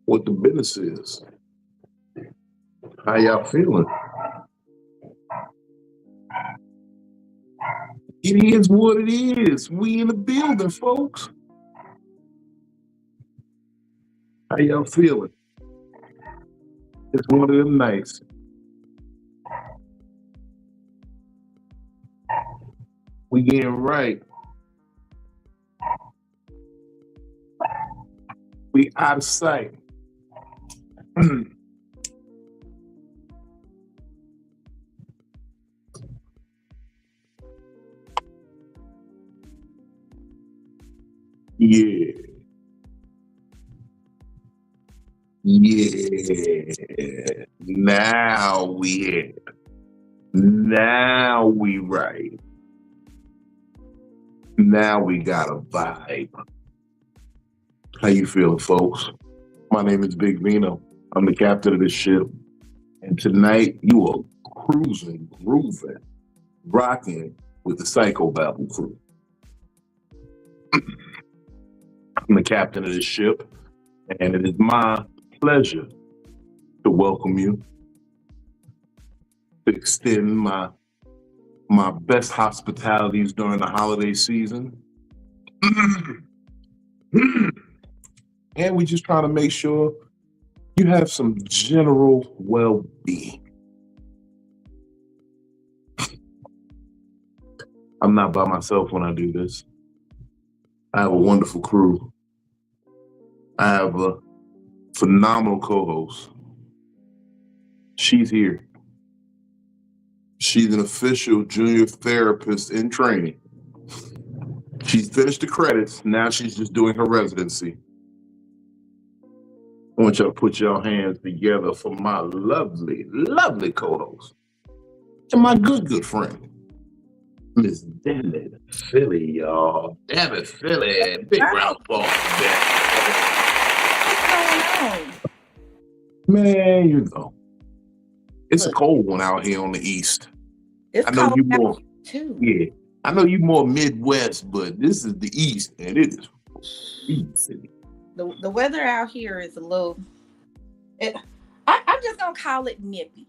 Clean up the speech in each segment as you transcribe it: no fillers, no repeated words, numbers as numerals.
what the business is. How y'all feeling? It is what it is. We in the building, folks. How y'all feeling? It's one of them nights. We getting right. We out of sight. Yeah. Yeah. Now we in. Now we right. Now we got a vibe. How you feeling, folks? My name is Big Vino. I'm the captain of this ship. And tonight you are cruising, grooving, rocking with the Psycho-Babble crew. I'm the captain of this ship, and it is my pleasure to welcome you, to extend my best hospitalities during the holiday season. And we just trying to make sure you have some general well-being. I'm not by myself when I do this. I have a wonderful crew. I have a phenomenal co-host. She's here. She's an official junior therapist in training. She's finished the credits. Now she's just doing her residency. I want y'all to put your hands together for my lovely, lovely co-host. And my good friend, Miss DamnItPhilly, y'all. DamnItPhilly. Big round of applause. What's going on? Man, you know. It's a cold one out here on the east. It's I know cold you out more. here too. Yeah. I know you more Midwest, but this is the east, and it is easy. The weather out here is a little. I'm just gonna call it nippy.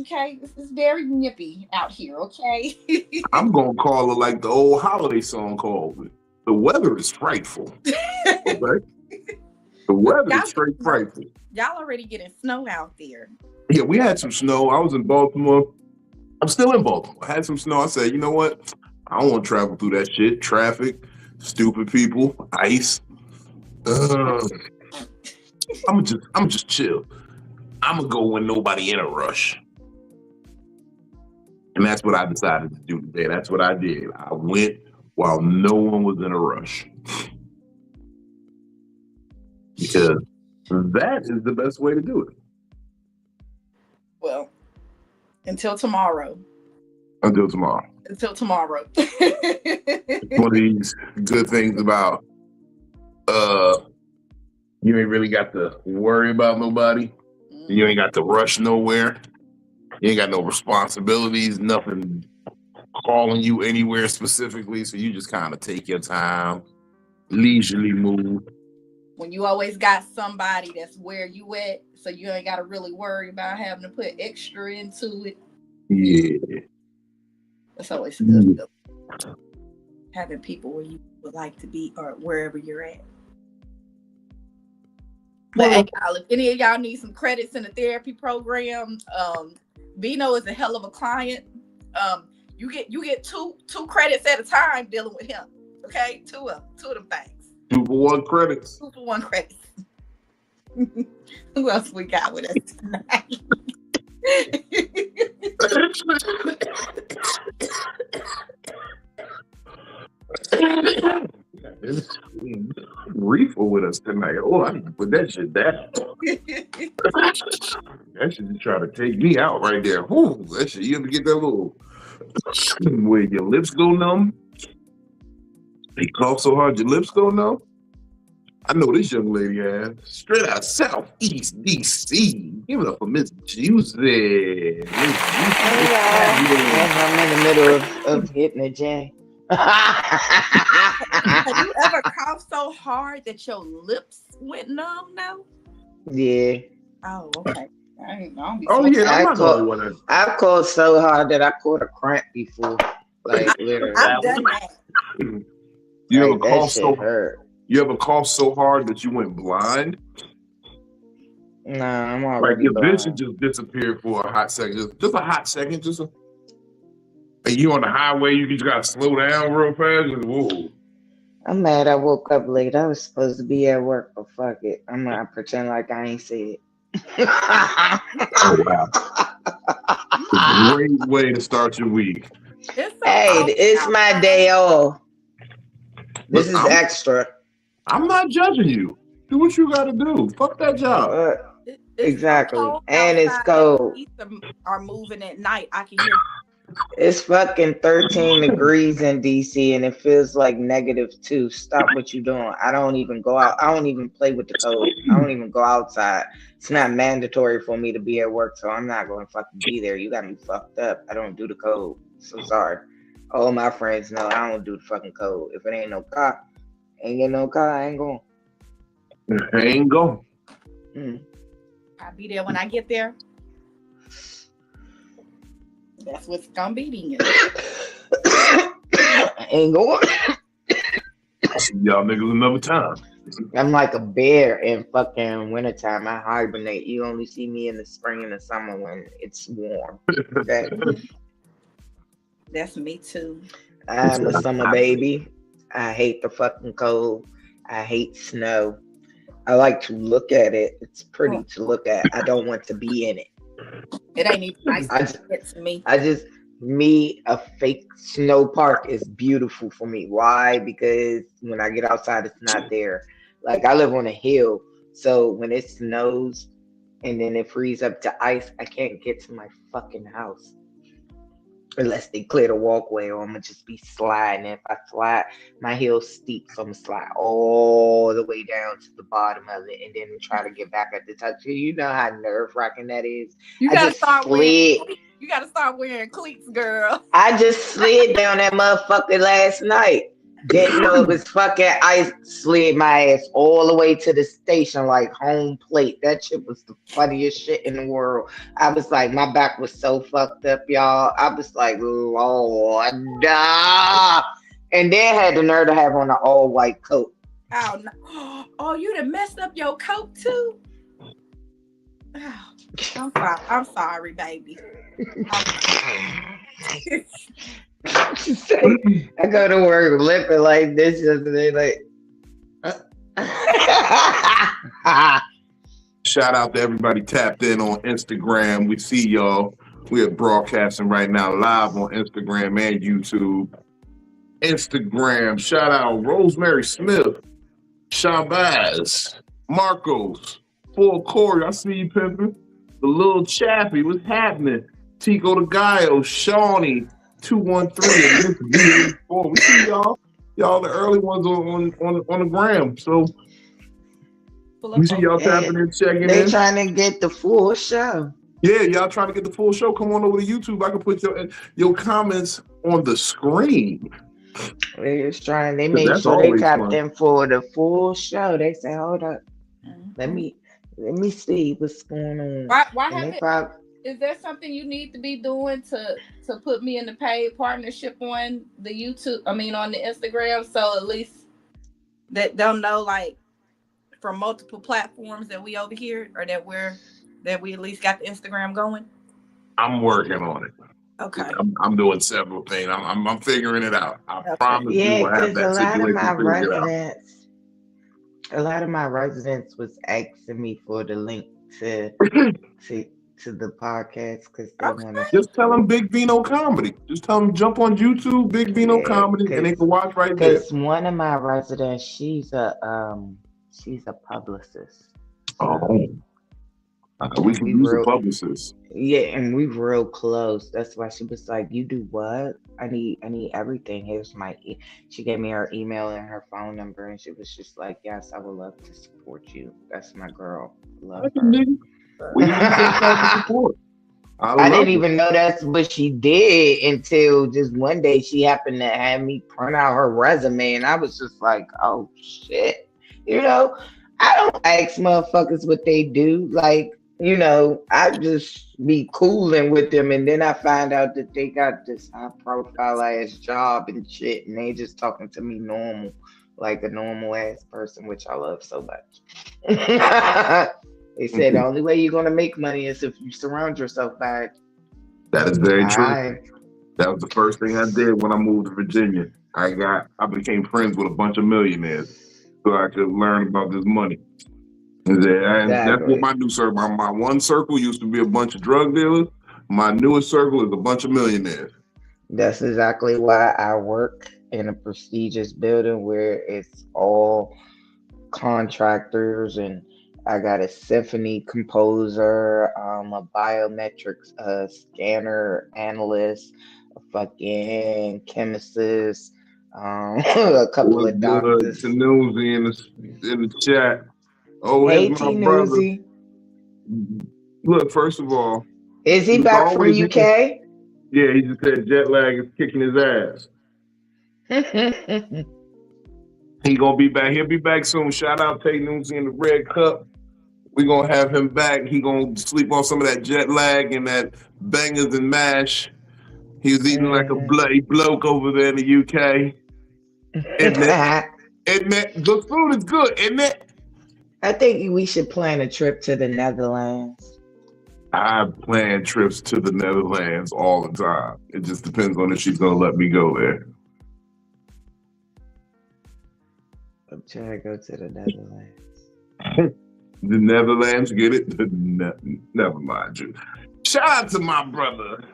Okay, it's very nippy out here. Okay. I'm gonna call it like the old holiday song called it. The weather is frightful. Okay? The weather is straight frightful. Y'all already getting snow out there. Yeah, we had some snow. I was in Baltimore. I'm still in Baltimore. I had some snow. I said, you know what? I don't want to travel through that shit. Traffic, stupid people, ice. I'm just chill. I'm gonna go when nobody in a rush. And that's what I decided to do today. That's what I did. I went while no one was in a rush. Because that is the best way to do it. Well, until tomorrow. Until tomorrow. Until tomorrow. One of these good things about you ain't really got to worry about nobody. You ain't got to rush nowhere. You ain't got no responsibilities, nothing calling you anywhere specifically. So you just kind of take your time, leisurely move. When you always got somebody that's where you at, so you ain't got to really worry about having to put extra into it. Yeah. That's always good. Having people where you would like to be or wherever you're at. But hey, y'all, if any of y'all need some credits in the therapy program, Vino is a hell of a client. You get two credits at a time dealing with him. Okay, two of them things. 2 for 1 credits. 2 for 1 credits. Who else we got with us tonight? Reefer with us tonight. Oh, I need to put that shit down. That shit just try to take me out right there. Whew, that shit, you ever get that little where your lips go numb? They cough so hard your lips go numb? I know this young lady has. Straight out Southeast DC. Give it up for Miss Juicy. Hey, y'all. I'm in the middle of hitting a J. Have you ever coughed so hard that your lips went numb now? Yeah. Oh, okay. I don't be Oh smoking. yeah, I'm not the only one. I've called so hard that I caught a cramp before. Like literally. I've done that. You like, ever that cough shit so hurt. you ever cough so hard that you went blind? Nah, I'm Like already your vision blind. just disappeared for a hot second. Just a hot second. And you on the highway, you just gotta slow down real fast. Just, whoa. I'm mad I woke up late. I was supposed to be at work, but fuck it. I'm gonna pretend like I ain't see it. Oh wow. A great way to start your week. It's so Hey, cold it's my outside. day off. This Look, is extra. I'm not judging you. Do what you gotta do. Fuck that job. It's Exactly. so cold And it's outside. cold. The geese are moving at night. I can hear. It's fucking 13 degrees in DC and it feels like -2. Stop what you doing. I don't even go out. I don't even play with the cold. I don't even go outside. It's not mandatory for me to be at work, so I'm not going to fucking be there. You got me fucked up. I don't do the cold. So sorry. All my friends know I don't do the fucking cold. If it ain't no car, ain't get no car, I ain't going. I ain't going. I'll be there when I get there. That's what's gonna be then. Ain't going. I'll see y'all niggas another time. I'm like a bear in fucking wintertime. I hibernate. You only see me in the spring and the summer when it's warm. Okay? That's me too. I'm a summer baby. I hate the fucking cold. I hate snow. I like to look at it. It's pretty to look at. I don't want to be in it. It ain't even nice I to get to me. A fake snow park is beautiful for me. Why? Because when I get outside, it's not there. Like I live on a hill, so when it snows and then it freezes up to ice, I can't get to my fucking house unless they clear the walkway, or I'm gonna just be sliding. If I slide, my hill's steep, so I'm gonna slide all the way down to the bottom of it, and then try to get back at the top. You know how nerve-wracking that is. You I gotta just start slid. wearing. You gotta start wearing cleats, girl. I just slid down that motherfucker last night. Didn't know it was fucking ice. Slid my ass all the way to the station like home plate. That shit was the funniest shit in the world. I was like, my back was so fucked up, y'all. I was like, Lord, nah. And then had the nerve to have on an all white coat. Oh no! Oh, you done messed up your coat too. Oh, I'm sorry, baby. I go to work lipping like this yesterday, like. Shout out to everybody tapped in on Instagram. We see y'all. We are broadcasting right now live on Instagram and YouTube. Instagram, shout out Rosemary Smith, Shabazz, Marcos, Full Corey. I see you pimping. The little Chappie, what's happening? Tico the Gallo, Shawnee, 213. We see y'all. Y'all the early ones on the gram. So we see y'all tapping in, checking in. They trying to get the full show. Yeah, y'all trying to get the full show. Come on over to YouTube. I can put your comments on the screen. They just trying. They made sure they tapped in for the full show. They said, "Hold up, let me see what's going on." Why haven't? Is there something you need to be doing to put me in the paid partnership on the YouTube? I mean, on the Instagram, so at least that they'll know, like, from multiple platforms that we over here, or that we at least got the Instagram going. I'm working on it. Okay. I'm doing several things. I'm figuring it out. I promise you will have that situation figured out. A lot of my residents was asking me for the link to the podcast because they want to. Just tell them Big Vino Comedy. Just tell them jump on YouTube, Big Vino Comedy, and they can watch right there. Because one of my residents, she's a publicist. So, we can use a publicist. Yeah, and we real close. That's why she was like, "You do what? I need everything. Here's my." She gave me her email and her phone number, and she was just like, "Yes, I would love to support you. That's my girl. Love her." We need some type of support. I love didn't it. even know that's what she did until just one day she happened to have me print out her resume, and I was just like, "Oh shit!" You know, I don't ask motherfuckers what they do. Like, I just be cooling with them, and then I find out that they got this high profile ass job and shit, and they just talking to me normal, like a normal ass person, which I love so much. They said the only way you're gonna make money is if you surround yourself by it. That is very true. I That was the first thing I did when I moved to Virginia. I became friends with a bunch of millionaires so I could learn about this money. And that's what exactly. my new circle. My one circle used to be a bunch of drug dealers. My newest circle is a bunch of millionaires. That's exactly why I work in a prestigious building where it's all contractors, and I got a symphony composer, a biometrics scanner analyst, a fucking chemist, a couple What's of good to doctors. Newsy in the chat? Oh, here's Hey my T brother. Newsy. Look, first of all, Is he he's back from always here. UK? Yeah, he just said jet lag is kicking his ass. He gonna be back. He'll be back soon. Shout out Tay Newsy in the red cup. We gonna have him back. He gonna sleep on some of that jet lag and that bangers and mash. He was eating like a bloody bloke over there in the UK. Isn't it? Isn't it? The food is good, isn't it? I think we should plan a trip to the Netherlands. I plan trips to the Netherlands all the time. It just depends on if she's gonna let me go there. I'm trying to go to the Netherlands. The Netherlands, get it? Never mind you. Shout out to my brother,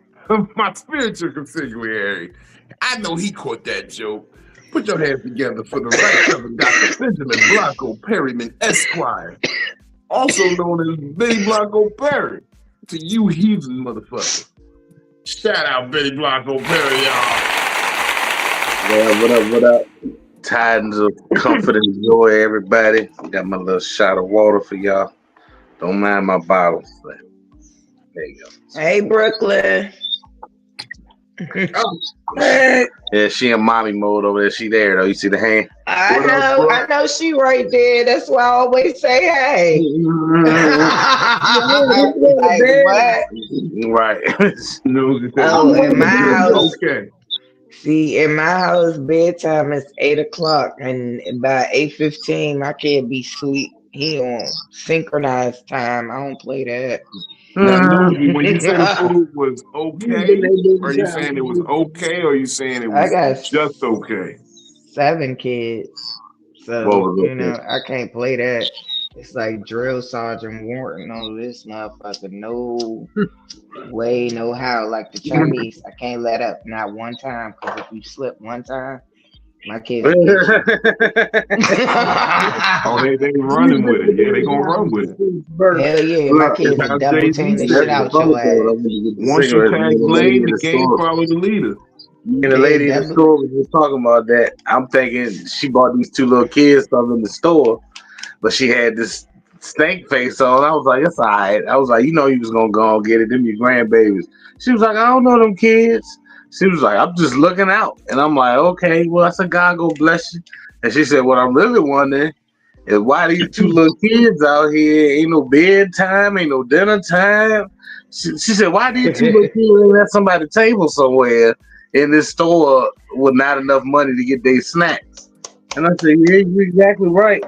my spiritual consigliere. I know he caught that joke. Put your hands together for the right Reverend Dr. Benjamin Blanco Perryman Esquire, also known as Benny Blanco Perry. To you heathen motherfucker. Shout out Benny Blanco Perry, y'all. Yeah, what up? Tidings of comfort and joy, everybody. Got my little shot of water for y'all. Don't mind my bottle. There you go. Hey, Brooklyn. Yeah, she in mommy mode over there. She there though. You see the hand? I know she right there. That's why I always say hey. Like what? Right. Oh, in my house. Okay. See, in my house, bedtime is 8:00, and by 8:15, my kid be asleep. He on synchronized time. I don't play that. Now, Louie, when you say the food was okay, are you saying it was okay, or are you saying it I was got just okay? 7 kids, so I can't play that. It's like drill sergeant Wharton on this motherfucker. No way, no how. Like the Chinese, I can't let up not one time. Because if you slip one time, my kids will get you. Oh, they running with it. Yeah, they gonna run with it. Hell yeah, my kids will double team the shit out your ass. Once you tag blame, the game follow the leader. And the lady in the store was just talking about that. I'm thinking she bought these 2 little kids stuff in the store, but she had this stank face on. I was like, it's all right. I was like, you was gonna go and get it. Them your grandbabies. She was like, I don't know them kids. She was like, I'm just looking out. And I'm like, okay, well, I said, God go bless you. And she said, what I'm really wondering is why these 2 little kids out here, ain't no bedtime, ain't no dinner time. She said, why these 2 little kids at somebody's table somewhere in this store with not enough money to get their snacks? And I said, yeah, you're exactly right.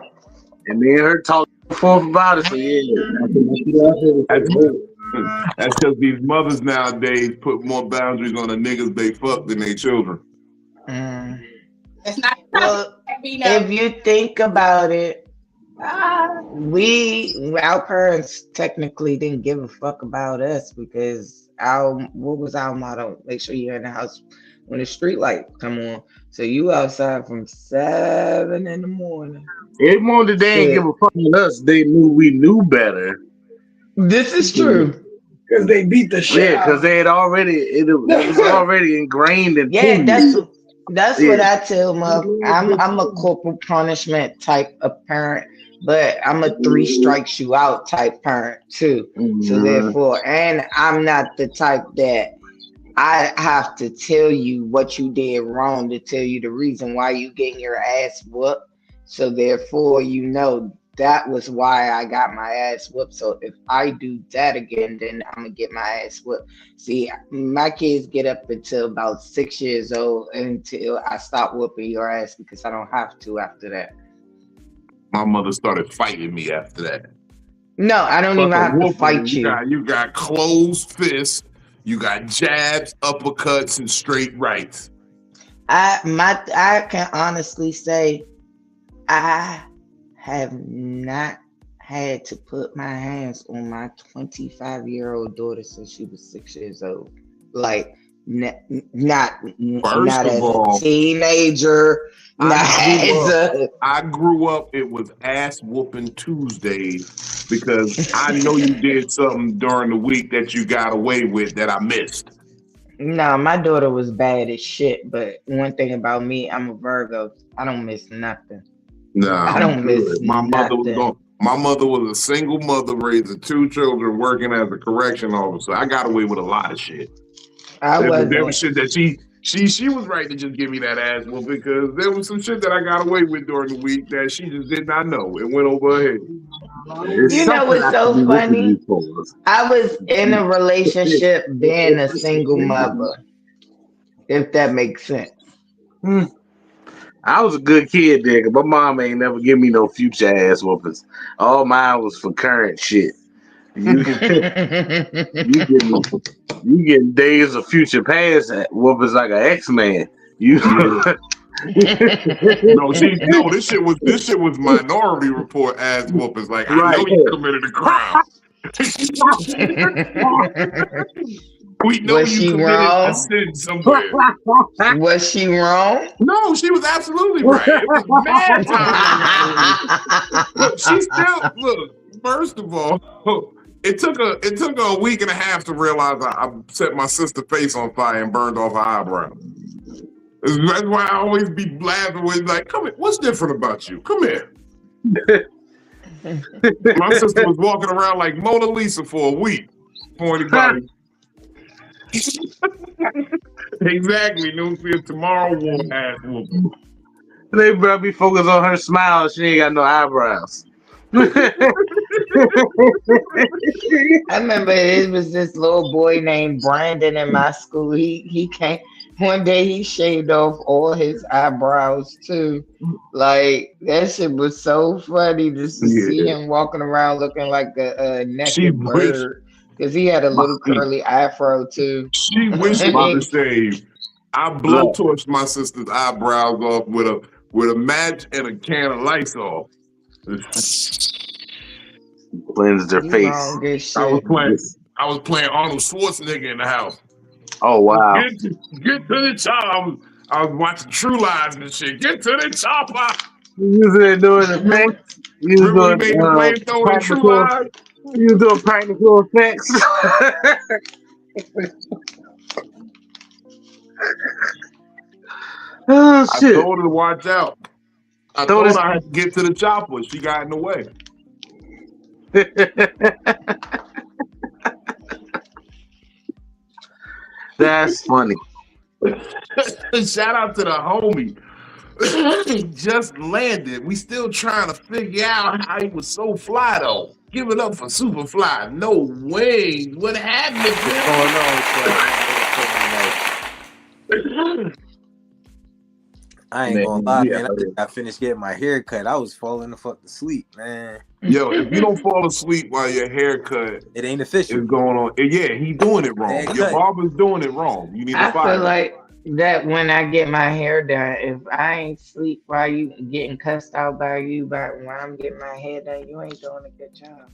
And me and her talked forth about it. So yeah. That's because these mothers nowadays put more boundaries on the niggas they fuck than their children. It's not Well, if you think about it, our parents technically didn't give a fuck about us because what was our motto? Make sure you're in the house when the street light come on. So you outside from 7 in the morning. It wanted they didn't give a fuck with us. They knew we knew better. This is true. Because they beat the shit. Yeah, because they had already it was already ingrained in. Yeah, that's what I tell my. I'm a corporal punishment type of parent but I'm a 3 strikes you out type parent too. So therefore, and I'm not the type that I have to tell you what you did wrong to tell you the reason why you getting your ass whooped. So therefore, that was why I got my ass whooped. So if I do that again, then I'm gonna get my ass whooped. See, my kids get up until about 6 years old until I stop whooping your ass because I don't have to after that. My mother started fighting me after that. No, I don't even have to fight you. You got closed fists. You got jabs, uppercuts, and straight rights. I can honestly say I have not had to put my hands on my 25-year-old daughter since she was 6 years old. Like not as a teenager. I grew up, it was ass whooping Tuesdays because I know you did something during the week that you got away with that I missed. No, my daughter was bad as shit, but one thing about me, I'm a Virgo. I don't miss nothing. Nah, I don't miss nothing. My mother was a single mother raising 2 children working as a correction officer. I got away with a lot of shit. There was shit that she was right to just give me that ass whoop because there was some shit that I got away with during the week that she just did not know. It went over her head. You know what's so funny? I was in a relationship being a single mother, if that makes sense. I was a good kid there because my mom ain't never give me no future ass whoopings. All mine was for current shit. You getting days of future past whoopings like an X-Man. This shit was Minority Report ass whoopings. Like I know you committed a crime. We know you committed a sin somewhere. Was she wrong? No, she was absolutely right. It was mad time. Look, she still first of all, it took her a week and a half to realize I set my sister's face on fire and burned off her eyebrow. That's why I always be laughing with like, come here, what's different about you? Come here. My sister was walking around like Mona Lisa for a week. For anybody. Exactly. No fear tomorrow won't ass whooping. They better be focused on her smile. She ain't got no eyebrows. I remember it was this little boy named Brandon in my school. He came one day, he shaved off all his eyebrows too. Like that shit was so funny just to see him walking around looking like a naked bird because he had a little curly afro too. She wished she was shaved. I blowtorched my sister's eyebrows off with a match and a can of Lysol. Cleanse their face. I was playing Arnold Schwarzenegger in the house. Oh wow! Get to the chopper. I was watching True Lies and shit. Get to the chopper. You was doing effects. You was doing True Lies. You was doing practical effects. Oh shit! I told her to watch out. I told her I had to get to the chopper. She got in the way. That's funny. Shout out to the homie. Just landed. We still trying to figure out how he was so fly though. Give it up for Superfly. No way. What happened? What's going on? I ain't gonna lie, man. I finished getting my hair cut. I was falling the fuck to sleep, man. Yo, if you don't fall asleep while your hair cut, it ain't official. It's going on. Yeah, he doing it wrong. Your barber's doing it wrong. You need to fire. I feel like that when I get my hair done, if I ain't sleep while you getting cussed out by you, but when I'm getting my hair done, you ain't doing a good job.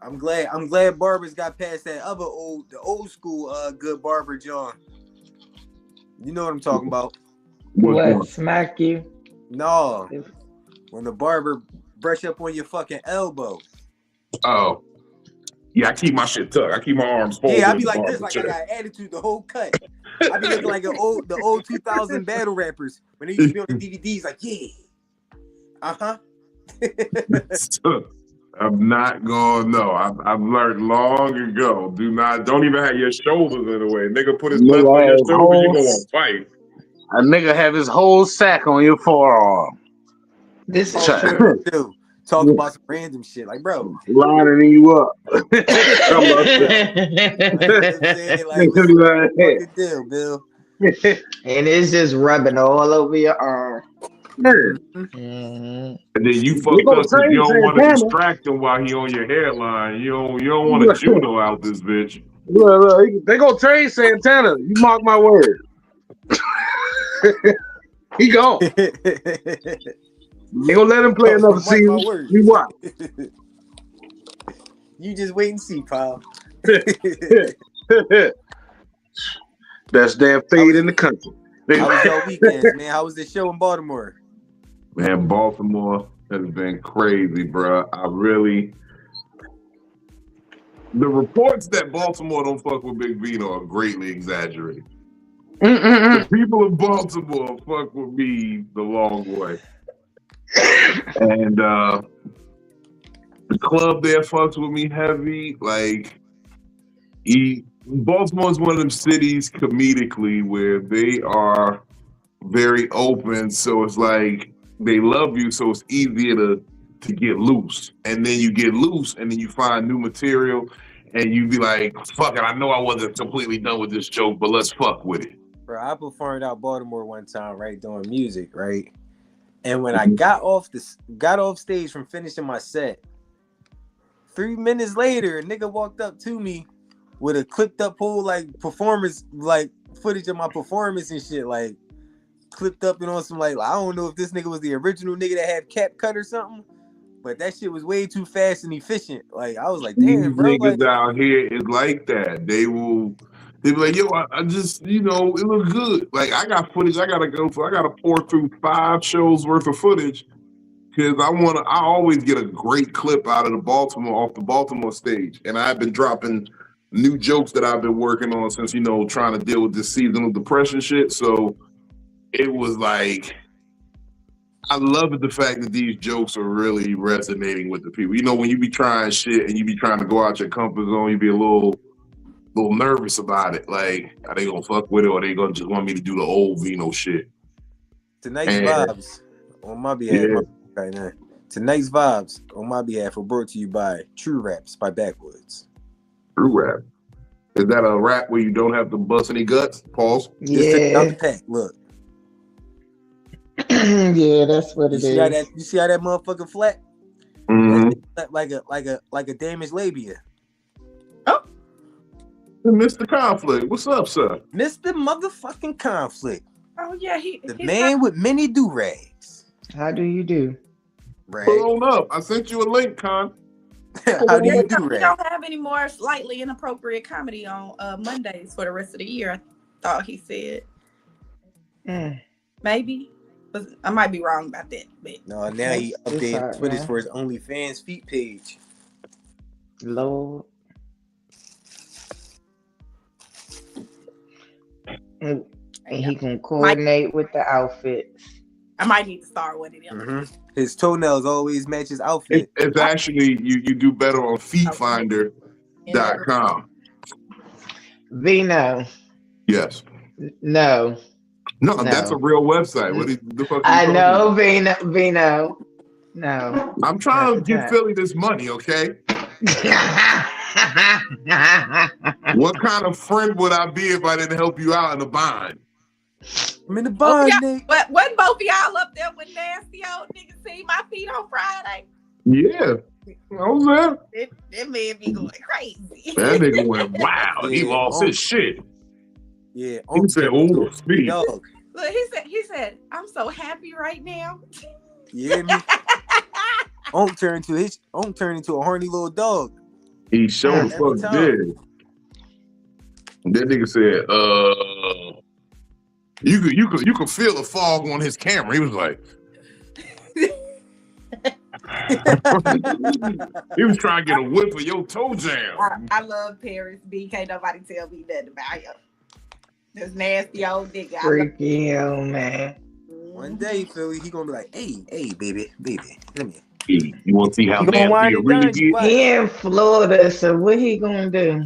I'm glad barbers got past that other old school good barber John. You know what I'm talking about. What, smack you? No. When the barber brush up on your fucking elbow. Oh. Yeah, I keep my shit tucked. I keep my arms folded. Yeah, I be like this, like I got attitude the whole cut. I be looking like the old 2000 battle rappers when they used to be on the DVDs, like, yeah. So, I'm not going. No, I've learned long ago. Don't even have your shoulders in the way. Nigga put his nuts on your shoulders, you gonna fight. A nigga have his whole sack on your forearm. This is true. Dude, talk about some random shit, like bro, lining you up. like, you know what I'm saying? Like, what's the fucking deal, Bill? And it's just rubbing all over your arm. And then you fucked up because you don't want to distract him while he on your hairline. You don't want to judo out this bitch. Look, they gonna train Santana. You mark my word. He gone. They gonna let him play another season. You watch. You just wait and see, pal. Best damn fade in the country. How was your weekends, man? How was the show in Baltimore? Man, Baltimore has been crazy, bro. The reports that Baltimore don't fuck with Big Vito are greatly exaggerated. The people of Baltimore fuck with me the long way. And the club there fucks with me heavy. Like, Baltimore is one of them cities comedically where they are very open. So it's like they love you, so it's easier to get loose. And then you get loose, and then you find new material, and you be like, fuck it, I know I wasn't completely done with this joke, but let's fuck with it. Bro, I performed out Baltimore one time, right, doing music, right? And when I got off stage from finishing my set, 3 minutes later, a nigga walked up to me with a clipped up whole like performance, like footage of my performance and shit, like clipped up and on some like I don't know if this nigga was the original nigga that had cap cut or something, but that shit was way too fast and efficient. Like I was like, damn, bro. Niggas out here is like that. They be like, yo, I just, it look good. Like I got footage I gotta go through. I gotta pour through 5 shows worth of footage because I always get a great clip out of off the Baltimore stage. And I've been dropping new jokes that I've been working on since, trying to deal with this seasonal depression shit. So it was like, I love the fact that these jokes are really resonating with the people. When you be trying shit and you be trying to go out your comfort zone, you be a little nervous about it. Like, are they gonna fuck with it, or are they gonna just want me to do the old Vino shit? Tonight's vibes on my behalf right now. Tonight's vibes on my behalf are brought to you by True Raps by Backwoods. True Rap. Is that a rap where you don't have to bust any guts? Pause. Yeah. Look. Yeah, that's what it is. You see how that motherfucker flat? Mm-hmm. Like a damaged labia. Oh, Mr. Conflict, what's up, sir? Mr. Motherfucking Conflict. Oh yeah, the man with many do-rags. How do you do? Rag. Pull on up. I sent you a link, Con. How do you do, We Rag? don't have any more slightly inappropriate comedy on Mondays for the rest of the year. I thought he said. Maybe. I might be wrong about that. But No, now he updated Twitter for his OnlyFans feet page. Lord. And he can coordinate with the outfits. I might need to start with it. Mm-hmm. His toenails always match his outfit. It's actually, you do better on feetfinder.com. Vino. Yes. No, that's a real website. What the fuck? I know, Vino. No. I'm trying to give Philly this money, okay? What kind of friend would I be if I didn't help you out in the bind? I'm in the bind, nigga. But wasn't both of y'all up there with nasty old niggas see my feet on Friday? Yeah. I was there. That man be going crazy. That nigga went wild. He lost his shit. Yeah. He said, "Oh, speed." Dog. Look, he said, I'm so happy right now. You hear me? Onk turned into a horny little dog. He showed the fuck did. And that nigga said, you could feel the fog on his camera. He was like, he was trying to get a whiff of your toe jam. I love Paris B. Can't nobody tell me nothing about him. This nasty old nigga. Freaky old man. One day, Philly, he gonna be like, hey, baby, let me. You want to see how He gonna nasty wine it and really dine you. get? Watch. He in Florida, so what he gonna do?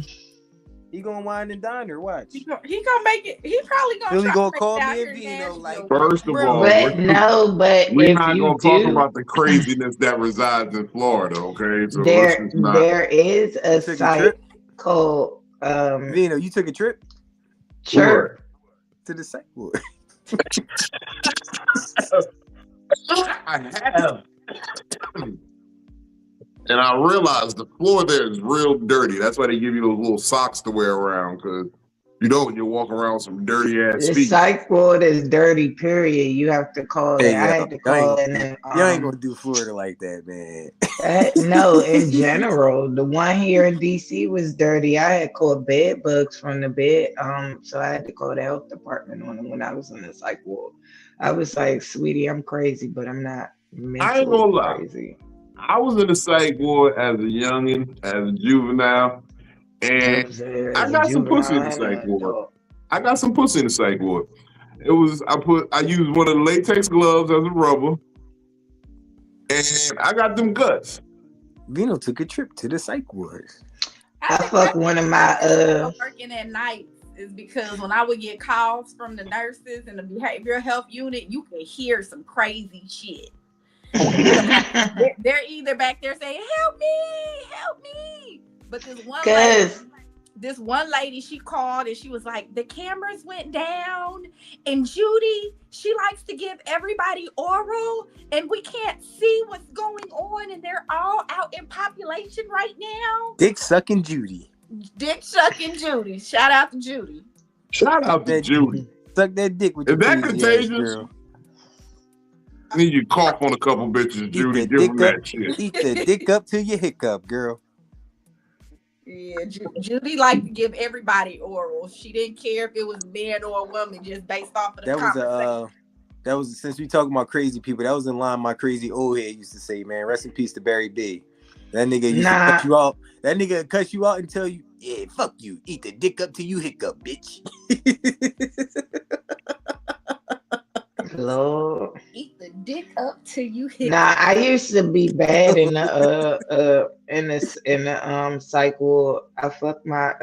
He gonna wine and dine her. Watch. He gonna make it. He probably gonna Philly try gonna to make call it out me here and in Vino like. Nashville. First of Bro. all, But we're if not you gonna talk do, about the craziness that resides in Florida, okay? So let's there just not. there is a You took a site trip? called Vino, you took a trip Chirp. to the site. I have. And I realized the floor there is real dirty. That's why they give you those little socks to wear around, because you know when you're walking around with some dirty ass The feet. psych ward is dirty, period. You have to call it. Hey, I had to call it. Y'all ain't gonna do Florida like that, man. No, in general, the one here in DC was dirty. I had called bed bugs from the bed. So I had to call the health department on it when I was in the psych ward. I was like, sweetie, I'm crazy, but I'm not I ain't gonna mentally lie. crazy. I was in the psych ward as a youngin, as a juvenile, and I got some pussy in the psych ward. I got some pussy in the psych ward. It was I used one of the latex gloves as a rubber, and I got them guts. Vino took a trip to the psych ward. I fuck one of my working at night is because when I would get calls from the nurses and the behavioral health unit, you could hear some crazy shit. They're either back there saying, help me. But this one lady, she called and she was like, the cameras went down and Judy, she likes to give everybody oral and we can't see what's going on and they're all out in population right now. Dick sucking Judy. Shout out to Judy. Shout out to Judy. Suck that dick with Is your that crazy contagious? ass, girl. I need you to cough on a couple bitches, Judy. Give them that shit. Eat the dick up till you hiccup, girl. Yeah, Judy liked to give everybody oral. She didn't care if it was man or a woman, just based off of the conversation. That was since we talking about crazy people. That was in line my crazy old head used to say, man. Rest in peace to Barry B. That nigga used to cut you out. That nigga cuss you out and tell you, yeah, fuck you. Eat the dick up till you hiccup, bitch. Lord. Eat the dick up till you hiccup. Nah, I used to be bad in the psych ward. I fucked my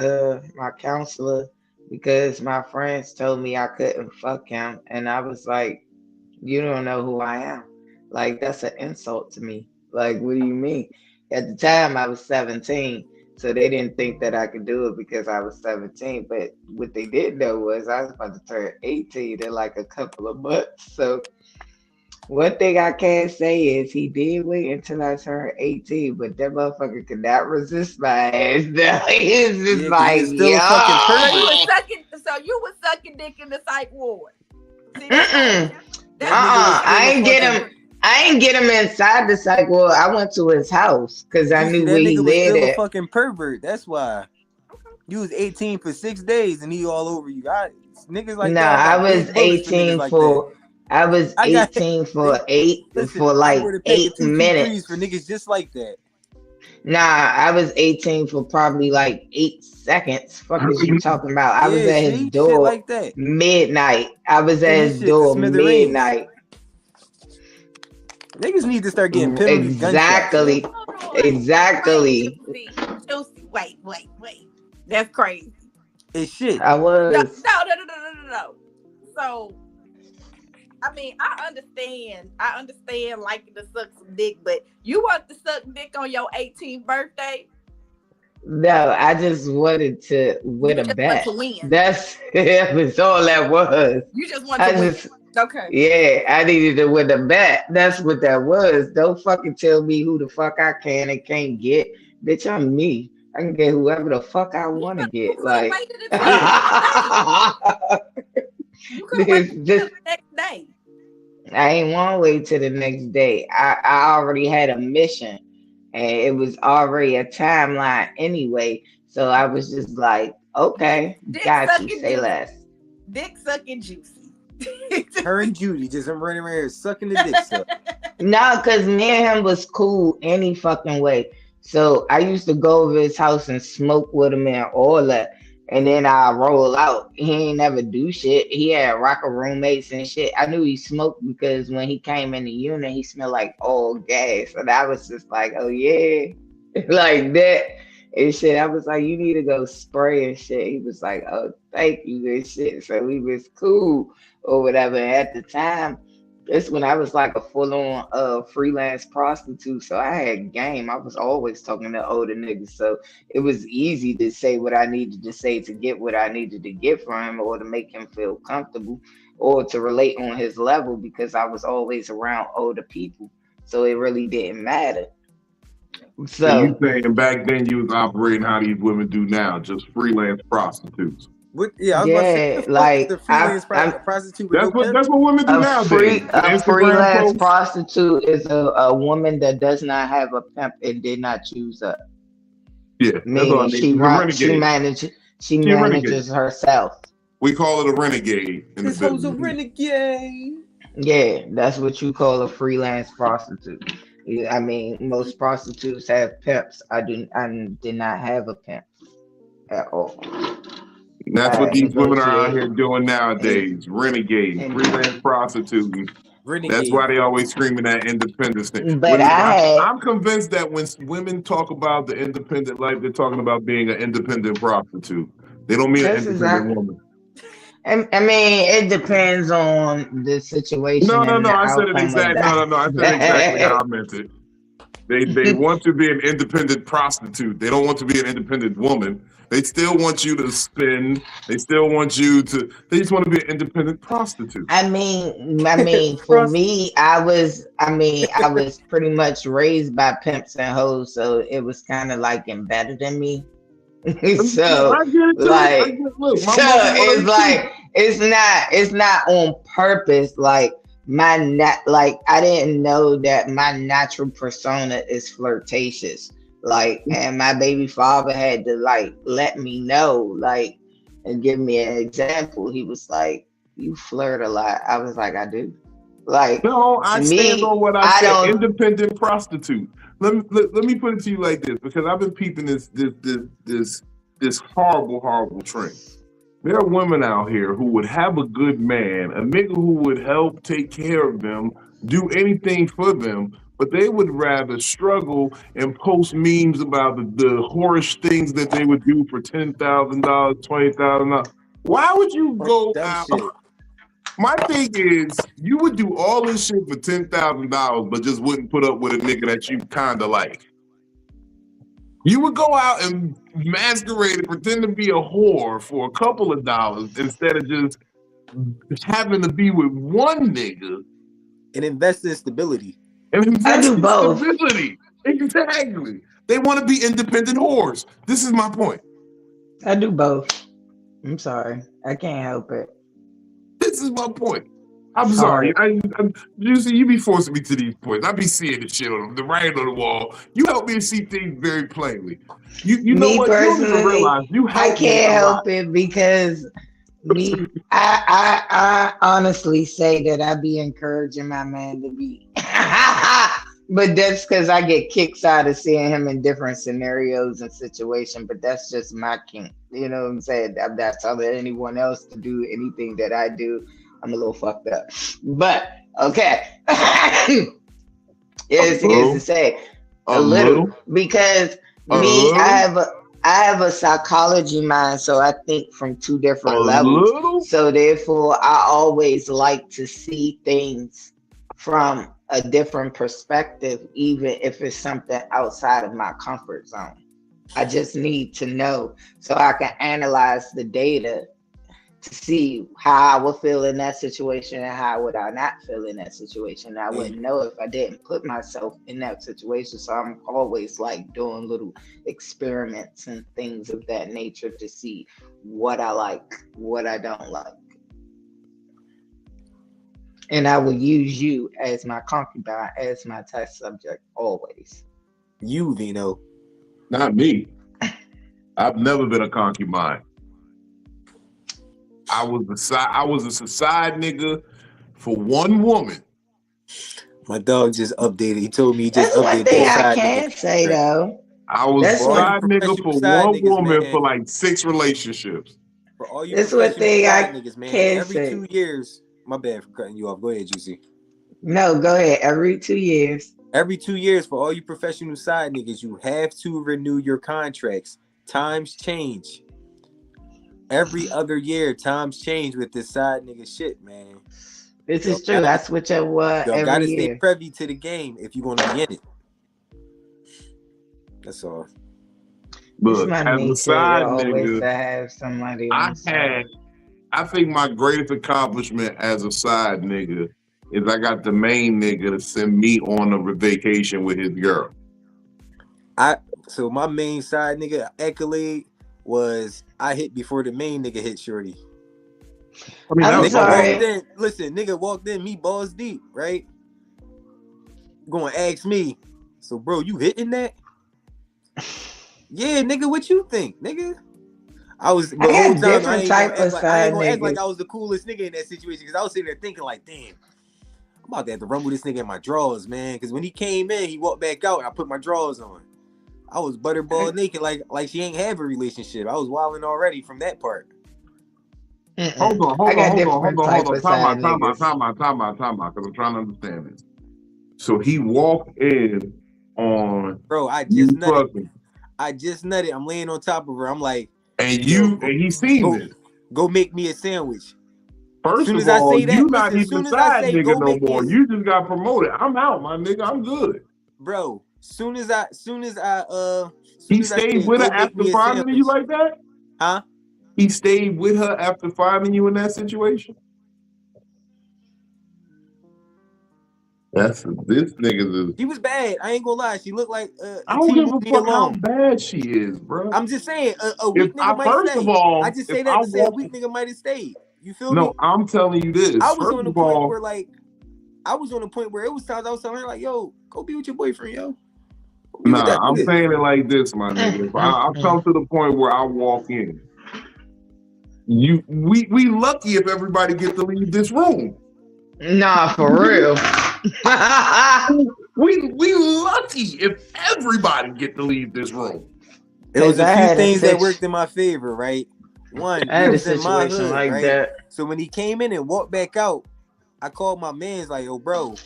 my counselor because my friends told me I couldn't fuck him, and I was like, you don't know who I am. Like, that's an insult to me. Like, what do you mean? At the time, I was 17, so they didn't think that I could do it because I was 17. But what they did know was I was about to turn 18 in like a couple of months. So one thing I can say is he did wait until I turned 18, but that motherfucker could not resist my ass. He was just like, So you was sucking dick in the psych ward. See, I ain't get him inside the psych ward. I went to his house because I knew where he lived at. A fucking pervert. That's why. You was 18 for 6 days and he all over you. Niggas like that. I was 18 for. I was 18 for 8 minutes. For niggas just like that. Nah, I was 18 for probably like 8 seconds. Fuck is you talking about? I was at his door like that. midnight. I was at his door midnight. Niggas need to start getting penalties. Exactly. Wait. That's crazy. It's shit. I was. No. So, I mean, I understand liking to suck some dick, but you want to suck dick on your 18th birthday? No, I just wanted to win a bet. To win. That's all that was. You just want to win. Okay. Yeah, I needed to win a bet. That's what that was. Don't fucking tell me who the fuck I can and can't get. Bitch, I'm me. I can get whoever the fuck I want to get. Like, you could wait till the next day. I ain't want to wait till the next day. I already had a mission, and it was already a timeline anyway. So I was just like, okay, got you. Say less. Dick sucking juicy. Her and Judy just running around here sucking the dick stuff. No, because me and him was cool any fucking way. So I used to go over his house and smoke with him and all that. And then I roll out. He ain't never do shit. He had rocker roommates and shit. I knew he smoked because when he came in the unit, he smelled like old gas. And I was just like, oh yeah, like that and shit. I was like, you need to go spray and shit. He was like, oh, thank you and shit. So we was cool or whatever. At the time, that's when I was like a full-on freelance prostitute. So I had game. I was always talking to older niggas. So it was easy to say what I needed to say to get what I needed to get from him or to make him feel comfortable or to relate on his level because I was always around older people. So it really didn't matter. So you saying back then you was operating how these women do now, just freelance prostitutes. What, yeah, I was yeah, about to say, like the freelance prostitute. That's what women do nowadays. A freelance prostitute is a woman that does not have a pimp and did not choose up. Yeah, meaning she manages herself. We call it a renegade. This hoe's a renegade. Yeah, that's what you call a freelance prostitute. I mean, most prostitutes have pimps. I did not have a pimp at all. That's what these women are out here doing nowadays. Renegade, freelance prostituting. That's why they always screaming that independence thing. But I'm convinced that when women talk about the independent life, they're talking about being an independent prostitute. They don't mean an independent woman. I mean, it depends on the situation. No. I said it exactly. No. I said exactly how I meant it. They want to be an independent prostitute. They don't want to be an independent woman. They still want you to spend. They still want you to. They just want to be an independent prostitute. I mean, for me, I was pretty much raised by pimps and hoes, so it was kind of like embedded in me. So I get it too. like, it's not on purpose. Like I didn't know that my natural persona is flirtatious. Like, and my baby father had to like let me know, like, and give me an example. He was like, "You flirt a lot." I was like, "I do." Like, no, I stand on what I said. Independent prostitute. Let me put it to you like this, because I've been peeping this horrible trend. There are women out here who would have a good man, a nigga who would help take care of them, do anything for them, but they would rather struggle and post memes about the whorish things that they would do for $10,000, $20,000. Why would you go out? Shit. My thing is, you would do all this shit for $10,000, but just wouldn't put up with a nigga that you kind of like. You would go out and masquerade and pretend to be a whore for a couple of dollars instead of just having to be with one nigga. And invest in stability. I do both. Stability. Exactly. They want to be independent whores. This is my point. I do both. I'm sorry. I can't help it. This is my point. I'm sorry. You be forcing me to these points. I be seeing the shit on the writing on the wall. You help me to see things very plainly. You know what? You don't even realize I can't help it because I honestly say that I be encouraging my man to be, but that's because I get kicks out of seeing him in different scenarios and situations. But that's just my kink. You know what I'm saying? I'm not telling anyone else to do anything that I do. I'm a little fucked up, but okay. It's to say a little because I have a psychology mind, so I think from two different levels. So therefore, I always like to see things from a different perspective, even if it's something outside of my comfort zone. I just need to know so I can analyze the data to see how I would feel in that situation and how would I not feel in that situation. I wouldn't know if I didn't put myself in that situation. So I'm always like doing little experiments and things of that nature to see what I like, what I don't like. And I will use you as my concubine, as my test subject always. You, Vino. Not me. I've never been a concubine. I was a side nigga for one woman. My dog just updated. He told me he just That's updated. One thing I can't say though. I was That's a what side nigga for side one niggas, woman man. for like 6 relationships. For all you that's what professional thing side I niggas, man, can every say. 2 years, my bad for cutting you off. Go ahead, Juicy. No, go ahead. Every 2 years. Every 2 years, for all you professional side niggas, you have to renew your contracts. Times change. Every other year, times change with this side nigga shit, man. This is true. I switch up what Y'all every gotta stay year. privy to the game if you're gonna be in it. That's all. It's But my as a nature side always nigga, to have somebody on I the side. think my greatest accomplishment as a side nigga is I got the main nigga to send me on a vacation with his girl. So my main side nigga accolade was I hit before the main nigga hit shorty. I mean, I'm that was sorry. Walked in, listen, nigga walked in, me balls deep, right? Going to ask me, so bro, you hitting that? Yeah, nigga, what you think, nigga? I was the whole got time I different ain't type gonna of act like I ain't side gonna act like niggas. I was the coolest nigga in that situation because I was sitting there thinking like, damn, I'm about to have to rumble this nigga in my drawers, man. Because when he came in, he walked back out and I put my drawers on. I was butterball naked, like she ain't have a relationship. I was wilding already from that part. Hold on. Type of Time side out, niggas. because I'm trying to understand this. So he walked in on Bro, I you just nutted. fucking, I'm laying on top of her. I'm like, and yo, he seen this. go make me a sandwich. First Soon of as I all, say that, you not listen, even soon as I side say nigga go no make me more. a, You just got promoted. I'm out, my nigga. I'm good. bro, soon as I He say stayed with go her make after me a finding you sandwich. like that? Huh? He stayed with her after finding you in that situation? This nigga is. She was bad. I ain't gonna lie. She looked like I a don't teen give a movie fuck how alone. bad she is, bro. I'm just saying, a If weak I nigga might first of stay. I all, just if say I that to say a walk, weak nigga might have stayed. You feel no, me? I'm telling you this. I was First on the of point all, where like I was on the point where it was times I was telling her like, yo, go be with your boyfriend, yo. Go be with nah, that I'm nigga. saying it like this, my nigga. If I come to the point where I walk in, we lucky if everybody get to leave this room. Nah, for real. We lucky if everybody get to leave this room. It was Cause a I few had things that worked in my favor, right? One, I we had a was in my situation hood, like right? that. So when he came in and walked back out, I called my mans like, yo, bro.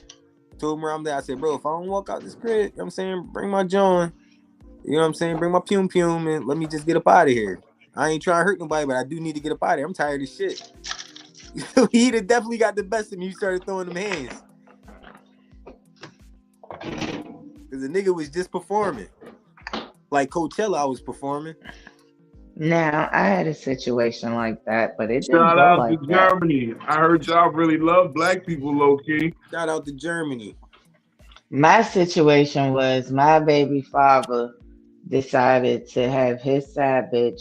Told him where I'm there. I said, bro, if I don't walk out this crib, you know what I'm saying, bring my John. You know what I'm saying? Bring my pum and let me just get up out of here. I ain't trying to hurt nobody, but I do need to get up out of here. I'm tired of shit. He'd have definitely got the best of me. You started throwing them hands. Because the nigga was just performing. Like Coachella, I was performing. Now I had a situation like that, but it didn't Shout go out like to that. Germany. I heard y'all really love black people, low key. Shout out to Germany. My situation was my baby father decided to have his side bitch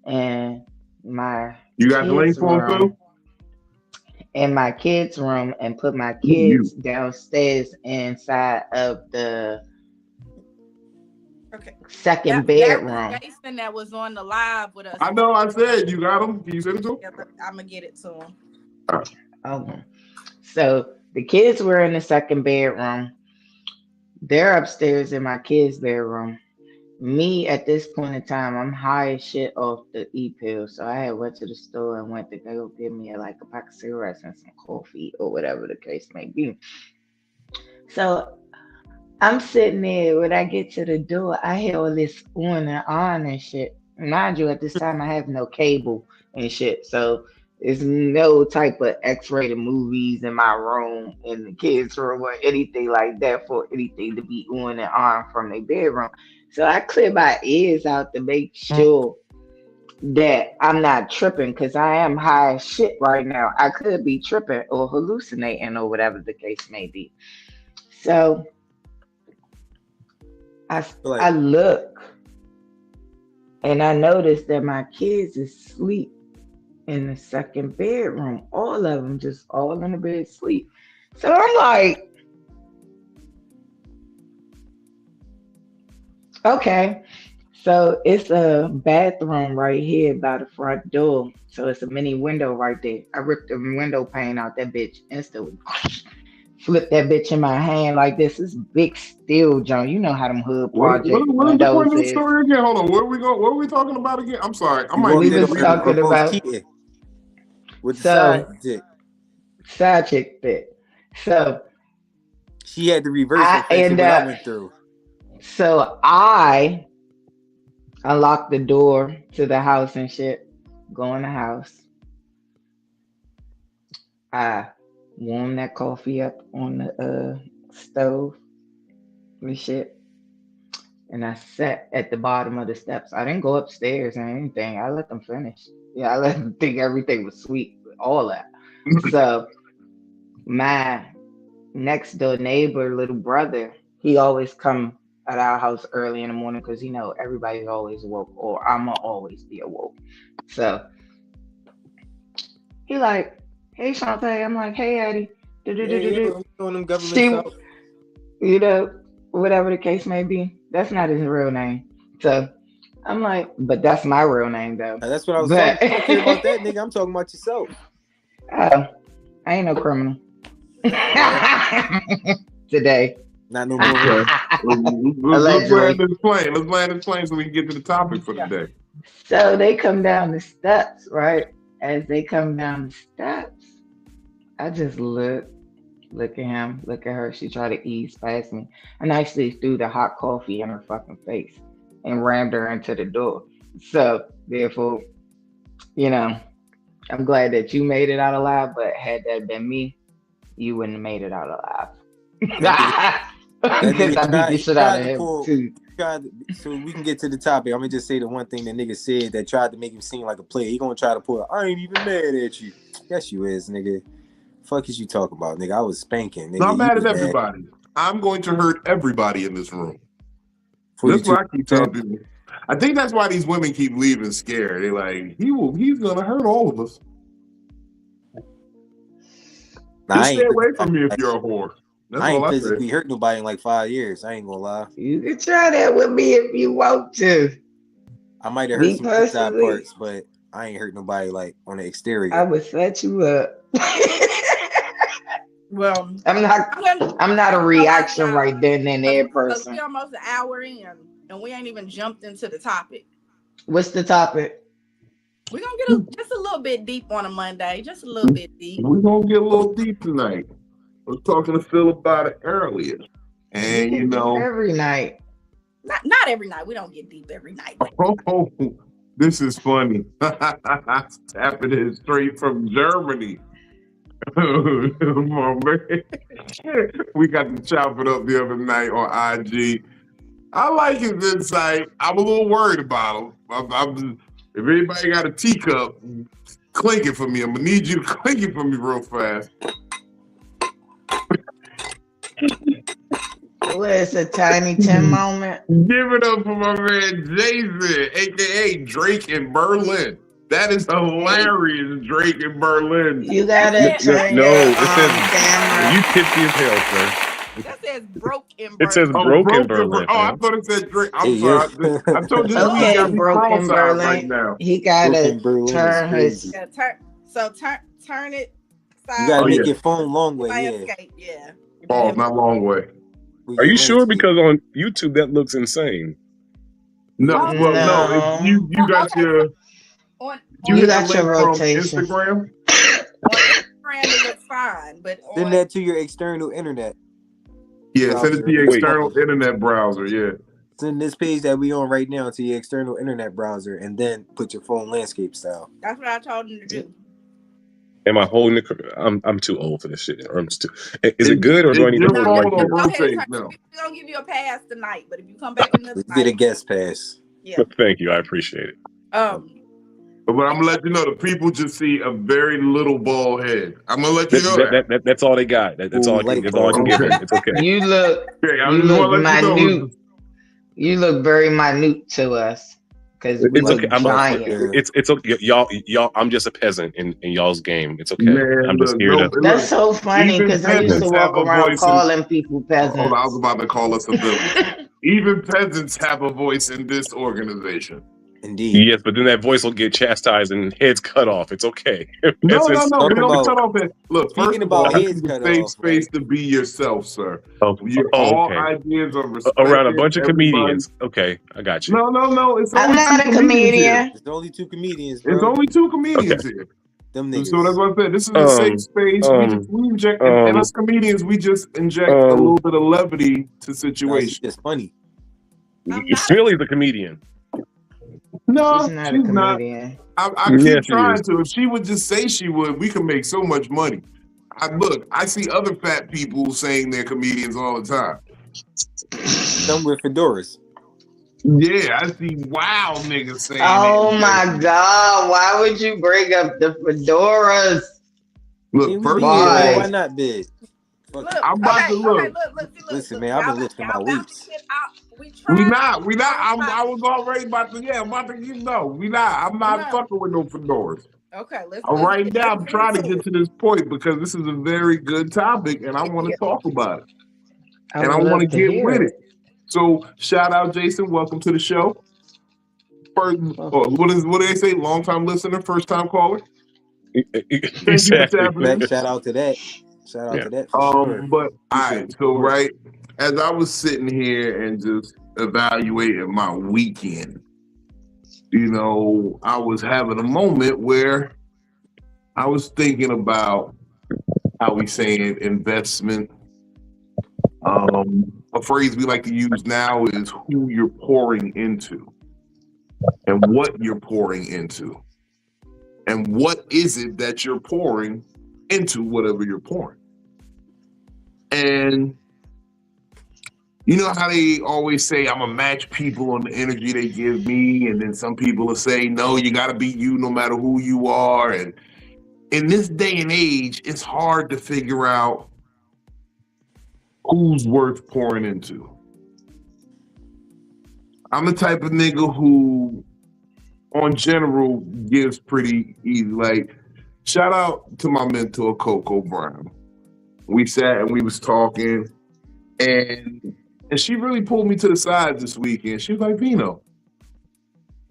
in my You got the kids' link for him, room, Phil? and put my Who kids you? downstairs inside of the Okay. second That was bedroom. Jason that was on the live with us. I know I said you got him. Can you send it to him? Yeah, I'm gonna get it to him. Okay. So the kids were in the second bedroom. They're upstairs in my kids' bedroom. Me at this point in time, I'm high as shit off the e-pill. So I had went to the store and went to go get me like a pack of cigarettes and some coffee or whatever the case may be. So I'm sitting there when I get to the door, I hear all this on and shit. Mind you, at this time I have no cable and shit. So there's no type of X-rated movies in my room, in the kids' room, or anything like that for anything to be on and on from their bedroom. So I clear my ears out to make sure that I'm not tripping because I am high as shit right now. I could be tripping or hallucinating or whatever the case may be. So I look and I notice that my kids is asleep in the second bedroom. All of them just all in the bed sleep. So I'm like, okay. So it's a bathroom right here by the front door. So it's a mini window right there. I ripped the window pane out that bitch instantly. flip that bitch in my hand like this. Is big steel, John. You know how them hood What project what is the point windows of the is. story again? Hold on. What are we talking about again? I'm sorry. I She might walked need We in was to on read. talking both about Kia with the so side dick. side chick fit. So She had the reverse I effect of end what I up. went through. So I unlock the door to the house and shit. Go in the house. I warm that coffee up on the stove and shit. And I sat at the bottom of the steps. I didn't go upstairs or anything. I let them finish. Yeah, I let them think everything was sweet, all that. So my next door neighbor, little brother, he always come at our house early in the morning because he know everybody's always awoke, or I'ma always be awoke. So he like, hey Shantae. I'm like, hey Eddie. Yeah, I'm throwing them governments See, out. you know, whatever the case may be. That's not his real name. So I'm like, but that's my real name though. That's what I was But talking. I don't care about that, nigga. I'm talking about yourself. I ain't no criminal. Today. Not no more. Okay. Let's Allegedly. land this plane. Let's land this plane so we can get to the topic for the day. So they come down the steps, right? As they come down the steps, I just look at him, look at her. She tried to ease past me. I actually threw the hot coffee in her fucking face and rammed her into the door. So therefore, you know, I'm glad that you made it out alive, but had that been me, you wouldn't have made it out alive. Because I beat the shit out of him too. So we can get to the topic. I'm gonna just say the one thing the nigga said that tried to make him seem like a player. He gonna try to pull. I ain't even mad at you. Yes, you is, nigga. Fuck is you talking about, nigga? I was spanking, nigga. I'm You mad was at everybody. I'm going to hurt everybody in this room. That's you what I keep telling people. I think that's why these women keep leaving scared. They're like, he's gonna hurt all of us. Just stay away from me if you're a whore. That's I ain't all I physically say. hurt nobody in like 5 years. I ain't gonna lie. You can try that with me if you want to. I might have Me hurt some inside personally, parts, but I ain't hurt nobody like on the exterior. I would set you up. Well, I'm not a reaction right then and there person. We're almost an hour in, and we ain't even jumped into the topic. What's the topic? We're gonna get just a little bit deep on a Monday, just a little bit deep. We're gonna get a little deep tonight. I was talking to Phil about it earlier, and you know, every night. Not every night. We don't get deep every night. Oh, this is funny. Tapping it straight from Germany. My man. We got to chop it up the other night on IG. I like his insight. I'm a little worried about him. If anybody got a teacup, clink it for me. I'm gonna need you to clink it for me real fast. Where's a Tiny Tim moment? Give it up for my man Jason, aka Drake in Berlin. That is hilarious, Drake in Berlin. You gotta turn your camera. You tipsy as hell, sir. That says broke in Berlin. It says broke in Berlin. Oh, I thought it said Drake. I'm sorry. I told you Okay, got me broke in cross-eyed Berlin. right now. He gotta turn his. Yeah, turn it. Side. You gotta make your phone long way. Landscape, yeah. Oh, not long way. Are you sure? Because on YouTube that looks insane. No, well, no. You got your. You got your rotation. Instagram. On Instagram it looks fine, but send that to your external internet. Yeah, send it to your external internet browser. Yeah. Send this page that we on right now to your external internet browser, and then put your phone landscape style. That's what I told him to do. Am I holding it? I'm too old for this shit. Is it good, or do I need to hold it right here? We're gonna give you a pass tonight, but if you come back another night, get a guest pass. Yeah. Thank you, I appreciate it. But I'm gonna let you know the people just see a very little bald head. I'm gonna let you know that. That's all they got. That's all I can give them. It's okay. You look minute. You look very minute to us because we look giant. It's okay, y'all. I'm just a peasant in y'all's game. It's okay. Man, I'm just here to. That's so funny because I used to walk around calling people peasants. Hold on, I was about to call us a villain. Even peasants have a voice in this organization. Indeed. Yes, but then that voice will get chastised and heads cut off. It's okay. No. Talk We don't about- cut off it. Look, first Speaking of all, about this heads is a cut safe off, space right? to be yourself, sir. Okay. All ideas are respected. Around a bunch of everybody- comedians. Okay, I got you. No. It's I'm only not two a comedians here. comedian. There's only 2 comedians, bro. It's only 2 comedians here. Them niggas. So that's what I said. This is a safe space. We inject, and us comedians, we just inject a little bit of levity to It's situations. just funny. Philly's a comedian. No, She's not a comedian. I Yeah, keep she trying is. to. If she would just say she would, we could make so much money. I see other fat people saying they're comedians all the time. Some with fedoras. Yeah, I see wild niggas saying Oh that. my God! Why would you bring up the fedoras? Look, first of Why? Why not big? Fuck Look, it. I'm about to look. Okay, look. Listen, man, I've been lifting my weights. We We not. I was already about to. Yeah, I'm about to get we not. I'm not fucking with no fedoras. Okay, let's. Right now, I'm trying to get to this point because this is a very good topic, and I want to talk about it, and I want to get with it. So, shout out, Jason. Welcome to the show. First, what do they say? Long time listener, first time caller. Exactly. Shout out to that. Shout out to that. For sure. But all right, so right as I was sitting here and just evaluating my weekend, I was having a moment where I was thinking about how we saying investment. A phrase we like to use now is who you're pouring into and what you're pouring into. And what is it that you're pouring into whatever you're pouring? And you know how they always say, I'm going to match people on the energy they give me. And then some people will say, no, you got to be you no matter who you are. And in this day and age, it's hard to figure out who's worth pouring into. I'm the type of nigga who, on general, gives pretty easy. Like, shout out to my mentor, Coco Brown. We sat and we was talking, and she really pulled me to the side this weekend. She was like, Vino,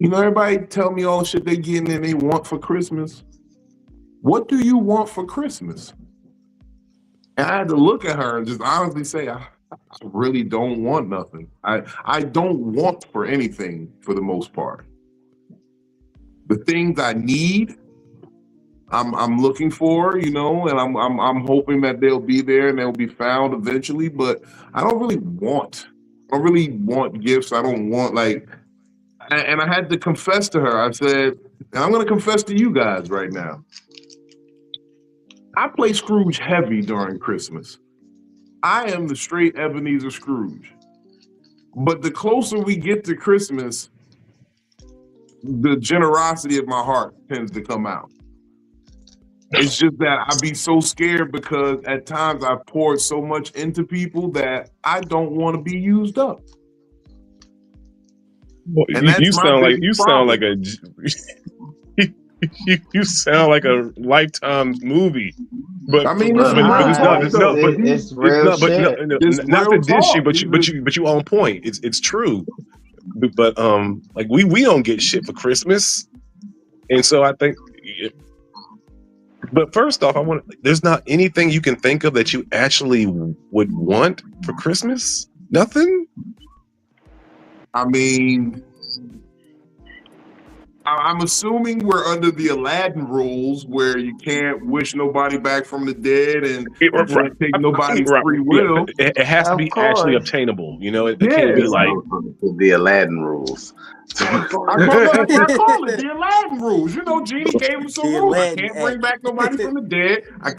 everybody tell me all the shit they getting and they want for Christmas. What do you want for Christmas? And I had to look at her and just honestly say, I really don't want nothing. I don't want for anything for the most part. The things I need, I'm looking for, and I'm hoping that they'll be there and they'll be found eventually. But I don't really want gifts. I don't want and I had to confess to her. I said, and I'm going to confess to you guys right now. I play Scrooge heavy during Christmas. I am the straight Ebenezer Scrooge. But the closer we get to Christmas, the generosity of my heart tends to come out. It's just that I be so scared because at times I've poured so much into people that I don't want to be used up. Well, you sound like a Lifetime movie. But I mean, it's real shit. Not to dish you, but you on point. It's true. But we don't get shit for Christmas, and so I think. But first off, there's not anything you can think of that you actually would want for Christmas. Nothing. I mean, I'm assuming we're under the Aladdin rules where you can't wish nobody back from the dead and you can't take nobody's free will. Yeah, it has to be actually obtainable. It can't be like the Aladdin rules. I call it the Aladdin rules. Genie gave him some rules. I can't bring back nobody from the dead. I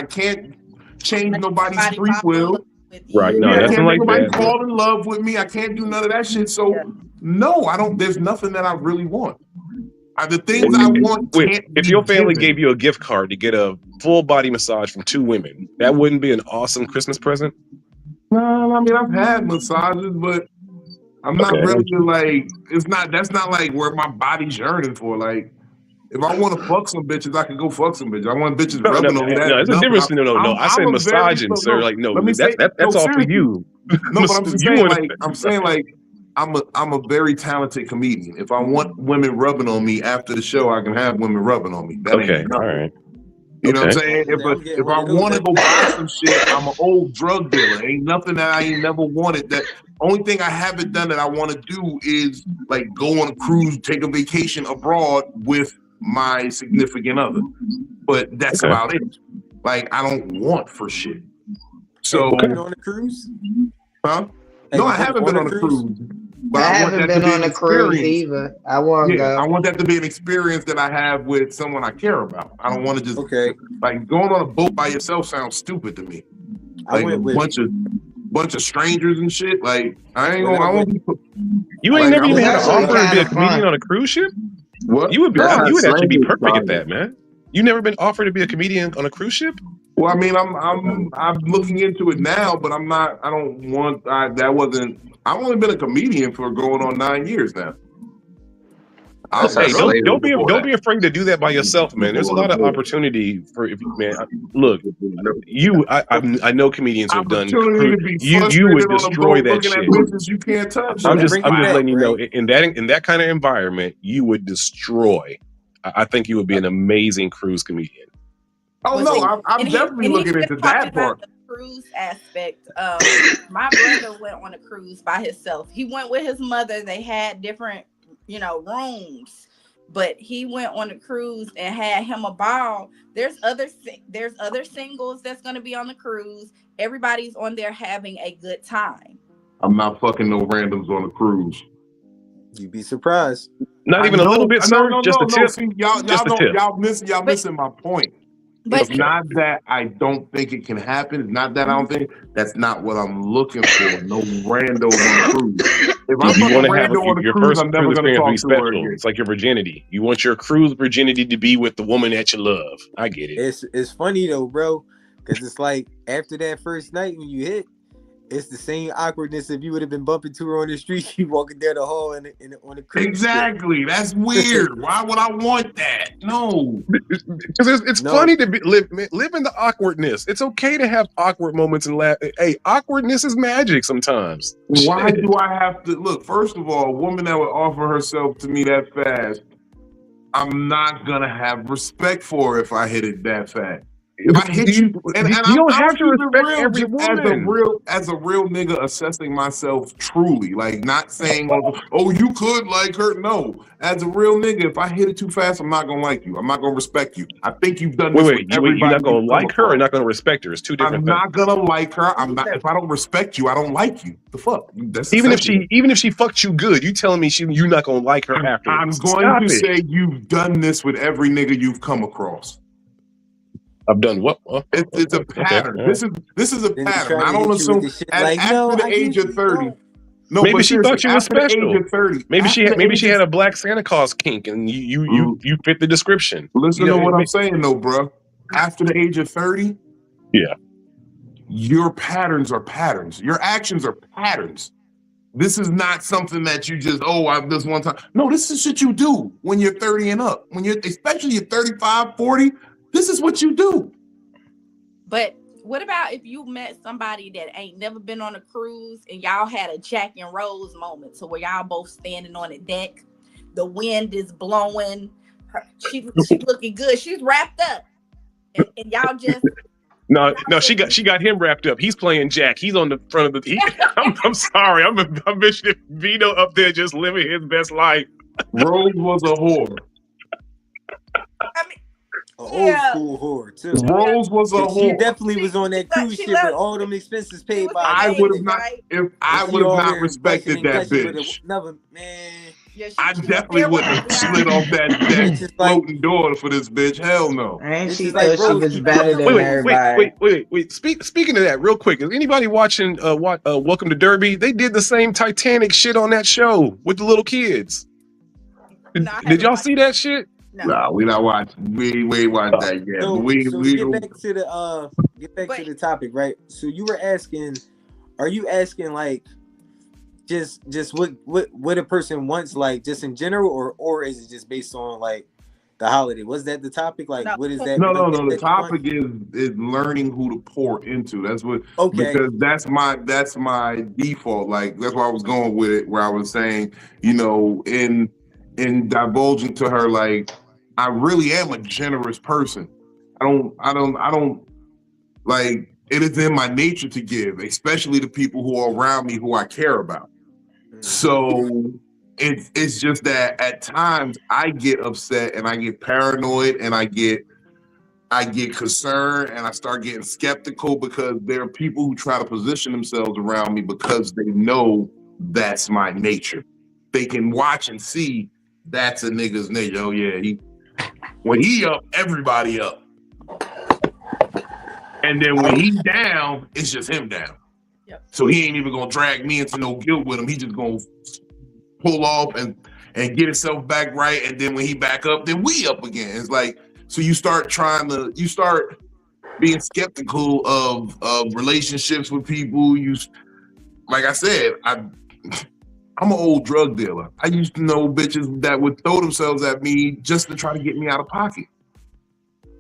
can't change nobody's free will. Right. No, I that's can't like make nobody that. fall in love with me. I can't do none of that shit. So no, I don't. There's nothing that I really want. The things I want. If your family gave you a gift card to get a full body massage from 2 women, that wouldn't be an awesome Christmas present? No, I mean I've had massages, but I'm not really that's not like where my body's yearning for. Like, if I want to fuck some bitches, I can go fuck some bitches. I want bitches rubbing on me. There's a difference. No. I said massaging, sir. That's all for you. No, but I'm saying I'm a very talented comedian. If I want women rubbing on me after the show, I can have women rubbing on me. That Okay, ain't all nothing. right. You know what I'm Okay. saying? If I want to go buy some shit, I'm an old drug dealer. Ain't nothing that I ain't never wanted. That only thing I haven't done that I want to do is like go on a cruise, take a vacation abroad with my significant other. But that's Okay. about it. Like I don't want for shit. Have So, you been on a cruise? huh? Have No, you I haven't been on a cruise. But I I want haven't that to been be on an a cruise experience. either. I want to Yeah, I go. want that to be an experience that I have with someone I care about. I don't want to just Okay. like going on a boat by yourself sounds stupid to me. I Like a went with bunch of strangers and shit. Like I ain't When gonna. I I won't went- be. You ain't Like, never I even was had an actually offer to be a kinda comedian fun. on a cruise ship? What? You would be. That's You would actually be slavery perfect at started. that, man. You never been offered to be a comedian on a cruise ship? Well, I mean, I'm looking into it now, but I'm not. I don't want. That wasn't. I've only been a comedian for going on 9 years now. I was That's Hey, a drug dealer don't before be that. afraid to do that by yourself, man. There's a lot of opportunity for if man. Look, I know comedians who have done Opportunity to be you would frustrated on a destroy boat that looking at shit. bitches you can't touch. So I'm to just bring it back, letting you know right? in that kind of environment you would destroy. I think you would be an amazing cruise comedian. Oh no, I'm definitely looking into that part. The cruise aspect. My brother went on a cruise by himself. He went with his mother. They had different, rooms, but he went on a cruise and had him a ball. There's other singles that's gonna be on the cruise. Everybody's on there having a good time. I'm not fucking no randoms on a cruise. You'd be surprised. Not even a little bit, sir. Just a tip. See, y'all Just a don't. tip. Y'all missing my point. It's not that I don't think it can happen. It's not that I don't think. That's not what I'm looking for. No randos on a cruise. If I You fuck want a to have rando on a your cruise, first I'm never cruise gonna experience to be talk to her special. again. It's like your virginity. You want your cruise virginity to be with the woman that you love. I get it. It's funny though, bro, because it's like after that first night when you hit, it's the same awkwardness if you would have been bumping to her on the street, you walking down the hall on a cruise. Exactly. That's weird. Why would I want that? No. Because it's funny to live in the awkwardness. It's okay to have awkward moments and laugh. Hey, awkwardness is magic sometimes. Why Shit. do I have to look? First of all, a woman that would offer herself to me that fast, I'm not gonna have respect for her if I hit it that fast. If I hit you, and you don't have to respect every woman. as a real nigga assessing myself truly, like not saying, oh, you could like her. No, as a real nigga, if I hit it too fast, I'm not gonna like you. I'm not gonna respect you. I think you've done this with everybody. You're not gonna like her or not gonna respect her? It's two different things. I'm not gonna like her. I'm not. If I don't respect you, I don't like you. The fuck? That's even if she fucked you good, you telling me you're not gonna like her afterwards? I'm going to say you've done this with every nigga you've come across. I've done what? It's a pattern. Okay. This is a pattern. I don't assume after the age of 30. No, maybe she thought you were special. Age of 30, maybe she had a black Santa Claus kink, and you fit the description. Listen to what I'm saying, though, bro. After the age of 30, yeah, your patterns are patterns. Your actions are patterns. This is not something that you just this one time. No, this is shit you do when you're 30 and up. Especially you're 35, 40. This is what you do. But what about if you met somebody that ain't never been on a cruise and y'all had a Jack and Rose moment, so where y'all both standing on a deck, the wind is blowing, she's looking good, she's wrapped up, and y'all just no, she got him wrapped up. He's playing Jack. He's on the front of the. I'm sorry, I'm mentioning Vito up there just living his best life. Rose was a whore. Old school whore too. Rose was a whore. She definitely was on that cruise ship with all them expenses paid by. I would have not if I would have not respected that bitch. Man. Yeah, I definitely wouldn't have slid off that floating door for this bitch. Hell no. And she thought she was better than everybody. Wait. Speaking of that, real quick, is anybody watching Welcome to Derby? They did the same Titanic shit on that show with the little kids. Did y'all see that shit? No, we not watching. We ain't watched that yet. So, get back to the topic, right? So you were asking, are you asking like just what a person wants, like just in general, or is it just based on like The holiday. Was that the topic? Like, No. what is that? No, What no, is no. The that you want? topic is learning who to pour into. That's what, Okay. because that's my default. Like that's why I was going with it, where I was saying, you know, in divulging to her, like I really am a generous person. I don't like it is in my nature to give, especially to people who are around me who I care about. So it's just that at times I get upset and I get paranoid and I get concerned and I start getting skeptical because there are people who try to position themselves around me because they know that's my nature. They can watch and see that's a nigga's nature. Oh yeah, when he up, everybody up. And then when he down, it's just him down. Yep. So he ain't even gonna drag me into no guilt with him. He just gonna pull off and get himself back right. And then when he back up, then we up again. It's like, so you start being skeptical of relationships with people. Like I said, I'm an old drug dealer. I used to know bitches that would throw themselves at me just to try to get me out of pocket.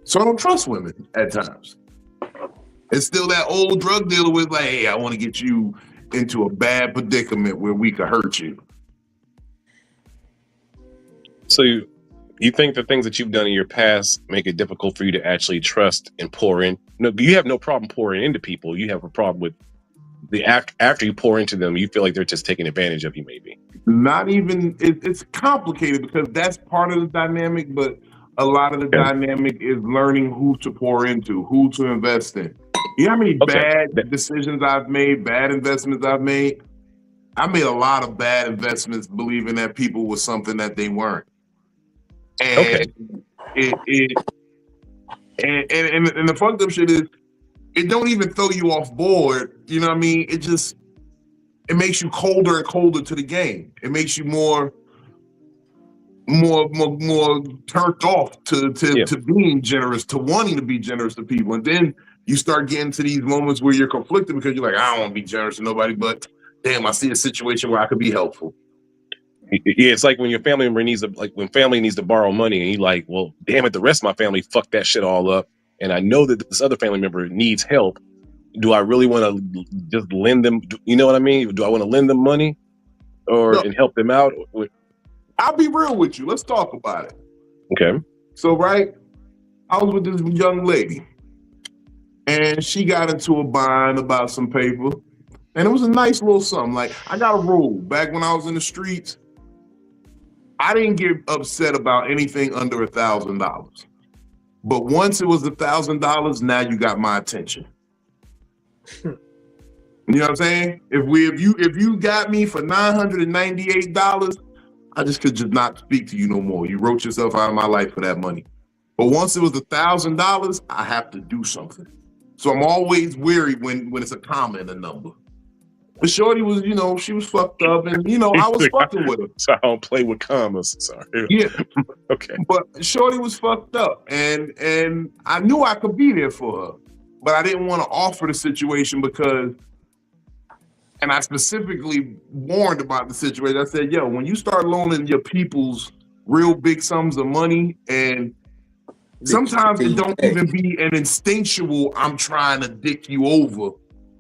So I don't trust women at times. It's still that old drug dealer with like, hey, I want to get you into a bad predicament where we could hurt you. So you think the things that you've done in your past make it difficult for you to actually trust and pour in? No, you have no problem pouring into people. You have a problem with the after you pour into them, you feel like they're just taking advantage of you, maybe. Not even, it's complicated because that's part of the dynamic, but a lot of the dynamic is learning who to pour into, who to invest in. You know how many bad decisions I've made, bad investments I've made? I made a lot of bad investments believing that people were something that they weren't. And and the fucked up shit is, it don't even throw you off board. You know what I mean? It makes you colder and colder to the game. It makes you more turned off to being generous, to wanting to be generous to people. And then you start getting to these moments where you're conflicted because you're like, I don't want to be generous to nobody, but damn, I see a situation where I could be helpful. Yeah, it's like when your family member when family needs to borrow money and you're like, well, damn it, the rest of my family fucked that shit all up. And I know that this other family member needs help. Do I really want to just lend them? You know what I mean? Do I want to lend them money and help them out? I'll be real with you. Let's talk about it. Okay. So, right, I was with this young lady and she got into a bind about some paper and it was a nice little something. Like, I got a rule back when I was in the streets. I didn't get upset about anything under $1,000. But once it was $1,000, now you got my attention. You know what I'm saying? If you got me for $998, I just could just not speak to you no more. You wrote yourself out of my life for that money. But once it was $1,000, I have to do something. So I'm always weary when it's a comma in a number. But Shorty was, she was fucked up, and I was fucking with her. So I don't play with commas. Sorry. Yeah. Okay. But Shorty was fucked up, and I knew I could be there for her, but I didn't want to offer the situation because, and I specifically warned about the situation. I said, yo, when you start loaning your peoples real big sums of money, and sometimes it don't even be an instinctual, I'm trying to dick you over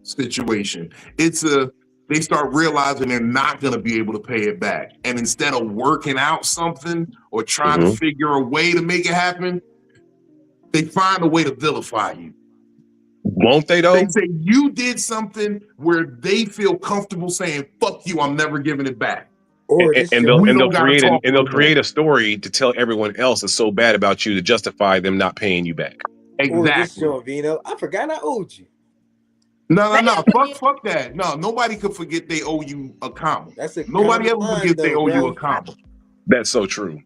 situation. They start realizing they're not going to be able to pay it back. And instead of working out something or trying to figure a way to make it happen, they find a way to vilify you. Won't they though? They say you did something where they feel comfortable saying, fuck you, I'm never giving it back. And they'll create a story to tell everyone else is so bad about you to justify them not paying you back. Exactly. Or this Vino, I forgot I owed you. No. Fuck that. No, nobody could forget they owe you a comma. Nobody ever forgets they owe you a comma. That's so true.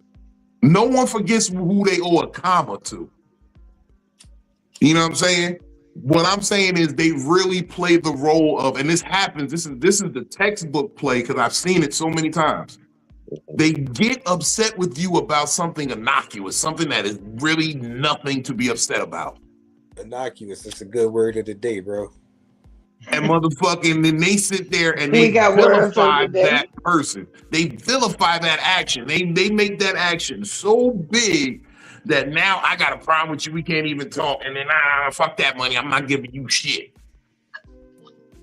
No one forgets who they owe a comma to. You know what I'm saying? What I'm saying is they really play the role of, and this happens, this is the textbook play because I've seen it so many times. They get upset with you about something innocuous, something that is really nothing to be upset about. Innocuous, that's a good word of the day, bro. And motherfucking, then they sit there and they vilify that person. They vilify that action. They make that action so big that now I got a problem with you. We can't even talk. And then, fuck that money. I'm not giving you shit.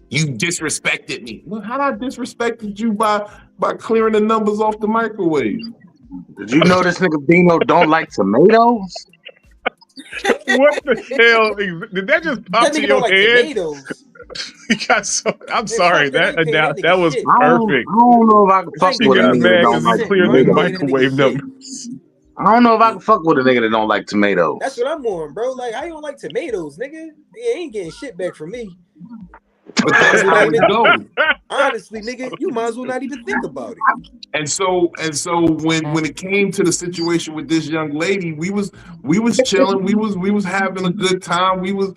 You disrespected me. Well, how I disrespected you by clearing the numbers off the microwave? Did you know this nigga Bino don't like tomatoes? What the hell? Did that just pop That to nigga your don't like head? tomatoes. I'm sorry. That was shit. I perfect. don't know if I can fuck He She with a got nigga mad that because don't he like cleared the tomatoes. microwave numbers. I don't know if I can fuck with a nigga that don't like tomatoes. That's what I'm on, bro. Like, I don't like tomatoes, nigga. You ain't getting shit back from me. But that's how it goes. Honestly, nigga, you might as well not even think about it. And so when it came to the situation with this young lady, we was chilling, we was having a good time, we was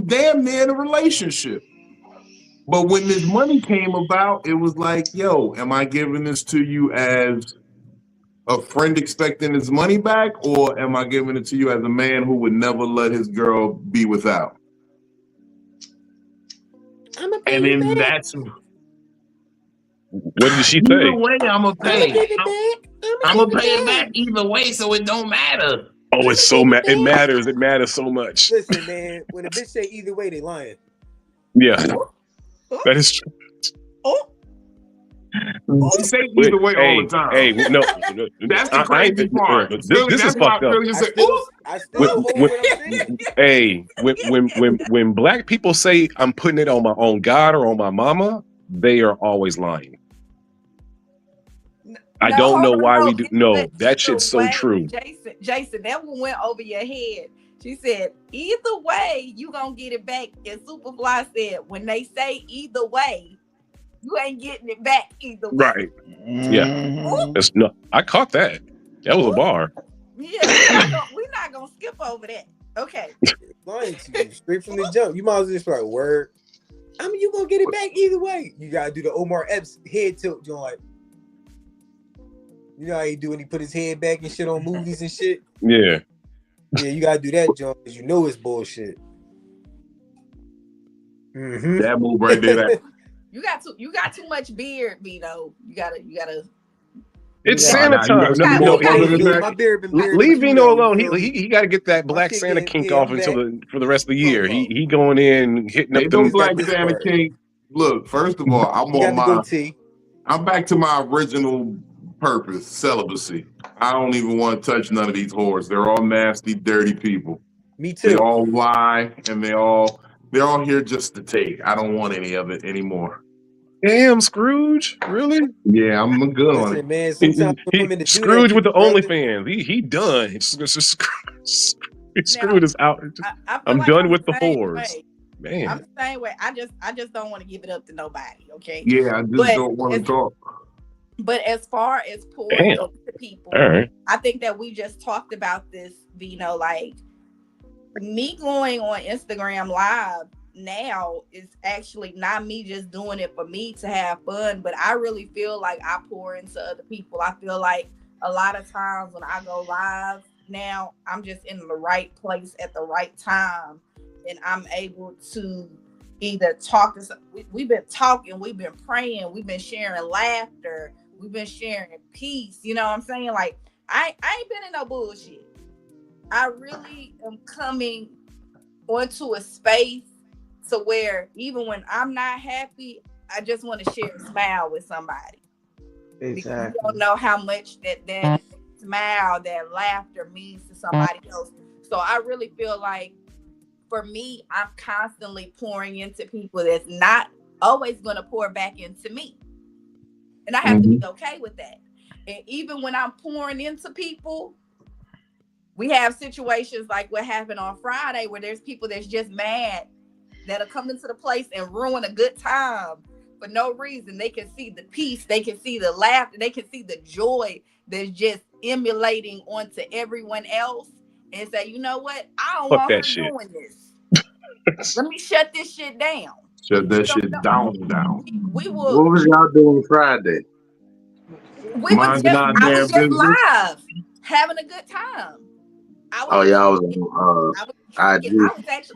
damn near in a relationship. But when this money came about, it was like, yo, am I giving this to you as a friend expecting his money back, or am I giving it to you as a man who would never let his girl be without? And then that's What did she say? either way, I'm gonna pay. I'm gonna pay it back either way, so it don't matter. Oh, it's so it matters. It matters so much. Listen, man, when a bitch say either way, they lying. Yeah, that is true. They say either way all the time. Hey, no, That's the crazy part. This is fucked up. I still hold what I'm saying. Hey, when black people say I'm putting it on my own God or on my mama, they are always lying. I don't know why we do. No, that shit's so true. Jason, that one went over your head. She said, either way, you gonna get it back. And Superfly said, when they say either way, you ain't getting it back either way. Right. Yeah. That's no, I caught that. That was a bar. Yeah, we're not gonna skip over that. Okay. Lying to you straight from the jump. You might as well just write word. I mean, you gonna get it back either way. You gotta do the Omar Epps head tilt joint. You know how he do when he put his head back and shit on movies and shit? Yeah. Yeah, you gotta do that joint because you know it's bullshit. Mm-hmm. That move right there. You got too much beard, Vito. You gotta. It's Santa time. My beard been beard. Leave Vino alone. He got to get that black Santa kink off for the rest of the year. He going in hitting up them black Santa kink. Look, first of all, I'm back to my original purpose, celibacy. I don't even want to touch none of these whores. They're all nasty, dirty people. Me too. They all lie, and they're all here just to take. I don't want any of it anymore. Damn, Scrooge, really? Yeah, I'm good on it. Man, Scrooge with the OnlyFans. He done. Scrooge is out. I'm done with the whores. Man, I'm the same way. I just don't want to give it up to nobody. Okay. Yeah, I just don't want to talk. But as far as pouring to people, right. I think that we just talked about this, like me going on Instagram Live now is actually not me just doing it for me to have fun, but I really feel like I pour into other people. I feel like a lot of times when I go live now, I'm just in the right place at the right time, and I'm able to either talk to we've been talking, we've been praying, we've been sharing laughter, we've been sharing peace. You know what I'm saying? Like I ain't been in no bullshit. I really am coming onto a space to where even when I'm not happy, I just want to share a smile with somebody. Exactly. Because you don't know how much that smile, that laughter means to somebody else. So I really feel like for me, I'm constantly pouring into people that's not always going to pour back into me. And I have to be okay with that. And even when I'm pouring into people, we have situations like what happened on Friday where there's people that's just mad that'll come into the place and ruin a good time for no reason. They can see the peace, they can see the laughter, they can see the joy that's just emulating onto everyone else and say, you know what? I don't want her doing this. Let me shut this shit down. Shut that shit down. What was y'all doing Friday? I was just live, having a good time. I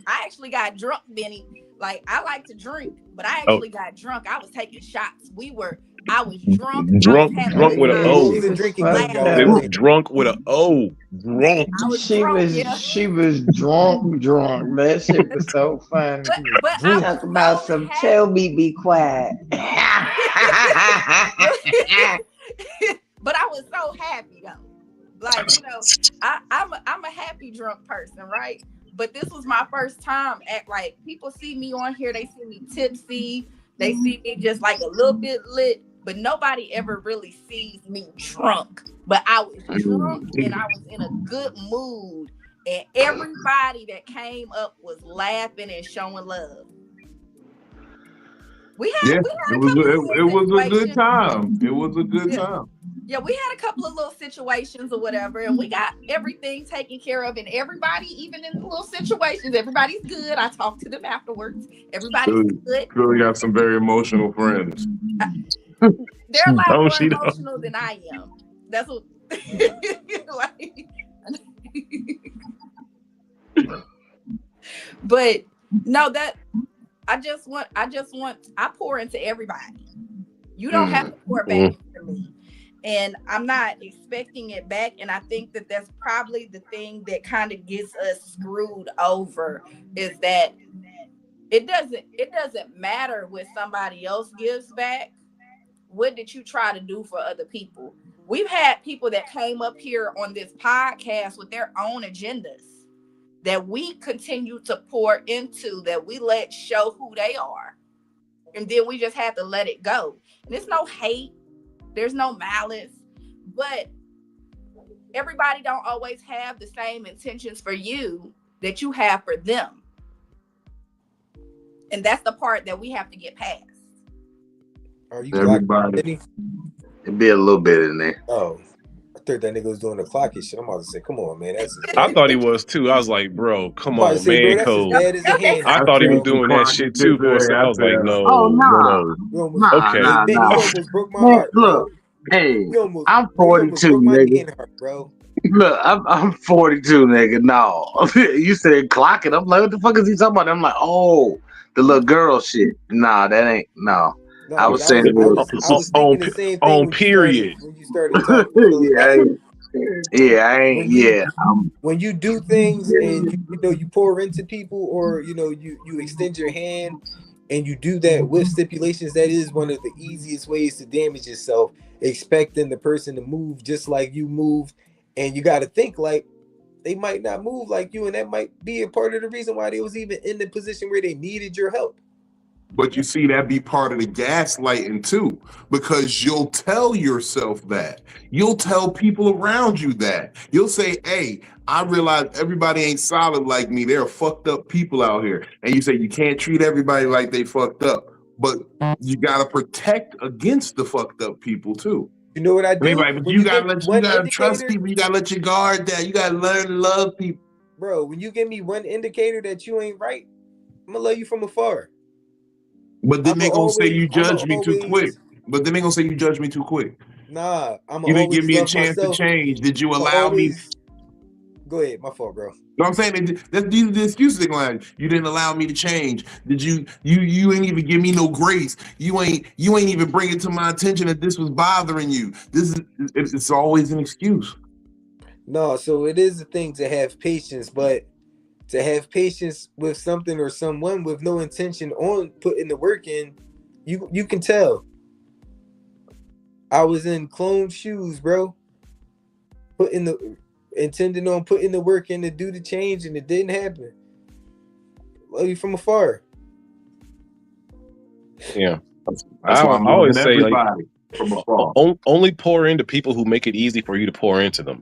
actually got drunk, Benny. Like I like to drink, but I actually got drunk. I was taking shots. We were I was drunk. Drunk, I was having drunk a with good an time. O. She was drinking Fucked y'all. up. Right? Drunk with an O. Drunk. I was She drunk, was yeah. she was drunk. That shit was so funny. But I Drunk. was Talk about so some. happy. Tell me, be quiet. But I was so happy though. Like, I'm a happy drunk person, right? But this was my first time at, like, people see me on here, they see me tipsy, they see me just like a little bit lit, but nobody ever really sees me drunk. But I was drunk and I was in a good mood, and everybody that came up was laughing and showing love. We had it a couple of was a good situations. time. It was a good Yeah. time. Yeah, we had a couple of little situations or whatever, and we got everything taken care of. And everybody, even in the little situations, everybody's good. I talked to them afterwards. Everybody's good. Really got some very emotional friends. They're a lot Oh, more she don't. emotional than I am. That's what. Like, but no, that I pour into everybody. You don't have to pour back into me. And I'm not expecting it back. And I think that that's probably the thing that kind of gets us screwed over, is that it doesn't matter what somebody else gives back. What did you try to do for other people? We've had people that came up here on this podcast with their own agendas that we continue to pour into, that we let show who they are. And then we just have to let it go. And there's no hate. There's no malice, but everybody don't always have the same intentions for you that you have for them. And that's the part that we have to get past. Are you Everybody. It'd be a little bit in there. Oh, I thought that nigga was doing the clocky shit. I'm about to say, come on, man. I thought he was too. I was like, bro, come I'm about to on, say, bro, man, that's as Cole. bad as a hand. I thought he was doing that shit too for a second. I was like, no, Oh, no. You almost, Okay. hey, Ben, you almost broke my heart, bro. Look, hey, You almost, I'm you almost 42, broke my nigga. hand heart, bro. Look, I'm 42, nigga. No, you said clock it. I'm like, what the fuck is he talking about? I'm like, oh, the little girl shit. Nah, that ain't no. No, I was but saying I was thinking the same thing on period. when you started talking. When you do things and you pour into people, or you extend your hand and you do that with stipulations, that is one of the easiest ways to damage yourself, expecting the person to move just like you move. And you got to think like they might not move like you, and that might be a part of the reason why they was even in the position where they needed your help. But you see, that be part of the gaslighting too, because you'll tell yourself that. You'll tell people around you that. You'll say, hey, I realize everybody ain't solid like me. There are fucked up people out here. And you say you can't treat everybody like they fucked up, but you got to protect against the fucked up people too. You know what I do? But you gotta trust people. You gotta let your guard down. You gotta learn to love people. Bro, when you give me one indicator that you ain't right, I'm gonna love you from afar. But then they gonna say you judge me too quick. Nah, you didn't give me a chance to change. Did you allow me? Go ahead, my fault, bro. No, I'm saying that's the excuses thing. Like, you didn't allow me to change. Did you ain't even give me no grace. You ain't even bring it to my attention that this was bothering you. It's always an excuse. No, so it is a thing to have patience, but to have patience with something or someone with no intention on putting the work in, you can tell. I was in clone shoes, bro. Intending on putting the work in to do the change, and it didn't happen. Love you from afar. Yeah. I always say, like, from afar. Only pour into people who make it easy for you to pour into them.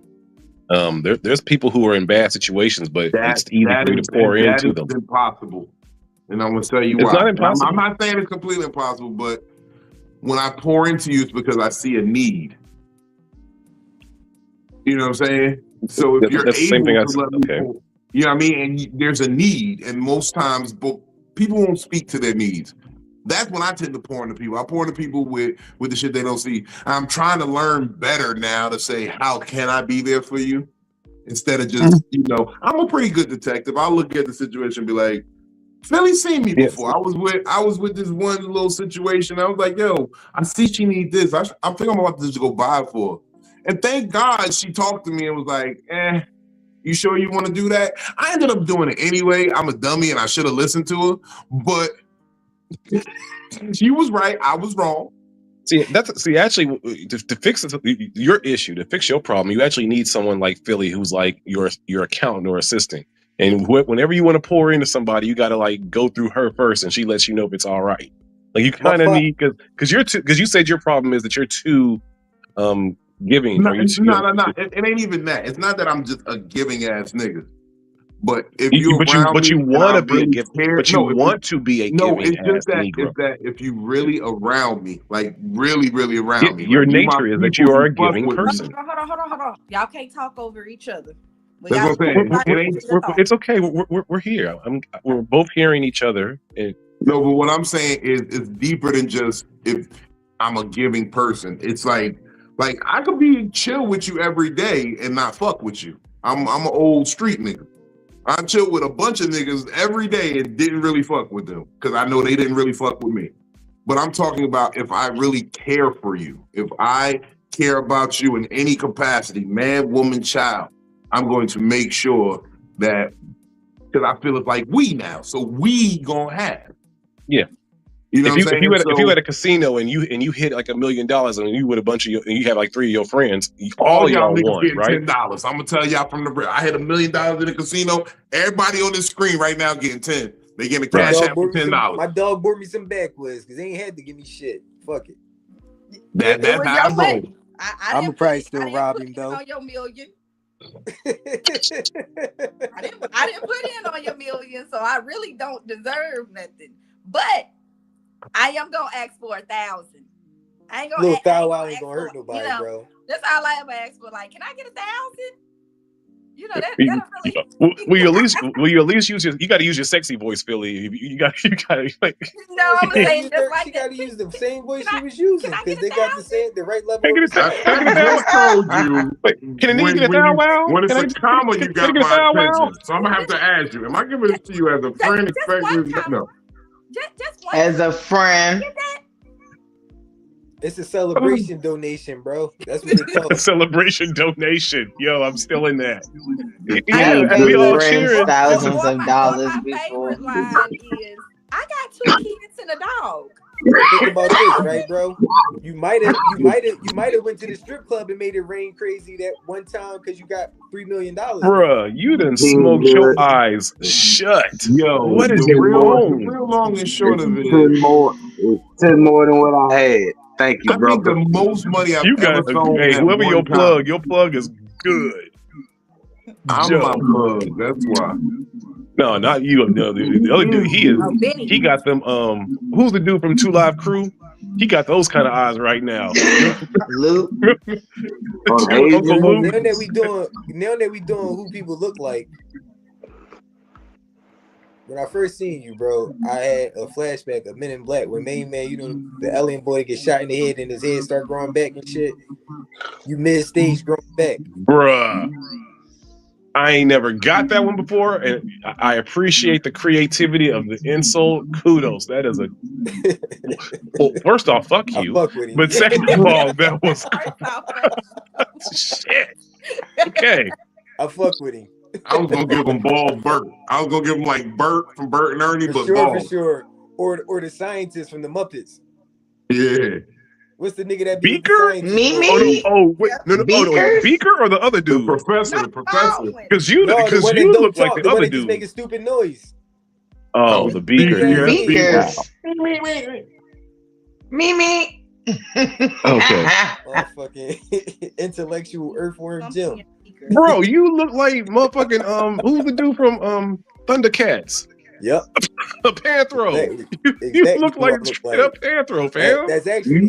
There's people who are in bad situations, but it's easy for you to pour into them. That is impossible. And I'm going to tell you why. It's not impossible. I'm not saying it's completely impossible, but when I pour into you, it's because I see a need. You know what I'm saying? So if you're able to let me pour, you know what I mean? And there's a need, and most times people won't speak to their needs. That's when I tend to pour into people. I pour into people with the shit they don't see. I'm trying to learn better now to say, how can I be there for you? Instead of just, I'm a pretty good detective. I'll look at the situation and be like, Philly seen me before. I was with this one little situation. I was like, yo, I see she need this. I think I'm about to just go buy it for her. And thank God she talked to me and was like, you sure you want to do that? I ended up doing it anyway. I'm a dummy and I should have listened to her. But she was right. I was wrong. Actually, to fix your issue, to fix your problem, you actually need someone like Philly who's like your accountant or assistant. And whenever you want to pour into somebody, you got to like go through her first, and she lets you know if it's all right. Like you kind of need because you said your problem is that you're too giving. No. It ain't even that. It's not that I'm just a giving ass nigga. But if you want to be a giving, want to be a giving ass Negro. It's that if you really around me, like really around me, your like, nature is that you are a giving person. Hold on. Y'all can't talk over each other. That's what I'm saying. It's okay. We're here. We're both hearing each other. No, but what I'm saying is it's deeper than just if I'm a giving person. It's like I could be chill with you every day and not fuck with you. I'm an old street nigga. I chill with a bunch of niggas every day and didn't really fuck with them because I know they didn't really fuck with me. But I'm talking about if I really care for you, if I care about you in any capacity, man, woman, child, I'm going to make sure that, because I feel it's like we now, so we gonna have. Yeah. You know if you at a casino and you hit like $1 million and you with a bunch of and you have like 3 of your friends, all y'all won, getting right? $10. I'm gonna tell y'all from the I hit $1 million in the casino. Everybody on this screen right now getting 10. They getting a cash app for $10. My dog bought me some backwoods because they ain't had to give me shit. Fuck it. That's how I roll. I'm probably still rob him though. On your million. I didn't put in on your million, so I really don't deserve nothing. But I am gonna ask for 1,000. I ain't gonna. Little $1,000 ain't gonna hurt nobody, bro. That's all I ever ask for. Like, can I get 1,000? You know that. Really, will you at least use you got to use your sexy voice, Philly? You got like. No, I'm saying just like she got to use the same voice she was using because they got the right level. I just told you. Can a nigga get $1,000? When it's a comma, you got my attention. So I'm gonna have to ask you: am I giving it to you as a friend? No. Just one as a friend. It's a celebration donation, bro. That's what they call it. A celebration donation. Yo, I'm still in that. We all cheering. Thousands of dollars my favorite line is, I got 2 kids and a dog. Think about this, right, bro? You might have went to the strip club and made it rain crazy that one time because you got $3 million. Bruh, you done smoked your eyes shut. Yo, what is the wrong? real long and short of it. 10 more than what I had. Thank you, bro. I think the most money I've ever thrown. Hey, whoever your plug is good. I'm my plug. That's why. No, not you. No, the other dude, he got them. Who's the dude from 2 Live Crew? He got those kind of eyes right now. Luke. Uncle Luke. Now that we doing who people look like. When I first seen you, bro, I had a flashback of Men in Black when Main Man, you know, the alien boy get shot in the head and his head start growing back and shit. You mid-stage growing back. Bruh. I ain't never got that one before, and I appreciate the creativity of the insult. Kudos. That is well, first off, fuck you. But second of all, that was shit. Okay. I fuck with him. I was gonna give him Bald Bert. I was gonna give him like Bert from Bert and Ernie, but bald. For sure. Or the scientist from the Muppets. Yeah. What's the nigga that Beaker? Mimi? Oh, wait, no, Beaker or the other dude? The professor. Because you look like the other dude. Just making stupid noise. Oh, the Beaker. Beaker. Wow. Mimi. Okay. Oh, fucking intellectual earthworm Jim. Bro, you look like motherfucking who's the dude from Thundercats? Yep. A Panthro. Exactly. You look like straight up Panthro, fam. That's actually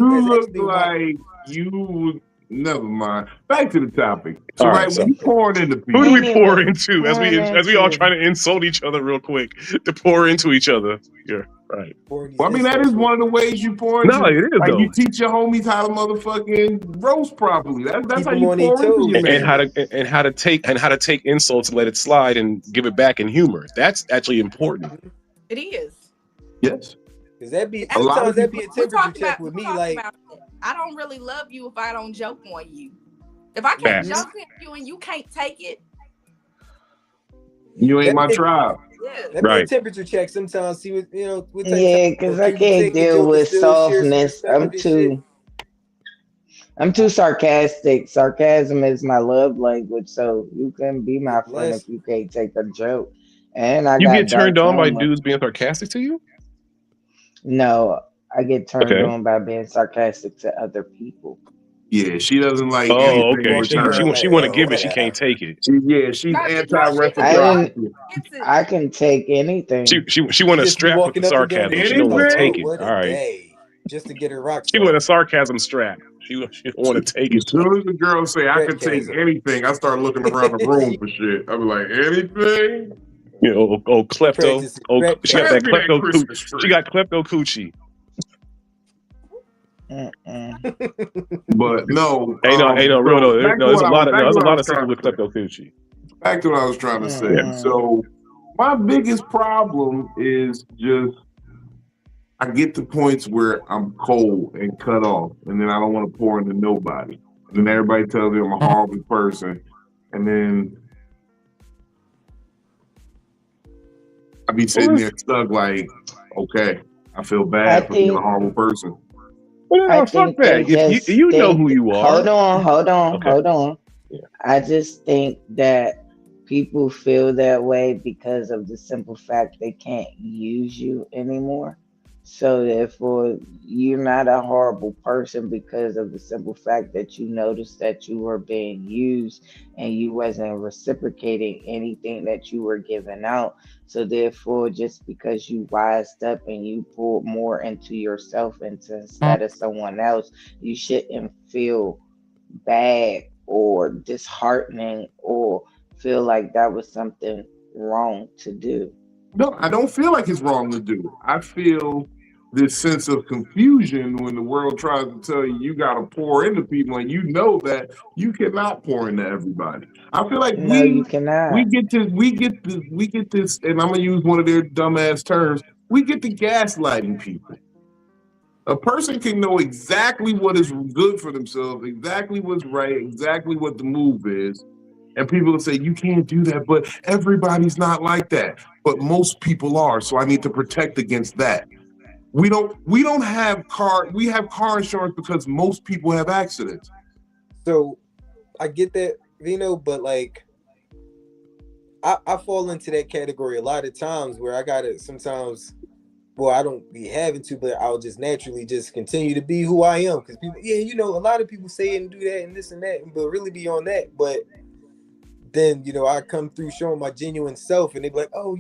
you. Never mind. Back to the topic. So we pouring into people. Who do we pour into as we all try to insult each other real quick to pour into each other? Yeah, right. Well, I mean, that is one of the ways you pour into. No, it is like though. You teach your homies how to motherfucking roast properly. That's how you pour into your man. And how to take insults and let it slide and give it back in humor. That's actually important. It is. Yes. Cause that be A lot sometimes of that be a We're temperature talking check about, with we're me. talking Like, about that. I don't really love you if I don't joke on you. If I can't Facts. joke on you and you can't take it, You ain't that my be, tribe. yeah. that be a Right. temperature check sometimes. See what what type Yeah, of because can I you can't take the deal joke and with still share some softness. perspective and shit? I'm too sarcastic. Sarcasm is my love language, so you can be my friend if Bless. you can't take a joke. And I You got get turned dark on by humor. dudes being sarcastic to you? No, I get turned Okay. on by being sarcastic to other people. Yeah, she doesn't like Oh, anything okay. Walking She return. around want like, want to oh, give it, she can't whatever. take it. She's No, she can I anti-reciprocity. didn't. gets it. I can take anything. She You want to just be strap with the walking up and down sarcasm, the but she street don't want like, to oh, take it. what All a right. day, just to get her rocks She want a off. sarcasm strap. She don't want to take As it. soon as the girl say I could take Sarcasm. anything, I start looking around the room for shit. I be like, anything? You know, oh She klepto. practices Oh, she got Pass that sarcasm. me that klepto. Christmas She tree. got klepto coochie. Mm-mm. But no, Ain't no real so though. back No, to there's what a I lot was of back to there's a what I lot was of sisters trying to with say. klepto coochie. Back to what I was trying to say. Yeah. Mm-mm. So my biggest problem is just I get to points where I'm cold and cut off, and then I don't want to pour into nobody. And then everybody tells me I'm a horrible person, and then I be sitting there stuck like, okay, I feel I bad for being a think. horrible person. Well, I no, fuck think that. they If just you know who think. you Hold are. on. Okay. Hold on. Yeah. I just think that people feel that way because of the simple fact they can't use you anymore. So therefore, you're not a horrible person because of the simple fact that you noticed that you were being used and you wasn't reciprocating anything that you were giving out. So therefore, just because you wised up and you pulled more into yourself instead of someone else, you shouldn't feel bad or disheartening or feel like that was something wrong to do. No, I don't feel like it's wrong to do. I feel this sense of confusion when the world tries to tell you you got to pour into people, and you know that you cannot pour into everybody. I feel like No, you we cannot. get this, and I'm gonna use one of their dumbass terms. We get to gaslighting people. A person can know exactly what is good for themselves, exactly what's right, exactly what the move is. And people will say, you can't do that, but everybody's not like that. But most people are, so I need to protect against that. We don't have we have car insurance because most people have accidents. So I get that, Vino, but like I fall into that category a lot of times where I gotta sometimes, well, I don't be having to, but I'll just naturally just continue to be who I am. Because people, yeah, a lot of people say and do that and this and that, but really be on that. But then, I come through showing my genuine self and they be like, oh,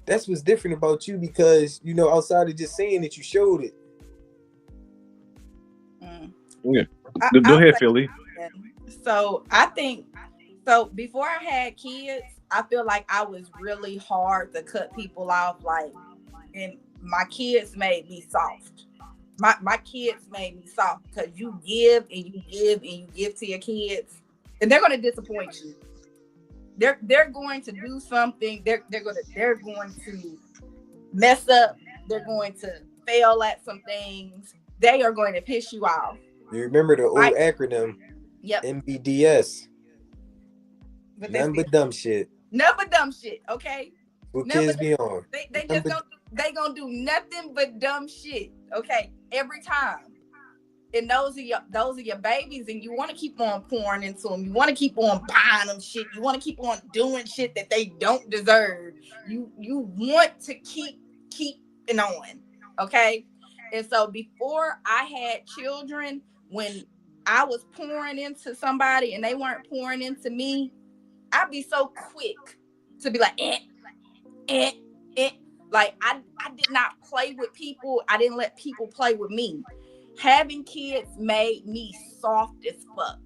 that's what's different about you because, outside of just saying that you showed it. Yeah. Go ahead, Philly. So I think, so before I had kids, I feel like I was really hard to cut people off. Like, and my kids made me soft. My kids made me soft because you give and you give and you give to your kids, and they're going to disappoint you. They're going to do something. They're going to mess up. They're going to fail at some things. They are going to piss you off. You remember the old acronym? Yep. MBDS. But Nothing but dumb shit. Nothing but dumb shit. Okay. What kids be on? They just gonna do nothing but dumb shit. Okay, every time. And those are your babies, and you want to keep on pouring into them. You want to keep on buying them shit. You want to keep on doing shit that they don't deserve. You want to keep on. Okay. And so before I had children, when I was pouring into somebody and they weren't pouring into me, I'd be so quick to be like, Like I did not play with people. I didn't let people play with me. Having kids made me soft as fuck.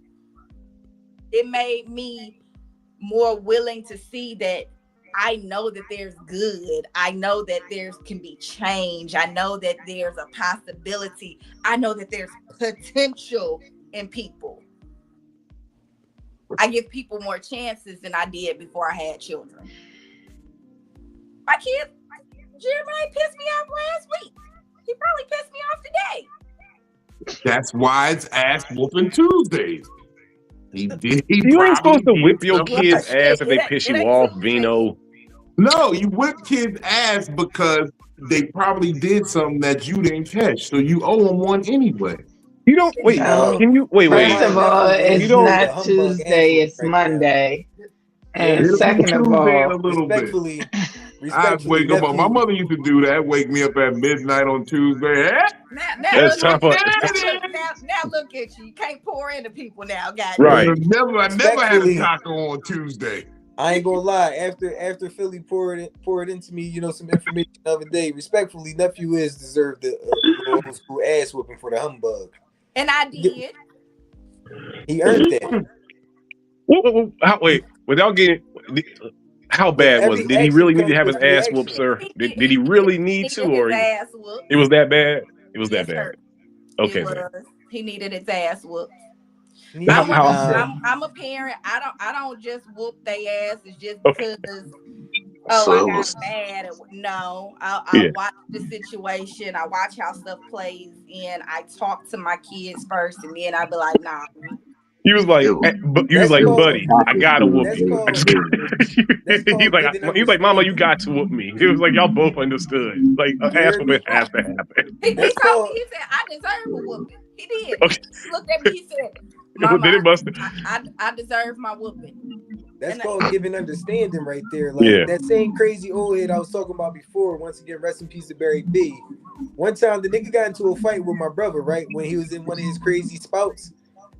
It made me more willing to see that I know that there's good. I know that there can be change. I know that there's a possibility. I know that there's potential in people. I give people more chances than I did before I had children. My kids, Jeremiah pissed me off last week. He probably pissed me off today. That's why it's ass whooping Tuesdays. He did. He You ain't supposed to probably whip did your something. kid's Shit, ass if they it piss ain't you off, Tuesday. Vino. No, you whip kids' ass because they probably did something that you didn't catch, so you owe them one anyway. You don't wait. No. Can you wait? First of all, Jeremiah it's don't- definitely not a humbug Tuesday, ass it's right now. Monday. And It'll be second of Tuesday in a all, little bit. I wake up on. My mother used to do that. Wake me up at midnight on Tuesday. Eh? That's Now, time for- now look at you. You can't pour into people now, guys. Right. I never had a Respectfully. taco on Tuesday. I ain't gonna lie. After Philly poured into me, some information the other day. Respectfully, nephew is deserved the old school ass whooping for the humbug. And I did. He earned that. Wait, without getting, how bad was it? Did he really need to have his ass whooped, sir? Did he really need to, or his ass whooped? it was that bad? It was Yes, that bad. sir. Okay, It man. was. He needed his ass whooped. How- I'm a parent. I don't just whoop their asses just Okay. because. So I it got was- mad. No, I Yeah. watch the situation. I watch how stuff plays in. I talk to my kids first, and then I be like, nah. He was like, buddy, I gotta whoop That's you. called He's like, Mama, you got to whoop me. It was like y'all both understood. Like ass whooping has to happen. He told me, he said, I deserve a whooping. He did. Okay. He looked at me. He said, Then it must. I deserve my whooping. That's called giving understanding right there. Like that same crazy old head I was talking about before. Once again, rest in peace to Barry B. One time the nigga got into a fight with my brother, right? When he was in one of his crazy spouts.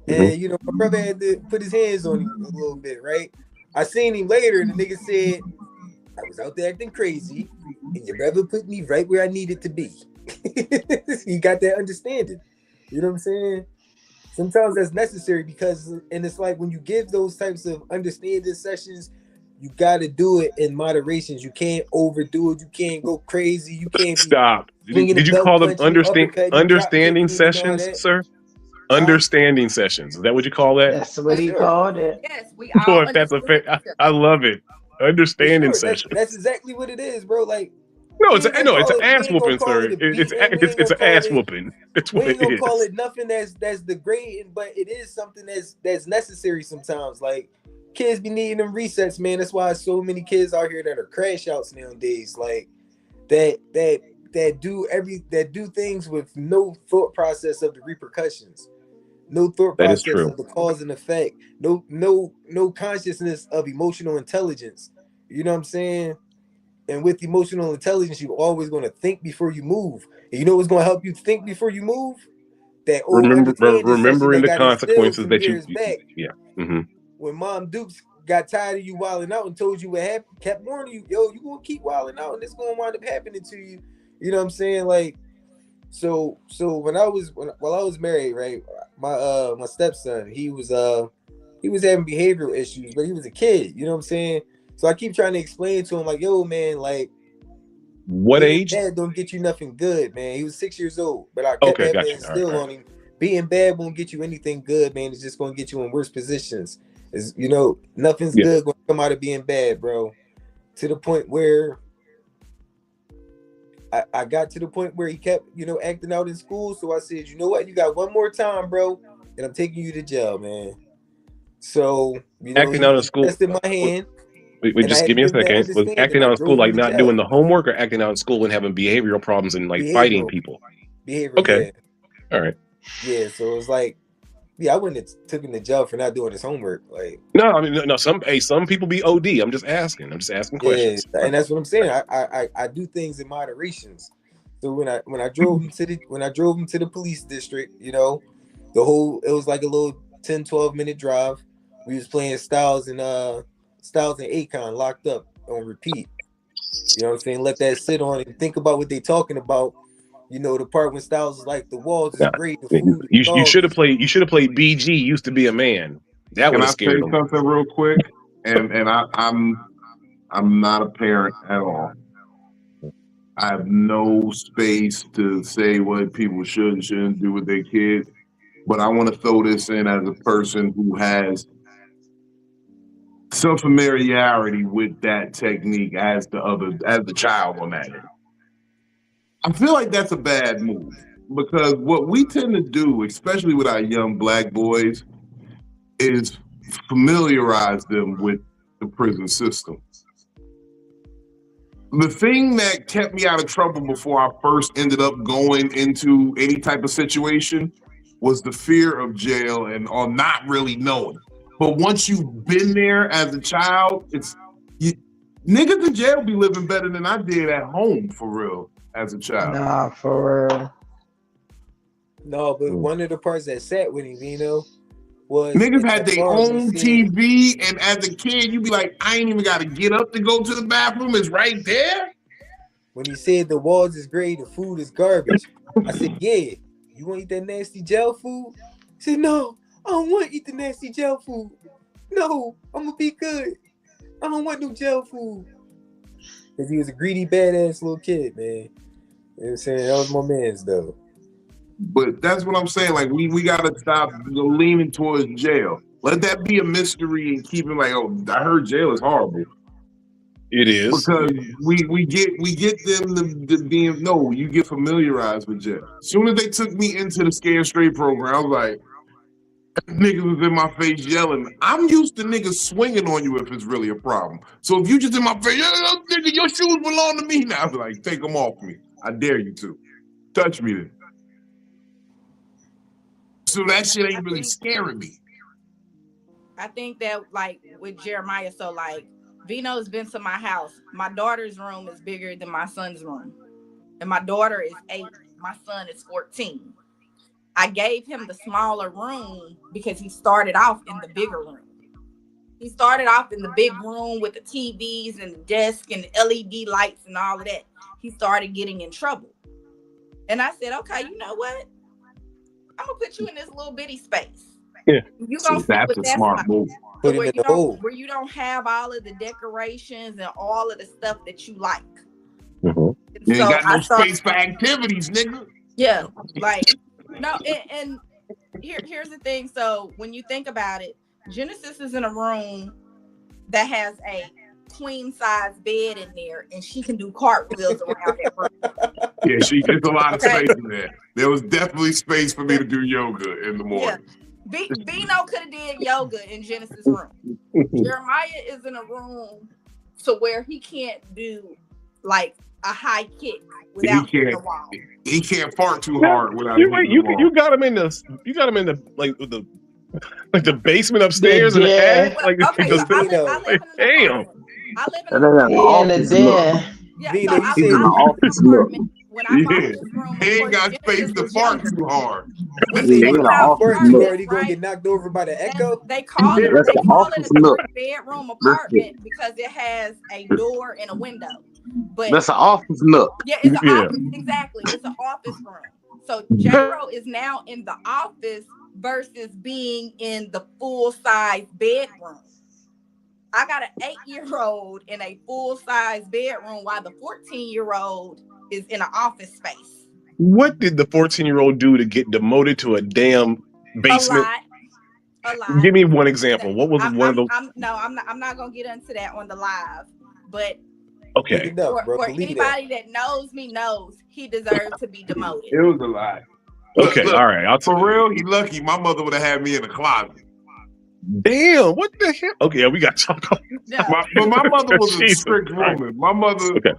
And my brother had to put his hands on him a little bit, right? I seen him later, and the nigga said, I was out there acting crazy, and your brother put me right where I needed to be. He got that understanding. You know what I'm saying? Sometimes that's necessary and it's like when you give those types of understanding sessions, you got to do it in moderations. You can't overdo it. You can't go crazy. You can't Stop. Did you call them understanding sessions, sir? Understanding sessions. Is that what you call that? That's what he called it. Yes, we all. Boy, that's I love it. Understanding sessions. That's exactly what it is, bro. Like, it's an ass whooping, sir. It's an ass whooping. It's what it is. We ain't gonna call it nothing that's degrading, but it is something that's necessary sometimes. Like, kids be needing them resets, man. That's why so many kids out here that are crash outs nowadays. Like that do things with no thought process of the repercussions. No thought process of the cause and effect. No consciousness of emotional intelligence. You know what I'm saying? And with emotional intelligence, you're always going to think before you move. And you know what's going to help you think before you move? That old remembering the consequences that you back. Yeah. Mm-hmm. When Mom Dukes got tired of you wilding out and told you what happened, kept warning you, yo, you gonna keep wilding out and it's gonna wind up happening to you. You know what I'm saying? Like, so while I was married, right, my stepson, he was having behavioral issues, but he was a kid, you know what I'm saying? So I keep trying to explain to him, like, yo, man, like, what age? Bad don't get you nothing good, man. He was 6 years old, but I kept having to instill on him. Being bad won't get you anything good, man. It's just gonna get you in worse positions. Is nothing's good gonna come out of being bad, bro. To the point where I got to the point where he kept, acting out in school. So I said, you know what? You got one more time, bro, and I'm taking you to jail, man. So, acting out in school. Tested my hand. Wait, just give me a second. Was acting out in school like not doing the homework, or acting out in school and having behavioral problems and like fighting people? Behavioral. Okay. Yeah. All right. Yeah. So it was like, I wouldn't have took him to jail for not doing his homework. Like, no, I mean, no. Some people be OD. I'm just asking questions. And that's what I'm saying. I do things in moderations. So when I drove him to the police district, it was like a little 10-12 minute drive. We was playing Styles and Akon locked up on repeat. You know what I'm saying? Let that sit on and think about what they talking about. The part when Styles is like, the walls is great. The food, you should have played. You should have played BG. Used to be a man. That would have scared him. Can I say something real quick? And I'm not a parent at all. I have no space to say what people should and shouldn't do with their kids. But I want to throw this in as a person who has some familiarity with that technique as the child on that end. I feel like that's a bad move because what we tend to do, especially with our young black boys, is familiarize them with the prison system. The thing that kept me out of trouble before I first ended up going into any type of situation was the fear of jail and or not really knowing. But once you've been there as a child, niggas in jail be living better than I did at home for real as a child. Nah, for real. No, but one of the parts that sat with him, was niggas had their own TV, and as a kid, you be like, I ain't even got to get up to go to the bathroom. It's right there. When he said the walls is gray, the food is garbage, I said, yeah, you want to eat that nasty jail food? He said, no, I don't want to eat the nasty jail food. No, I'm going to be good. I don't want no jail food. Because he was a greedy, badass little kid, man. You know what I'm saying? That was my man's, though. But that's what I'm saying. Like, we got to stop leaning towards jail. Let that be a mystery and keep it like, oh, I heard jail is horrible. It is. Because we get them to being, no, you get familiarized with jail. As soon as they took me into the Scared Straight program, I was like, niggas was in my face yelling. I'm used to niggas swinging on you if it's really a problem. So if you just in my face, nigga, your shoes belong to me now. I was like, take them off me. I dare you to. Touch me then. So that shit ain't really scaring me. I think that, like, with Jeremiah, so, like, Vino's been to my house. My daughter's room is bigger than my son's room. And my daughter is 8. My son is 14. I gave him the smaller room because he started off in the bigger room. He started off in the big room with the TVs and the desk and the LED lights and all of that. He started getting in trouble. And I said, okay, you know what? I'm gonna put you in this little bitty space. Yeah, you gonna so that's a smart move. Where you don't have all of the decorations and all of the stuff that you like. You ain't got no space for activities, nigga. Yeah, like no, and here's the thing. So when you think about it, Genesis is in a room that has a queen size bed in there, and she can do cartwheels around that room. Yeah, there's a lot of space in there. There was definitely space for me to do yoga in the morning. Yeah. Bino could have did yoga in Genesis' room. Jeremiah is in a room to where he can't do like a high kick without hitting the wall. He can't fart too hard without you got him in the like the basement upstairs in the attic. Like, okay, so I live in an apartment. I live in an apartment. Yeah, so I live in an apartment. When I bought this room, he ain't got space to fart too hard. You already gonna get knocked over by the echo. They call it a 3-bedroom apartment because it has a door and a window. But that's an office nook. Yeah, it's an office. Exactly, it's an office room. So J-Ro is now in the office versus being in the full-size bedroom. I got an 8-year-old in a full-size bedroom while the 14-year-old is in an office space. What did the 14-year-old do to get demoted to a damn basement? A lot. Give me one example. What was one of the? I'm not gonna get into that on the live, but okay. For anybody that knows me knows he deserves to be demoted. It was a lie. Okay, look, all right. For real, he lucky. My mother would have had me in the closet. Damn, what the hell? Okay, we got to talk about but my mother was a strict woman. My mother. Okay.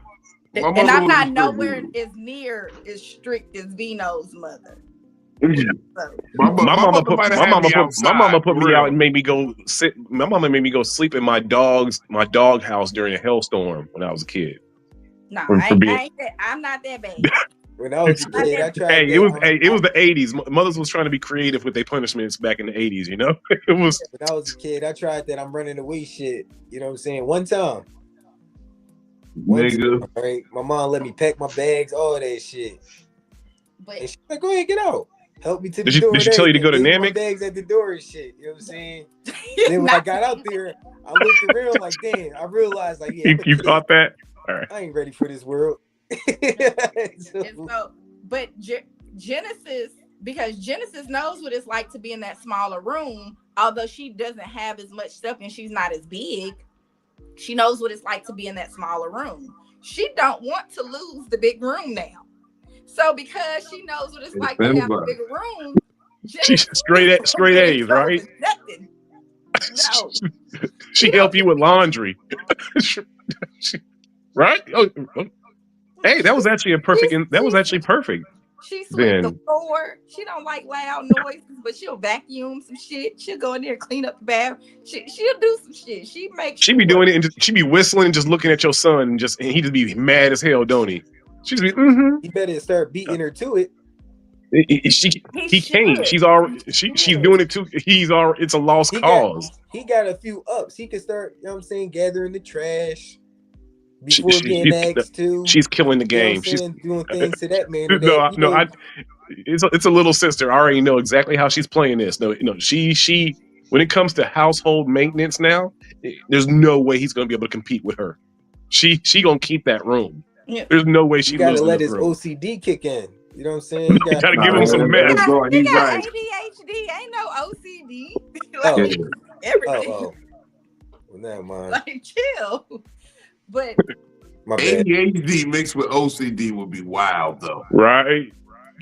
And I'm not nowhere as near as strict as Vino's mother. Yeah. My mama put me out and made me go sit. My mama made me go sleep in my dog house during a hailstorm when I was a kid. No, I'm not that bad. When I was a kid, I tried. It was the 80s. Mothers was trying to be creative with their punishments back in the 80s. You know, it was. When I was a kid, I tried that I'm running away shit. You know what I'm saying? One time, right? My mom let me pack my bags, all that shit. But and she's like, "Go ahead, get out. Help me to the door." Did she tell you to go to Namek? Bags at the door and shit. You know what I'm saying? Then when I got out there, I looked around like, damn. I realized like, yeah, you caught that. All right. I ain't ready for this world. But Genesis, because Genesis knows what it's like to be in that smaller room, although she doesn't have as much stuff and she's not as big, she knows what it's like to be in that smaller room. She don't want to lose the big room now. So because she knows what it's It like to depends have a on it. bigger room, She's straight A's, right? Nothing. No. She You know, help you with laundry, right? Oh, hey, that was actually perfect. She sweep the Then floor. She don't like loud noises, but she'll vacuum some shit. She'll go in there and clean up the bathroom. She'll do some shit. She makes she sure. be doing it, and she be whistling, and just looking at your son, and he just be mad as hell, don't he? She's be You better start beating her to it. He can't. She's doing it too. It's a lost cause. He got a few ups. He can start, you know what I'm saying, gathering the trash before being asked to. She's killing the game. She's doing things to that man. It's a little sister. I already know exactly how she's playing this. No, she when it comes to household maintenance now, there's no way he's gonna be able to compete with her. She gonna keep that room. Yeah. There's no way she gotta losing let this his room. OCD kick in. You know what I'm saying? You gotta give him some meth. He got ADHD, ain't no OCD. Everything. Well, never mind. Like, chill. But My bad. ADHD mixed with OCD would be wild, though. Right?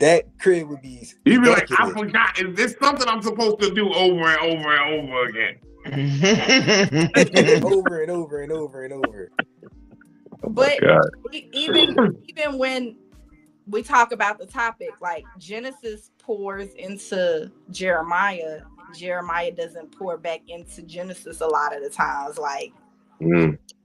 That crib would be. You'd be like, I forgot. Is this something I'm supposed to do over and over and over again? over and over and over and over. But even when we talk about the topic, like Genesis pours into Jeremiah doesn't pour back into Genesis a lot of the times. Like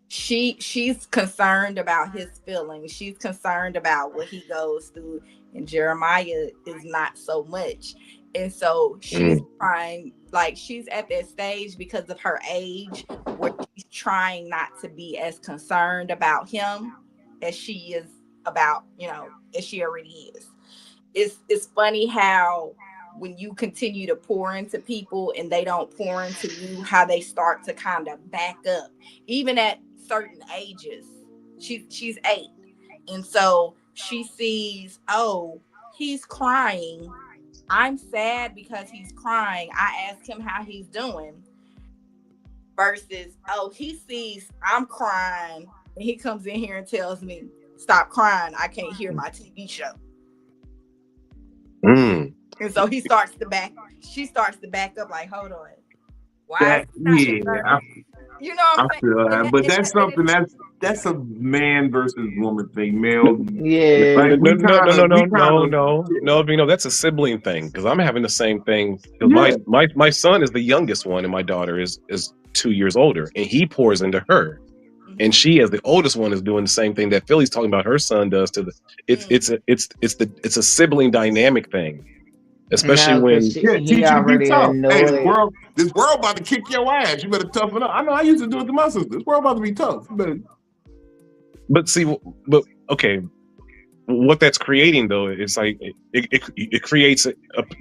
she's concerned about his feelings. She's concerned about what he goes through, and Jeremiah is not so much. And so she's trying, like she's at that stage because of her age where she's trying not to be as concerned about him as she is about, as she already is. It's funny how when you continue to pour into people and they don't pour into you, how they start to kind of back up, even at certain ages. She's 8. And so she sees, oh, he's crying. I'm sad because he's crying. I ask him how he's doing. Versus, oh, he sees I'm crying and he comes in here and tells me, stop crying. I can't hear my TV show. And so she starts to back up like, hold on. Why? You know what I'm saying? But that's something that's a man versus woman thing, male. Yeah. Like, no, that's a sibling thing, because I'm having the same thing. My son is the youngest one, and my daughter is 2 years older, and he pours into her. And she, as the oldest one, is doing the same thing that Philly's talking about her son does to the. It's a sibling dynamic thing, especially when he already annoyed. Hey, this world about to kick your ass. You better toughen up. I know I used to do it to my sister. This world about to be tough. Okay, what that's creating though is like it creates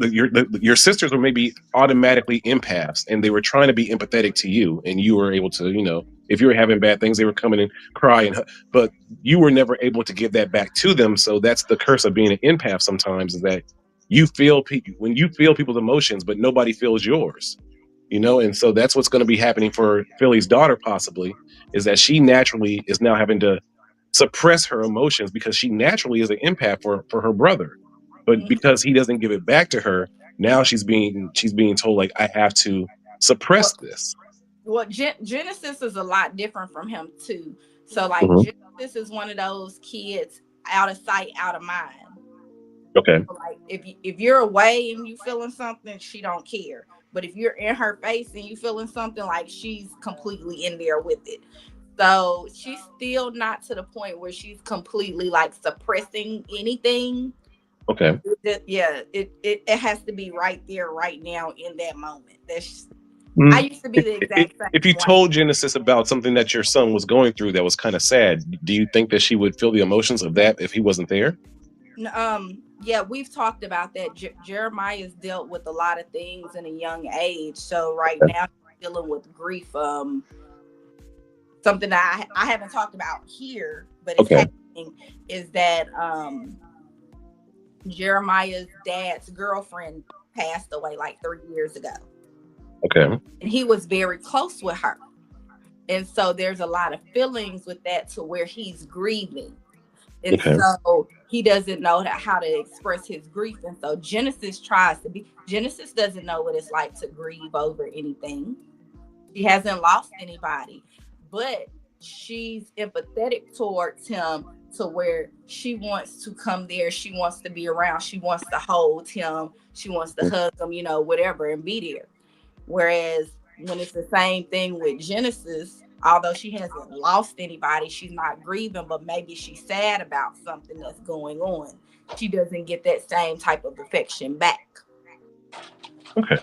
your sisters were maybe automatically empaths, and they were trying to be empathetic to you, and you were able to, if you were having bad things, they were coming and crying, but you were never able to give that back to them. So that's the curse of being an empath sometimes, is that when you feel people's emotions, but nobody feels yours, and so that's what's going to be happening for Philly's daughter, possibly, is that she naturally is now having to suppress her emotions because she naturally is an empath for her brother, but because he doesn't give it back to her, now she's being told, like, I have to suppress this. Well, Genesis is a lot different from him too. So like Genesis is one of those kids out of sight, out of mind. Okay. So like if you're away and you feeling something, she don't care. But if you're in her face and you feeling something, like, she's completely in there with it. So she's still not to the point where she's completely like suppressing anything. Okay. It has to be right there, right now, in that moment. I used to be the exact same. If you told Genesis about something that your son was going through that was kind of sad, do you think that she would feel the emotions of that if he wasn't there? Yeah, we've talked about that. Jeremiah's dealt with a lot of things in a young age. So right now he's dealing with grief. Something that I haven't talked about here, but it's happening, is that Jeremiah's dad's girlfriend passed away like 3 years ago. Okay. And he was very close with her. And so there's a lot of feelings with that, to where he's grieving. And so he doesn't know how to express his grief. And so Genesis doesn't know what it's like to grieve over anything. She hasn't lost anybody, but she's empathetic towards him to where she wants to come there. She wants to be around. She wants to hold him. She wants to hug him, whatever, and be there. Whereas when it's the same thing with Genesis, although she hasn't lost anybody, she's not grieving, but maybe she's sad about something that's going on. She doesn't get that same type of affection back. Okay.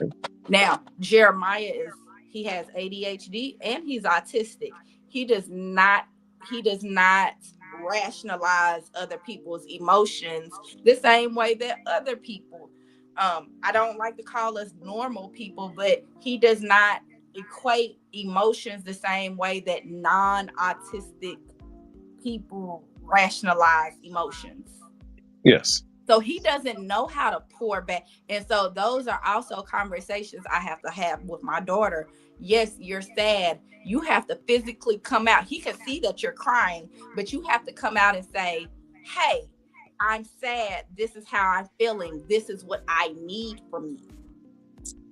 Now, Jeremiah he has ADHD and he's autistic. He does not rationalize other people's emotions the same way that other people. I don't like to call us normal people, but he does not equate emotions the same way that non-autistic people rationalize emotions. Yes. So he doesn't know how to pour back. And so those are also conversations I have to have with my daughter. Yes, you're sad. You have to physically come out. He can see that you're crying, but you have to come out and say, hey, I'm sad. This is how I'm feeling. This is what I need from you,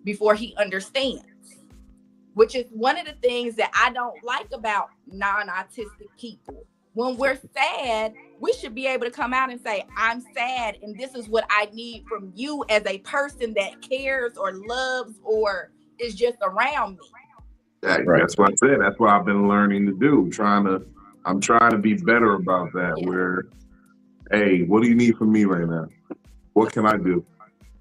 before he understands. Which is one of the things that I don't like about non-autistic people. When we're sad, we should be able to come out and say, I'm sad, and this is what I need from you as a person that cares or loves or is just around me. Right. That's what I said. That's what I've been learning to do. I'm trying to be better about that. Yeah. Where, hey, what do you need from me right now? What can I do?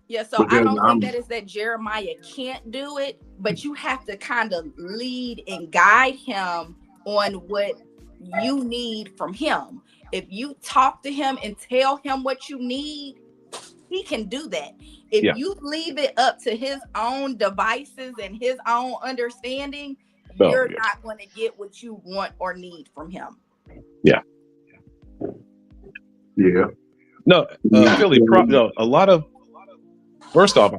Yeah, so because I don't think that is that Jeremiah can't do it, but you have to kind of lead and guide him on what you need from him. If you talk to him and tell him what you need, he can do that. If you leave it up to his own devices and his own understanding, you're not going to get what you want or need from him. Yeah. Yeah. No, Philly, a lot of, first off,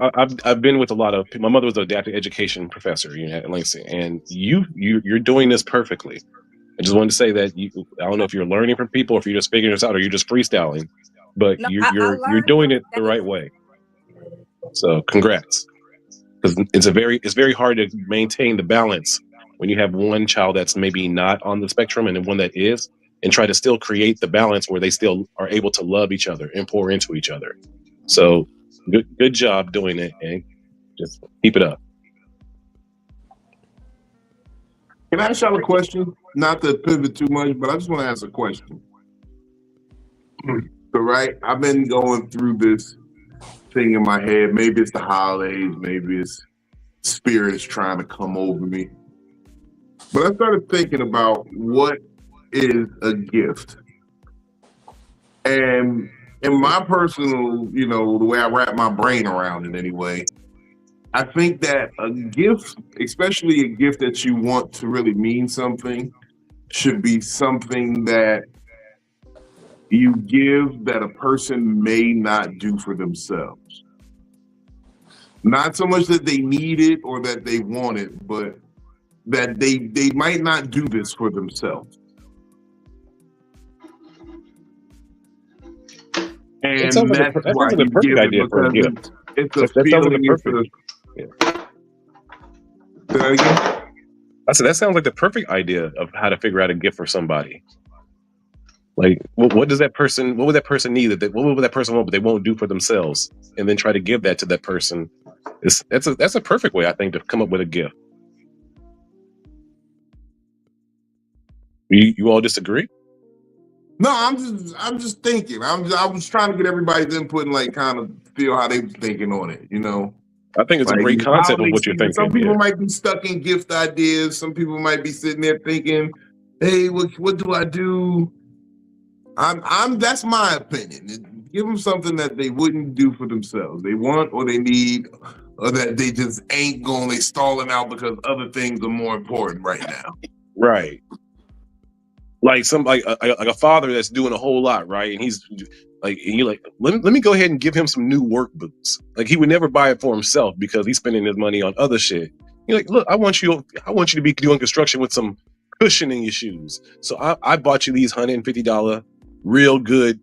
I've been with a lot of, my mother was an adaptive education professor at Langston, and you're doing this perfectly. I just wanted to say that I don't know if you're learning from people, or if you're just figuring this out, or you're just freestyling, but you're doing it the right way. So congrats, because it's very hard to maintain the balance when you have one child that's maybe not on the spectrum and then one that is, and try to still create the balance where they still are able to love each other and pour into each other. So good job doing it, and just keep it up. Can I ask y'all a question? Not to pivot too much, but I just want to ask a question. So, right, I've been going through this thing in my head. Maybe it's the holidays, maybe it's spirits trying to come over me. But I started thinking about what is a gift. And in my personal, the way I wrap my brain around it anyway, I think that a gift, especially a gift that you want to really mean something, should be something that you give that a person may not do for themselves. Not so much that they need it or that they want it, but that they might not do this for themselves. And that's why you give it, because it's a feeling. I said that sounds like the perfect idea of how to figure out a gift for somebody. Like, what would that person need? What would that person want, but they won't do for themselves, and then try to give that to that person? That's a perfect way, I think, to come up with a gift. You all disagree? No, I'm just thinking. I was trying to get everybody's input and kind of feel how they were thinking on it. I think it's a great concept of what you're thinking. Some people might be stuck in gift ideas. Some people might be sitting there thinking, "Hey, what do I do?" That's my opinion. Give them something that they wouldn't do for themselves. They want or they need, or that they just ain't going. They stalling out because other things are more important right now. Right. Like a father that's doing a whole lot, right? And he's like, and you're like, let me go ahead and give him some new work boots. Like, he would never buy it for himself because he's spending his money on other shit. You're like, look, I want you to be doing construction with some cushion in your shoes. So I bought you these $150 real good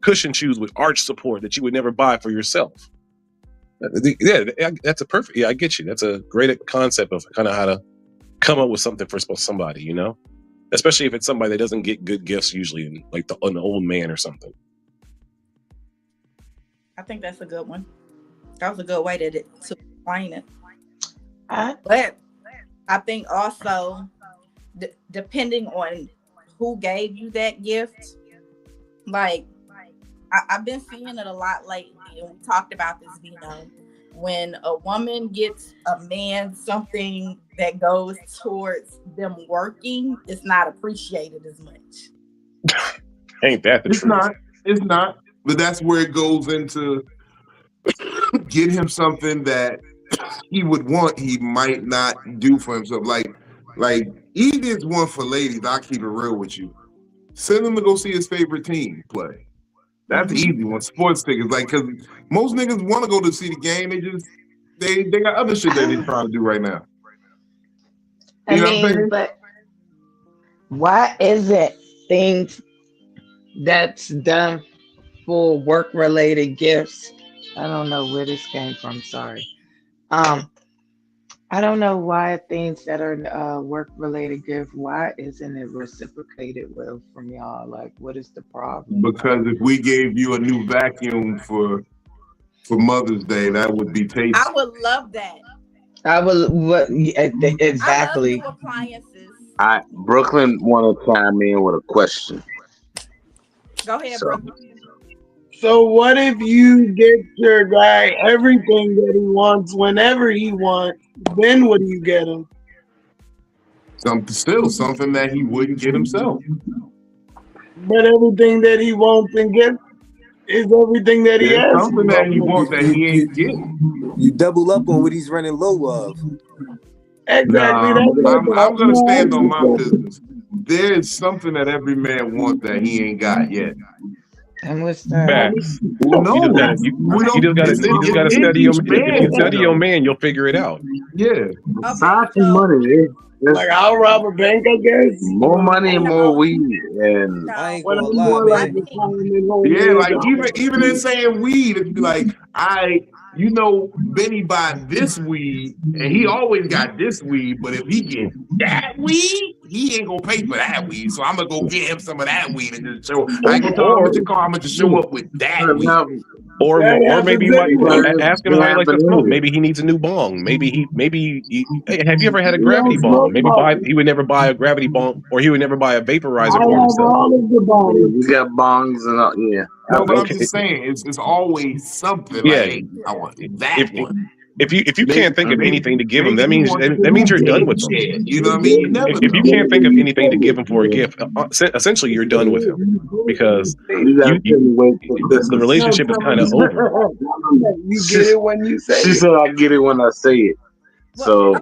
cushion shoes with arch support that you would never buy for yourself. Yeah, that's a perfect. Yeah, I get you. That's a great concept of kind of how to come up with something for somebody, you know, especially if it's somebody that doesn't get good gifts usually, like an old man or something. I think that's a good one. That was a good way to explain it. But I think also, depending on who gave you that gift, like I've been seeing it a lot lately, and we talked about this, when a woman gets a man something that goes towards them working, it's not appreciated as much. Ain't that the truth? It's not. But that's where it goes into get him something that he would want, he might not do for himself. Like easiest one for ladies, I'll keep it real with you. Send him to go see his favorite team play. That's the easy one. Sports tickets, like, because most niggas want to go to see the game. They got other shit that they're trying to do right now. You know what I'm saying? But why is it things that's done for work-related gifts? I don't know where this came from. Sorry. I don't know why things that are work-related gifts, why isn't it reciprocated well from y'all? Like, what is the problem? Because if we gave you a new vacuum for Mother's Day, that would be tasty. I would love that. Exactly. I love new appliances. Brooklyn want to chime in with a question. Go ahead, Brooklyn. So what if you get your guy everything that he wants whenever he wants? Then what do you get him? Something that he wouldn't get himself. But everything that he wants and gets is everything that he has. Something that he wants that he ain't getting. You double up on what he's running low of. Exactly. I'm gonna stand on my business. There is something that every man wants that he ain't got yet. And what's that? Facts. Well, no, you just gotta study your man. If you study your man, you'll figure it out. Yeah. Aside from money, like I'll rob a bank, I guess. More money, more weed, and I ain't gonna lie, man. Yeah, like even in saying weed, it'd be like, Benny buy this weed, and he always got this weed, but if he get that weed, he ain't gonna pay for that weed. So I'm gonna go get him some of that weed and just show. I ain't gonna tell him to call. I'm gonna just show up with that weed. Or maybe you might ask him how he likes to smoke. Maybe he needs a new bong. Maybe hey, have you ever had a gravity bong? Maybe he would never buy a gravity bong, or he would never buy a vaporizer for himself. You got bongs and all, yeah. No, but I'm just saying, it's always something. Yeah, like, I want that one. If you can't think of anything to give him, that means you're done with him. You know what I mean? If you can't think of anything to give him for a gift, essentially you're done with him because the relationship is kind of over. You get it when you say it. She said, "I get it when I say it." So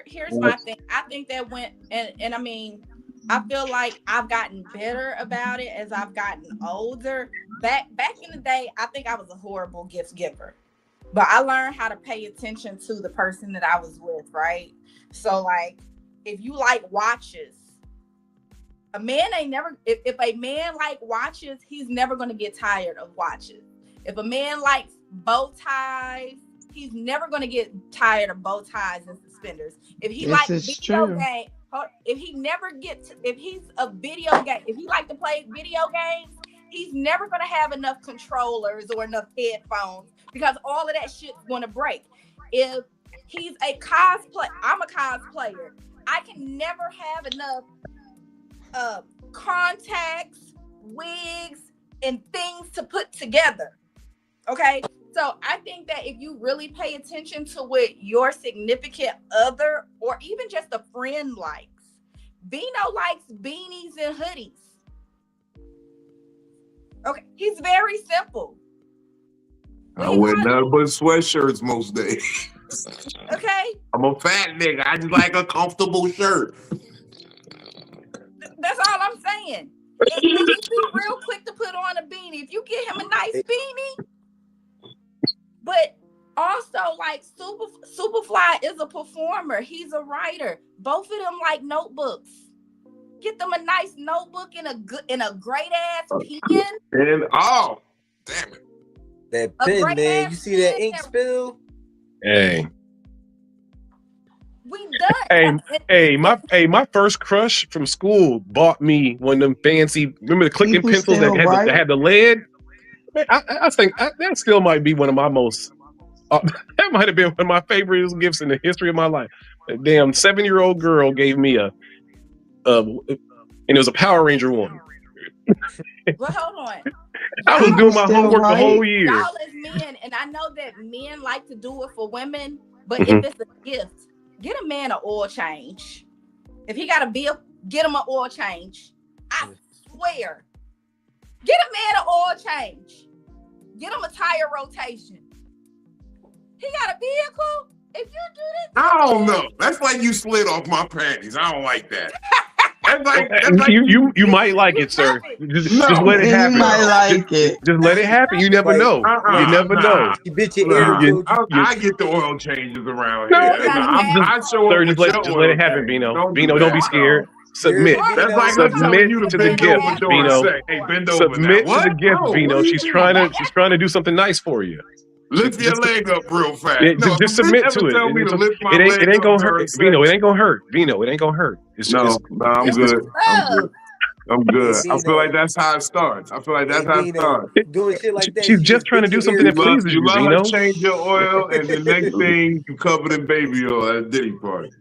here's my thing. I think that and I mean, I feel like I've gotten better about it as I've gotten older. Back in the day, I think I was a horrible gift giver. But I learned how to pay attention to the person that I was with, right? So, like, if you like watches, a man ain't never, if a man like watches, he's never going to get tired of watches. If a man likes bow ties, he's never going to get tired of bow ties and suspenders. If he likes video games, if he like to play video games, he's never going to have enough controllers or enough headphones because all of that shit's going to break. If he's a cosplay, I'm a cosplayer. I can never have enough contacts, wigs, and things to put together. Okay? So I think that if you really pay attention to what your significant other or even just a friend likes, Bino likes beanies and hoodies. Okay, he's very simple. I wear nothing but sweatshirts most days. Okay. I'm a fat nigga. I just like a comfortable shirt. That's all I'm saying. And he'll be real quick to put on a beanie. If you get him a nice beanie. But also, like, Superfly is a performer. He's a writer. Both of them like notebooks. Get them a nice notebook and a great ass pen. And oh, damn it. That A pen, great man. ass You see that pen ink that- spill? Hey, We done. my first crush from school bought me one of them fancy. Remember the clicking People pencils still that write? had the lead? Man, I think that still might be one of my most. That might have been one of my favorite gifts in the history of my life. A damn 7-year-old girl gave me and it was a Power Ranger one. Well, hold on. I was doing my still homework the whole year. Y'all as men, and I know that men like to do it for women, but Mhm. if it's a gift, get a man an oil change. If he got a bill, get him an oil change. I swear. Get a man an oil change. Get him a tire rotation. He got a vehicle. If you do this, I don't know. That's like you slid off my panties. I don't like that. That's like You might like it, sir. Just let it You happen. might like it. Just let it happen. You never know. You never know. You bitch your ear. I get the oil changes around No, here. just- I show Sir, up just with let your it happen, oil Vino. change. Vino, do don't be that. scared. Submit. That's like Submit I'm telling you to to the bend gift, over during Vino. sex. Hey, bend over now. Submit to What? the gift, No, Vino. what She's trying to do something nice for you. Lift your leg up real fast. Yeah, No, just if a bitch submit ever to it. tell me to lift my It leg ain't up gonna during hurt, sex, Vino. It ain't gonna hurt, Vino. It ain't gonna hurt. No, I'm it's- good. I'm good. I'm good. Hey, I feel Vino. like that's how it starts. I feel like that's how it starts. Doing shit like that. She's just trying to do something that pleases you, You let Vino. her change your oil, and the next thing you covered in baby oil at a Diddy party.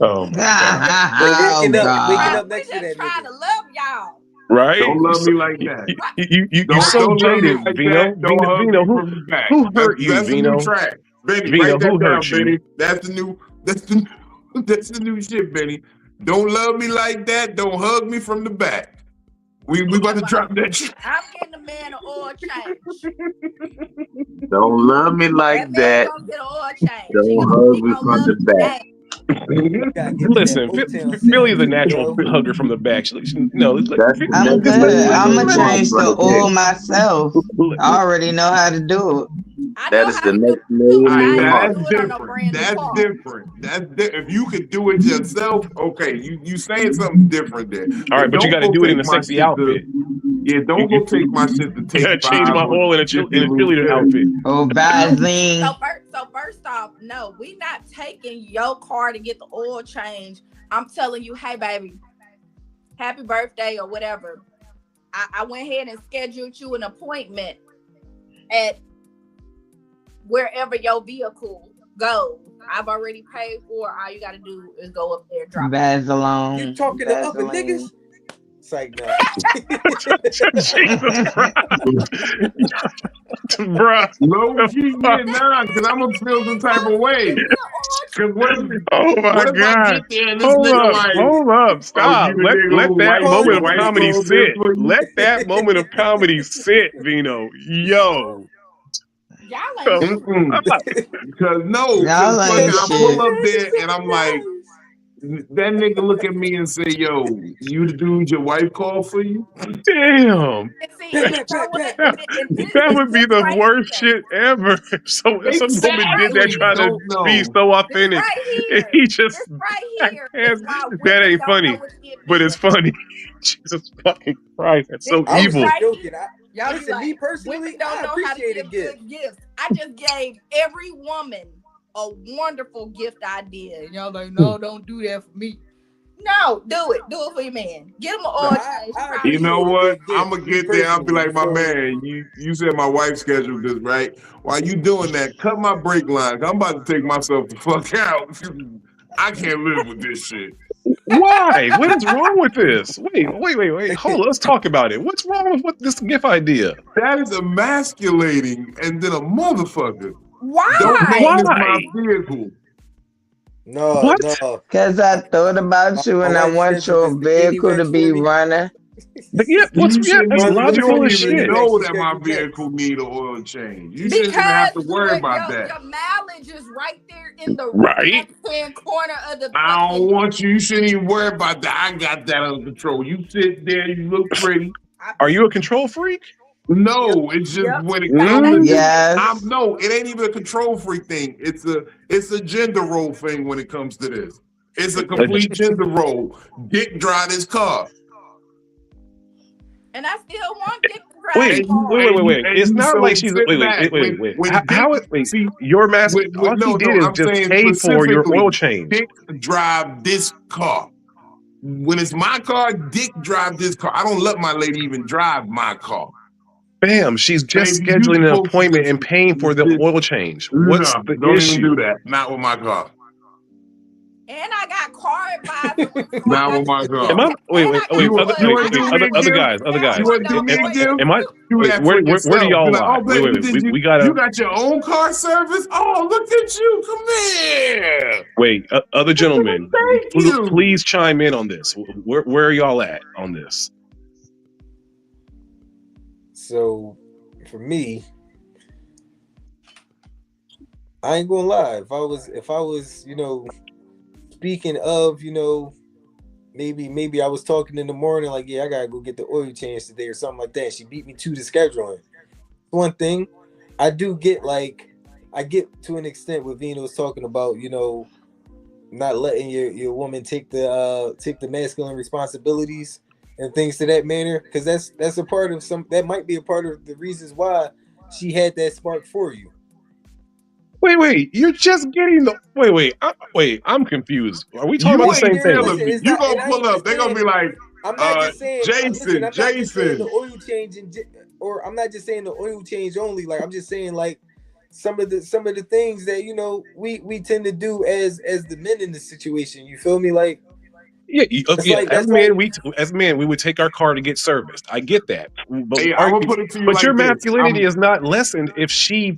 Oh my God. Waking God. up next to we that just trying to nigga. love y'all. Right? Don't love me like that. You so Don't love me jaded, like Vino. that. Don't hug Vino, me from the back. who hurt you, That's the new Vino? track, Benny. Vino, Write that who down, hurt you? Benny. That's the new shit, Benny. Don't love me like that. Don't hug me from the back. We about to drop that shit. I'm getting a man an oil change. Don't love me like man that. gonna get an oil change. Don't hug me from the back. Listen, Philly is a natural hugger from the back. That's the I'm next good. level I'm of gonna change the right oil there. myself. I already know how to do it. I That know is how the to do next it too, but I level ain't of gonna That's do it on no different. brand new That's car. different. If you could do it yourself, okay, you saying something different there. All right, but you got to do it in a sexy outfit. Don't go take my shit to You take gotta change my five oil in a cheerleader outfit. Oh, Vaseline. So first off, no, we not taking your car to get the oil change. I'm telling you, hey baby, happy birthday or whatever. I went ahead and scheduled you an appointment at wherever your vehicle goes. I've already paid for it. All you gotta do is go up there and drop it. Vaseline. You talking to other Vaseline. niggas? It's like, no. Jesus Christ. Bruh. Low key, because I'm gonna feel some type of way. Because what Oh my if I God. get there and this nigga like, Hold up. Stop. you the nigga Let who that white- moment of white comedy clothes sit. for you? Let that moment of comedy sit, Vino. Yo. Y'all ain't Because Y'all ain't I shit. pull up there and I'm like, that nigga look at me and say, yo, you the dude your wife called for you? Damn. see, and you know what? That would be the worst shit ever. So some woman did that trying to be so authentic. And he just This right here is why that women ain't don't funny. know what it But is. it's funny. Jesus fucking Christ. That's so I was evil. just joking. Y'all be Listen, like, me personally, women don't I know how to appreciate a give gift. good gifts. I just gave every woman a wonderful gift idea. And y'all like, no, don't do that for me. No, do it. Do it for your man. Get him an oil change. You know what? Appreciate a I'm gift, gonna get there. I'll be like, my personally. man, you said my wife scheduled this, right? While you doing that, cut my brake lines. I'm about to take myself the fuck out. I can't live with this shit. Why? What is wrong with this? Wait. Hold on. Let's talk about it. What's wrong with this gift idea? That is emasculating and then a motherfucker. Why? Don't make this Why? my vehicle. No, What? no. Because I thought about you and My I wife want scheduled your this to vehicle to Anyrex be for me. running. But yeah, You that's logical don't as even shit. know She that my scheduled next. vehicle need an oil change. You shouldn't even Because have to worry about that. your mileage is right there in the Right. left-hand corner of the I don't want you. You shouldn't even worry about that. I got that under control. You sit there. You look pretty. Are you a control freak? No, it's just Yep. when it comes to Yes. no, it ain't even a control freak thing. It's a gender role thing when it comes to this. It's a complete gender role. Dick drive this car. And I still want Dick to drive Wait, the car. wait. It's you not so like she's sit wait. back. When How Dick, it wait? see, Your mask. All he no, did is I'm just saying pay for your specifically, oil change. Dick drive this car. When it's my car, Dick drive this car. I don't let my lady even drive my car. Bam, she's just Baby, you scheduling an supposed to appointment just- and paying for the oil change. What's No, the don't issue? even do that. Not with my car. And I got car advisors. So Not I with my got- car. Am I? Wait. and I got You Other want to do me other again? guys. You want to do me Am- again? Am I? Do Wait, that where for do yourself. y'all Be like, lie? oh, baby, We gotta. you got your own car service? Oh, look at you. Come here. Wait, other gentlemen, Thank you. please chime in on this. Where are y'all at on this? So, for me, I ain't gonna lie. If I was, speaking of, maybe I was talking in the morning, like, yeah, I gotta go get the oil change today or something like that. She beat me to the scheduling. One thing, I get to an extent what Vino was talking about, not letting your woman take the masculine responsibilities and things to that manner, because that's a part of that might be a part of the reasons why she had that spark for you. Wait, you're just getting the wait. I'm confused. Are we talking You about the same ain't thing? telling me. You gonna pull up. They're gonna be like, I'm not just saying. Jason. I'm not just saying the oil change, or I'm not just saying the oil change only. Like, I'm just saying, like, some of the things that we tend to do as the men in this situation. You feel me? Like, As men, we would take our car to get serviced. I get that, but hey, I'm gonna put it to you like your this. masculinity is not lessened if she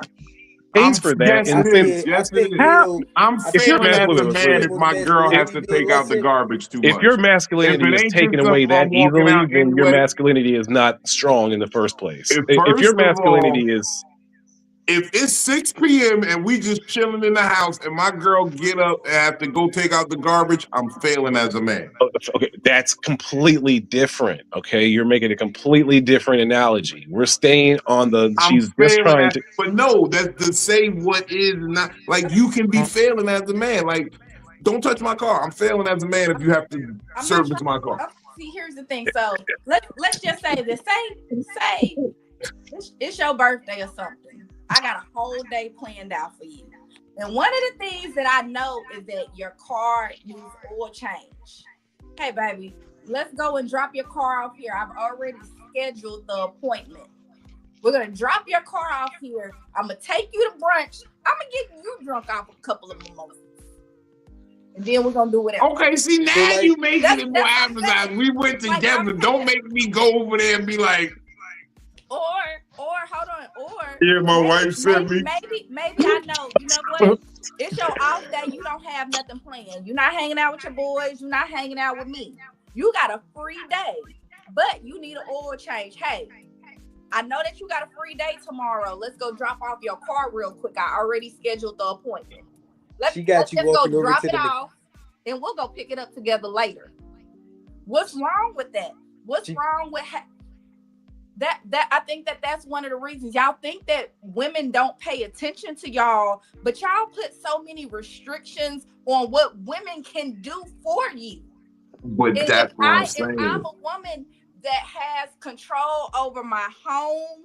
pays for that. Yes, it is. Yes, it is. How? I'm If your failing as a man if my girl has to take out the garbage too much. If your masculinity is taken away that easily, then your masculinity is not strong in the first place. If your masculinity is... If it's 6 p.m. and we just chilling in the house and my girl get up and have to go take out the garbage, I'm failing as a man. Okay, that's completely different. Okay, you're making a completely different analogy. We're staying on the... She's just trying to... But no, that's to say what is not... Like, you can be failing as a man. Like, don't touch my car. I'm failing as a man if you have to service my car. See, here's the thing. So let's just say this. Say it's your birthday or something. I got a whole day planned out for you. And one of the things that I know is that your car needs oil change. Hey, baby, let's go and drop your car off here. I've already scheduled the appointment. We're going to drop your car off here. I'm going to take you to brunch. I'm going to get you drunk off a couple of mimosas. And then we're going to do whatever. Okay, see, now you making it more appetizing. We went together. Don't make me go over there and be like... Or hold on, yeah, my wife sent me. Maybe I know. You know what? It's your off day. You don't have nothing planned. You're not hanging out with your boys. You're not hanging out with me. You got a free day, but you need an oil change. Hey, I know that you got a free day tomorrow. Let's go drop off your car real quick. I already scheduled the appointment. Let's just go drop it off, and we'll go pick it up together later. What's wrong with that? What's wrong with that I think that's one of the reasons y'all think that women don't pay attention to y'all, but y'all put so many restrictions on what women can do for you. But and that's what I'm saying. If I'm a woman that has control over my home,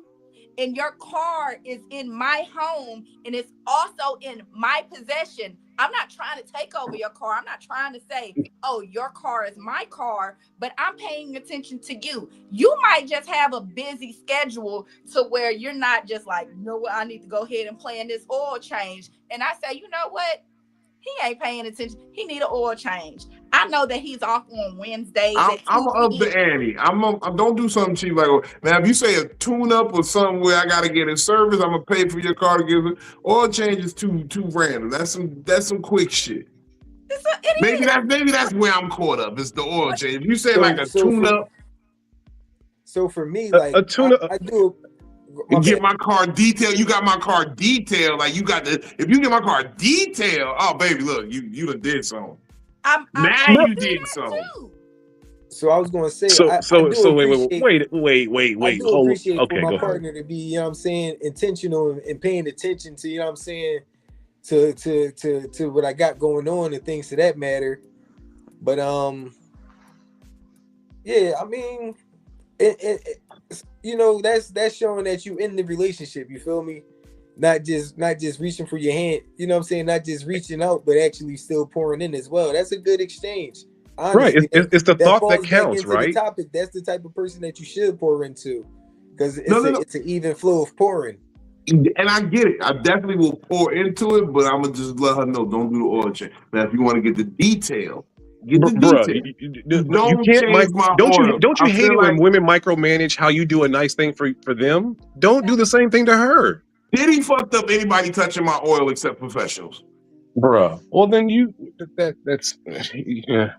and your car is in my home and it's also in my possession, I'm not trying to take over your car. I'm not trying to say, oh, your car is my car, but I'm paying attention to you. You might just have a busy schedule to where you're not just like, you know what, I need to go ahead and plan this oil change. And I say, you know what? He ain't paying attention. He need an oil change. I know that he's off on Wednesdays. I'm up the ante. I don't do something cheap like now. If you say a tune-up or something where I got to get in service, I'm gonna pay for your car to give it. Oil change is too random. That's some quick shit. Maybe that's where I'm caught up. It's the oil change. If you say like a tune-up. So for me, like a tune-up, I do. Get my car detailed. You got my car detailed. Like you got the. If you get my car detailed, oh baby, look, you done did something. Now you did something. So I was going to say. So wait. I do appreciate Okay, for my partner to be, you know what I'm saying, intentional and paying attention to, you know what I'm saying, to what I got going on and things to that matter. But yeah, I mean, you know, that's showing that you in the relationship. You feel me? Not just reaching for your hand. You know what I'm saying? Not just reaching out, but actually still pouring in as well. That's a good exchange. Honestly, Right. It's the thought that falls back counts, into right? the topic. That's the type of person that you should pour into, because No. it's an even flow of pouring. And I get it. I definitely will pour into it, but I'm gonna just let her know, don't do the oil change. Now, if you want to get the detail, get the Bruh, detail. you Don't can't. change my oil. Don't you I hate feel it like, when women micromanage how you do a nice thing for them? Don't do the same thing to her, did he fucked up anybody touching my oil except professionals? bruh. Well, then that's yeah.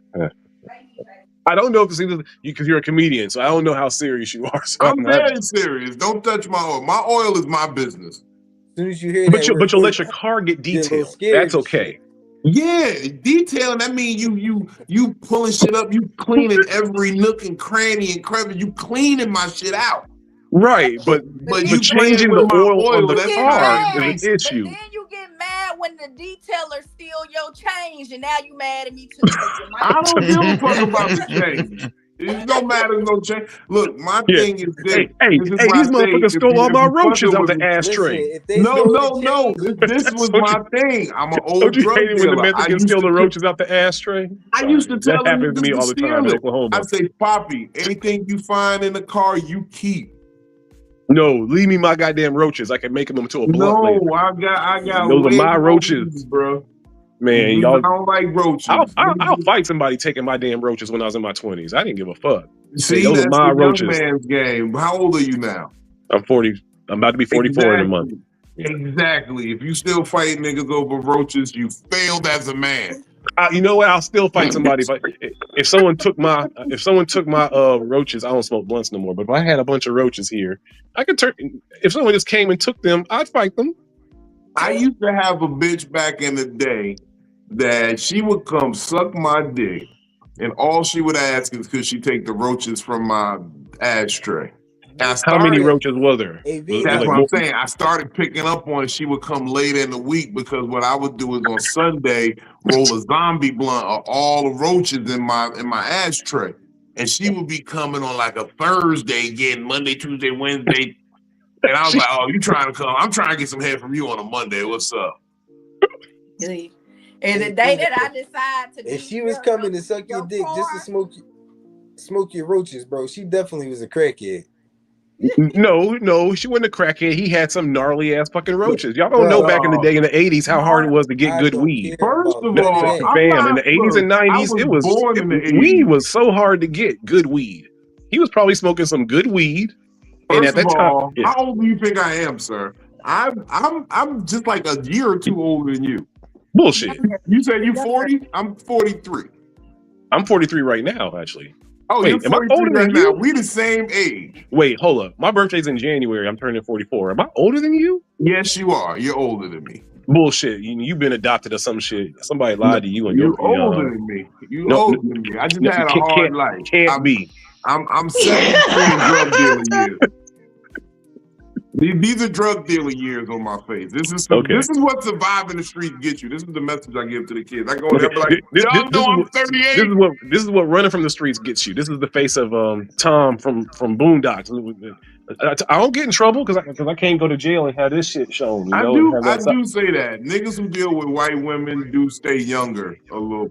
I don't know if it's either because you're a comedian, so I don't know how serious you are. So I'm very serious. Don't touch my oil. My oil is my business. As soon as you hear But that, you'll let your car get get a little detailed. scared That's and okay. shit. Yeah, detailing. That means you pulling shit up. You cleaning every nook and cranny and crevice. You cleaning my shit out. Right, but you changing playing the with my oil on the that's car kind is of an invasive. issue. But then you get mad when the detailer steal your change, and now you mad at me too. I don't give a fuck about the change. It don't matter, no change. Look, my thing is this. Hey, This is why these I say motherfuckers stole all my roaches out the ashtray. Listen, if they No. stole the change, This was my thing. I'm an old Don't you drug hate it when the dealer. Mexicans steal the roaches out the ashtray? I used to tell that them happens to me niggas all the time in steal it. Oklahoma. I say, Poppy, anything you find in the car, you keep. No, leave me my goddamn roaches. I can make them into a blunt later. No, I got those are way my more roaches, reasons, bro. man. I Y'all, don't like roaches. I'll fight somebody taking my damn roaches when I was in my 20s. I didn't give a fuck. See, those are that's my the roaches. young man's game. How old are you now? I'm 40. I'm about to be 44 in a month. Exactly. If you still fight niggas over roaches, you failed as a man. You know what? I'll still fight somebody. If someone took my roaches, I don't smoke blunts no more. But if I had a bunch of roaches here, I could turn. If someone just came and took them, I'd fight them. I used to have a bitch back in the day that she would come suck my dick, and all she would ask is could she take the roaches from my ashtray. How many roaches was there? That's what I'm saying. I started picking up on it. She would come later in the week because what I would do is on Sunday roll a zombie blunt of all the roaches in my ashtray, and she would be coming on like a Thursday, getting Monday, Tuesday, Wednesday, and I was like, "Oh, you trying to come? I'm trying to get some head from you on a Monday. What's up?" And the day that I decide to, if she was coming to suck your dick just to smoke your roaches, bro, she definitely was a crackhead. No, she wasn't a crackhead. He had some gnarly ass fucking roaches. Y'all don't know back in the day in the 80s how hard it was to get good weed. First of all, fam, in the 80s and 90s, weed was so hard to get good weed. He was probably smoking some good weed. And at that time, how old do you think I am, sir? I'm just like a year or two older than you. Bullshit. You said you 40? I'm 43. I'm 43 right now, actually. Oh, wait, you're 43 am I older right than now? you? We the same age. Wait, hold up. My birthday's in January. I'm turning 44. Am I older than you? Yes, you are. You're older than me. Bullshit. You've been adopted or some shit. Somebody lied to you and you're older than me. You're older than me. I just had a hard life. Can't be. I'm 73 in drug dealer years. These are drug dealer years on my face. This is what surviving the streets gets you. This is the message I give to the kids. I go there like, y'all know I'm 38. This is what running from the streets gets you. This is the face of Tom from Boondocks. I don't get in trouble because I can't go to jail and have this shit shown. You know? I do say that niggas who deal with white women do stay younger a little.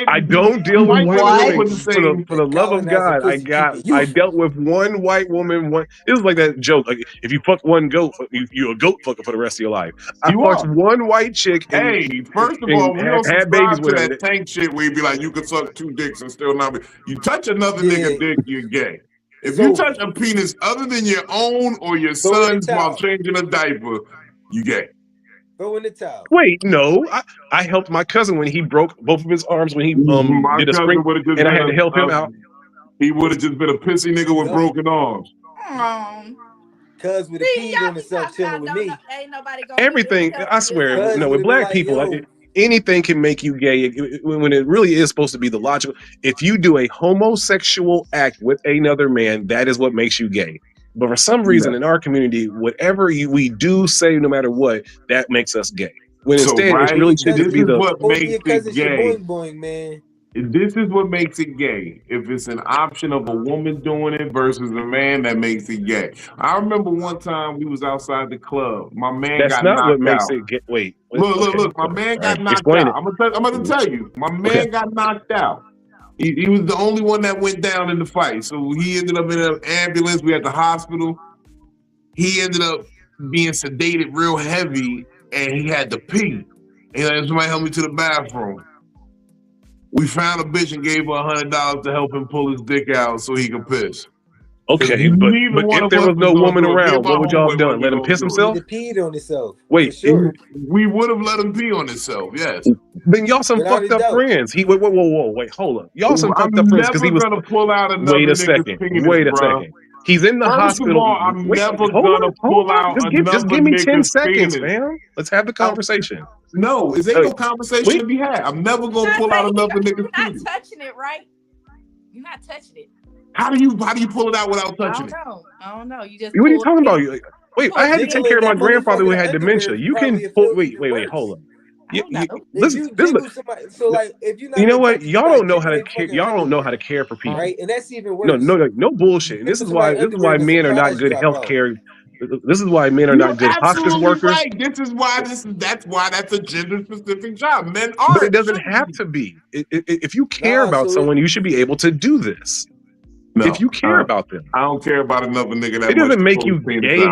I don't deal with white women. For the love of God, I dealt with one white woman. It was like that joke. Like if you fuck one goat, you're a goat fucker for the rest of your life. I fucked one white chick. First of all, we don't subscribe to that tank shit where you be like, you can suck two dicks and still not be. You touch another nigga dick, you're gay. If you touch a penis other than your own or your son's while changing a diaper, you gay. Throw in the towel. Wait, no. I helped my cousin when he broke both of his arms when he did a spring, and I had to help him out. He would have just been a pissy nigga with broken arms. Cuz with a pee on himself chilling with me. Everything, I swear, with black people, anything can make you gay when it really is supposed to be the logical. If you do a homosexual act with another man, that is what makes you gay. But for some reason in our community, whatever we do say, no matter what, that makes us gay. When instead it's really should just be what makes it gay. Boing, man. This is what makes it gay. If it's an option of a woman doing it versus a man, that makes it gay. I remember one time we was outside the club. My man That's got not what knocked makes out. it get. Wait. Look. My man got knocked Explain out. it. I'm gonna tell you. My man got knocked out. He was the only one that went down in the fight. So he ended up in an ambulance. We at the hospital. He ended up being sedated real heavy, and he had to pee. And like, somebody help me to the bathroom. We found a bitch and gave her $100 to help him pull his dick out so he could piss. Okay, but if there was no woman around, what would y'all have done? Let him piss himself? He peed on himself. Wait, sure. We would have let him pee on himself. Yes. Then y'all some Without fucked a up doubt. friends. Wait, hold up. Y'all some fucked up friends because he was. gonna pull out another Wait a nigga's second. penis, Wait a bruh. second. He's in the First hospital. of all, I'm never hold gonna on, pull out Just another give me 10 nigga's seconds, penis. man. Let's have the conversation. No, it ain't no conversation Wait. to be had. I'm never gonna pull out another nigga's You're not penis. touching it, right? You're not touching it. How do you pull it out without touching it? I don't know. You just. What are you talking about? it. Wait, I had to take care of my grandfather who had dementia. You can pull. Wait, hold up. This is somebody, so like if you're not, you know what? Y'all don't know how to care. Y'all don't know how to care for people. Right, and that's even worse. No bullshit. And this is why men are not good healthcare. This is why men are not good hospice workers. Right. That's why that's a gender specific job. Men are. But it doesn't have to be. If you care about someone, you should be able to do this. No, if you care about them, I don't care about another nigga that it doesn't make you gay.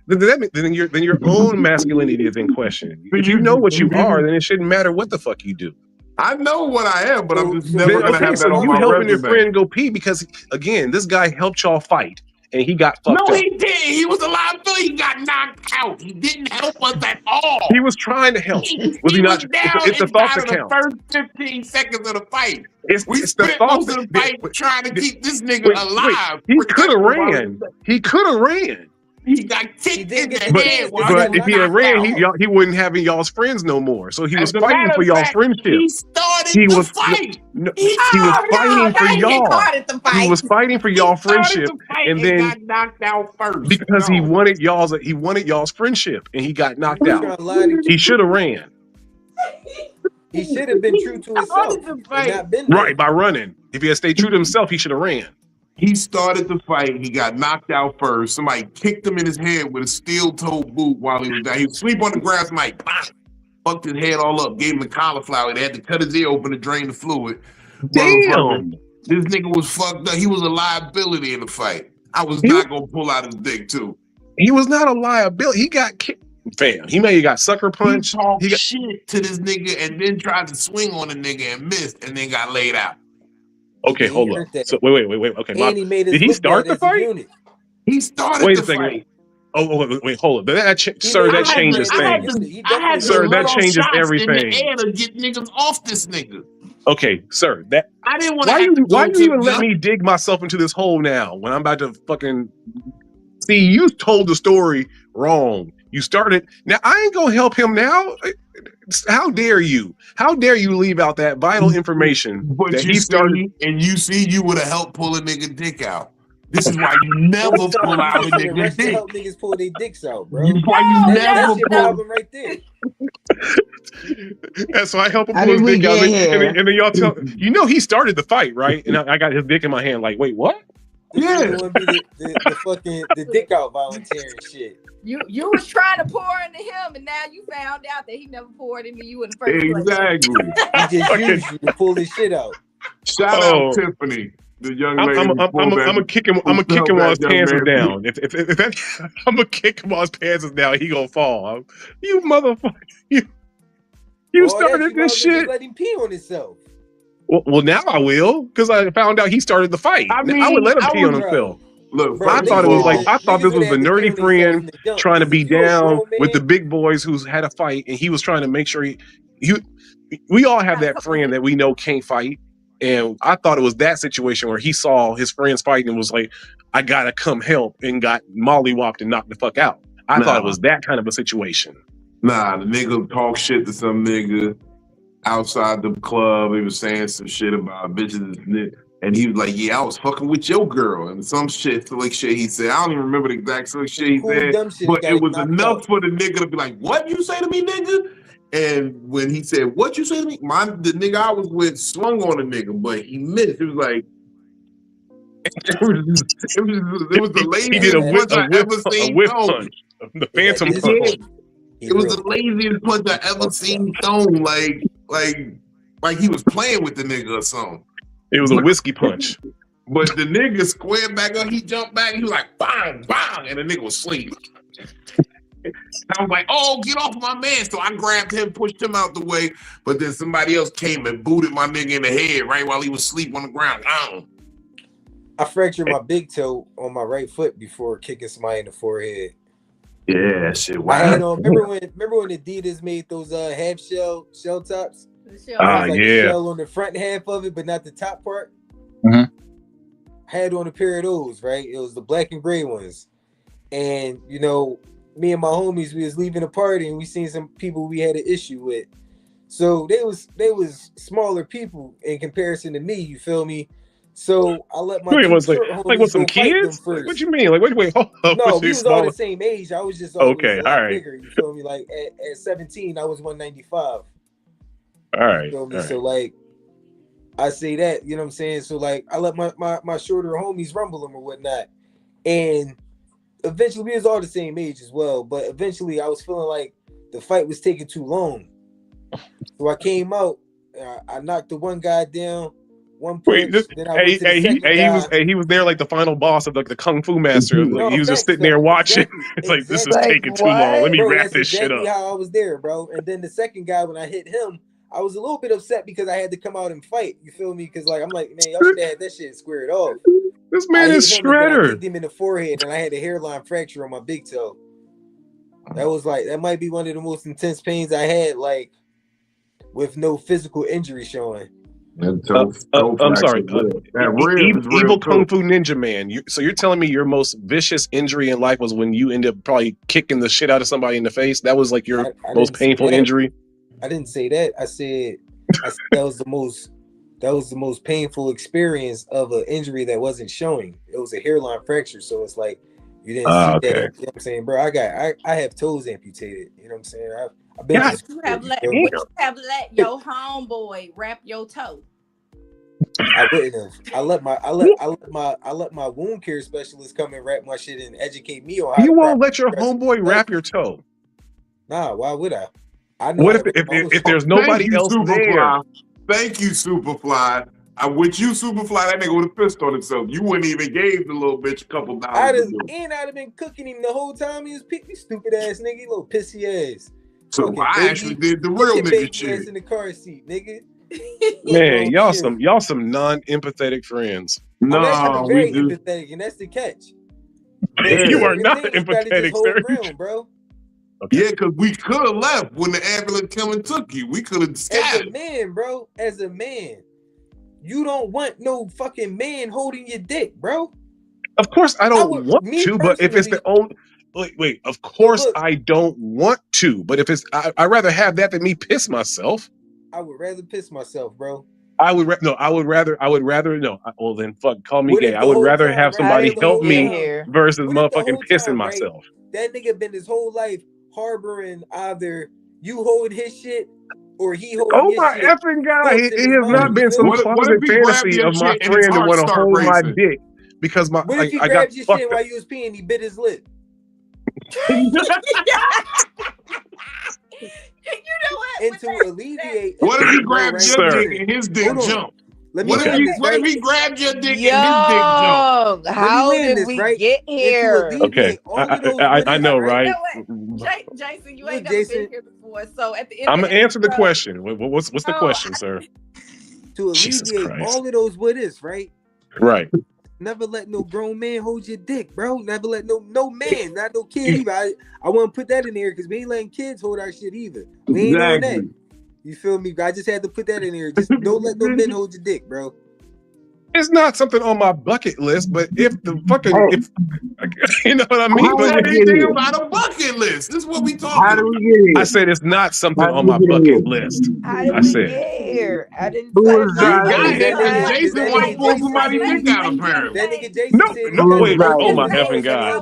Then your own masculinity is in question. If you know what you are, then it shouldn't matter what the fuck you do. I know what I am, but I'm just never gonna have that on you my helping resume. your friend go pee because again, this guy helped y'all fight and he got fucked up. No, he didn't. He was alive until he got knocked out. He didn't help us at all. He was trying to help. Was he not? It's the thought that counts. The first 15 seconds of the fight. We spent most of the fight trying to keep this nigga alive. He could have ran. He could have ran. He got kicked in the head. But if he had ran, he wouldn't have y'all's friends no more. So he was fighting for y'all's friendship. He started the fight. He was fighting for y'all. He was fighting for y'all friendship, and then got knocked out first because he wanted y'all's friendship, and he got knocked out. He should have ran. He should have been true to himself. Right, by running. If he had stayed true to himself, he should have ran. He started the fight. He got knocked out first. Somebody kicked him in his head with a steel-toed boot while he was down. He was asleep on the grass, like, fucked his head all up, gave him the cauliflower. They had to cut his ear open to drain the fluid. Damn. This nigga was fucked up. He was a liability in the fight. I was not going to pull out his dick, too. He was not a liability. He got kicked. Fam, he may have got sucker punched. He talked shit to this nigga and then tried to swing on the nigga and missed and then got laid out. Okay, hold on. So wait. Okay, did he start the fight? He started the fight. Oh, wait, hold on. That changes things. Sir, that changes everything. To get niggas off this nigga. Okay, sir. I didn't want to. Why you even let me dig myself into this hole now when I'm about to fucking see? You told the story wrong. You started. Now I ain't gonna help him now. How dare you? How dare you leave out that vital information that he started? And you would have helped pull a nigga dick out. This is why you never pull out a nigga dick. Help niggas pull their dicks out, bro. Why you never pull them right there. That's why I help him pull his dick out. And then y'all tell he started the fight, right? And I got his dick in my hand. Like, wait, what? Yeah. The dick out volunteering shit. You was trying to pour into him, and now you found out that he never poured into you in the first place. Exactly. He just used you to pull his shit out. Shout out Tiffany, the young lady. I'm gonna kick him. I'm gonna kick him while his pants is down. I'm gonna kick him while his pants is down. He gonna fall. You motherfucker. You started this shit. Let him pee on himself. Well, now I will, because I found out he started the fight. I would let him pee on himself. Look, I thought this was the nerdy friend trying to be down with the big boys who's had a fight, and he was trying to make sure we all have that friend that we know can't fight, and I thought it was that situation where he saw his friends fighting and was like, I gotta come help, and got mollywopped and knocked the fuck out. I thought it was that kind of a situation. Nah, the nigga talk shit to some nigga outside the club. He was saying some shit about bitches, and he was like, "Yeah, I was fucking with your girl," and some shit he said. I don't even remember the exact shit he said, but it was enough for the nigga to be like, "What you say to me, nigga?" And when he said, "What you say to me?" The nigga I was with swung on the nigga, but he missed. It was like it was the He did laziest punch I ever a seen whip thrown. punch, the phantom Yeah, punch. It was the laziest punch I ever seen thrown. Like he was playing with the nigga or something. It was a whiskey punch. But the nigga squared back up. He jumped back. He was like, bang, bang, and the nigga was asleep. I was like, oh, get off my man. So I grabbed him, pushed him out the way. But then somebody else came and booted my nigga in the head right while he was asleep on the ground. I fractured my big toe on my right foot before kicking somebody in the forehead. Yeah, shit. Wow. I had remember when Adidas made those half shell tops? Yeah. The shell on the front half of it, but not the top part. Mm-hmm. I had on a pair of those, right? It was the black and gray ones. And you know, me and my homies, we was leaving a party and we seen some people we had an issue with. So they was smaller people in comparison to me, you feel me? So I let my with some kids? What you mean? Like wait, hold up. No, we was all the same age. I was just always okay, a lot bigger, you feel me? Like at 17, I was 195. All right. You feel me? All So right. like I say that, you know what I'm saying? So like I let my shorter homies rumble them or whatnot. And eventually we was all the same age as well, but eventually I was feeling like the fight was taking too long. So I came out, I knocked the one guy down, one punch. Then I went to the second guy. He was there like the final boss of like the Kung Fu master. No, he was just sitting there watching. It's like, this is taking too long. Let me wrap this shit up. How I was there, bro. And then the second guy, when I hit him, I was a little bit upset because I had to come out and fight. You feel me? Because like I'm like, man, y'all should have had that shit squared off. This man is shredder. I kicked him in the forehead, and I had a hairline fracture on my big toe. That might be one of the most intense pains I had, like with no physical injury showing. I'm sorry. Evil Kung Fu Ninja Man. So you're telling me your most vicious injury in life was when you ended up probably kicking the shit out of somebody in the face? That was like your most painful injury? I didn't say that. I said that was the most painful experience of an injury that wasn't showing. It was a hairline fracture, so it's like you didn't see that. You know what I'm saying, bro? I have toes amputated. You know what I'm saying? I've been. You have let your homeboy wrap your toe. I wouldn't have. I let my wound care specialist come and wrap my shit and educate me on how. You won't let your homeboy wrap your toe? Nah, why would I? I know. What if there's nobody else there? Thank you, Superfly. I'm with you, Superfly. That nigga would have pissed on himself. You wouldn't even gave the little bitch a couple dollars. I'd have been cooking him the whole time he was picking, stupid ass nigga, little pissy ass. So I actually did the real nigga shit. Ass in the car seat, nigga. Man, y'all some non-empathetic friends. No, very empathetic, and that's the catch. You are not empathetic, sir. Bro. Okay. Yeah, because we could have left when the ambulance came and took you. We could have scattered. As a man, bro, you don't want no fucking man holding your dick, bro. Of course I don't want to, but if it's the only... Wait, of course I don't want to, but if it's... I'd rather have that than me piss myself. I would rather piss myself, bro. Well then fuck, call me gay. I would rather have somebody help me versus motherfucking pissing myself. That nigga been his whole life harboring either you hold his shit or he hold his shit. Oh my effing God. It has not been some closet fantasy of my friend to want to hold my dick because what if he grabbed your shit while you was peeing and he bit his lip? You know what? And to alleviate... What if he grabbed your dick and his dick jumped? What if he grabbed your dick and his dick jumped? How did we get here? Okay, I know, right? Jason, you ain't never been here before. So at the end, I'm gonna answer the question. What's the question, sir? To alleviate all of those what ifs, right? Right. Never let no grown man hold your dick, bro. Never let no man, not no kid either. I want to put that in there because we ain't letting kids hold our shit either. We ain't on that. You feel me? I just had to put that in there. Just don't let no men hold your dick, bro. It's not something on my bucket list, but if the fucking, you know what I mean? But anything about a bucket list. This is what we talking about. I said it's not something on my bucket list. I said. Here? I didn't say Jason want to pull somebody's dick out, apparently. That nigga Jason no, wait. Oh my effing God.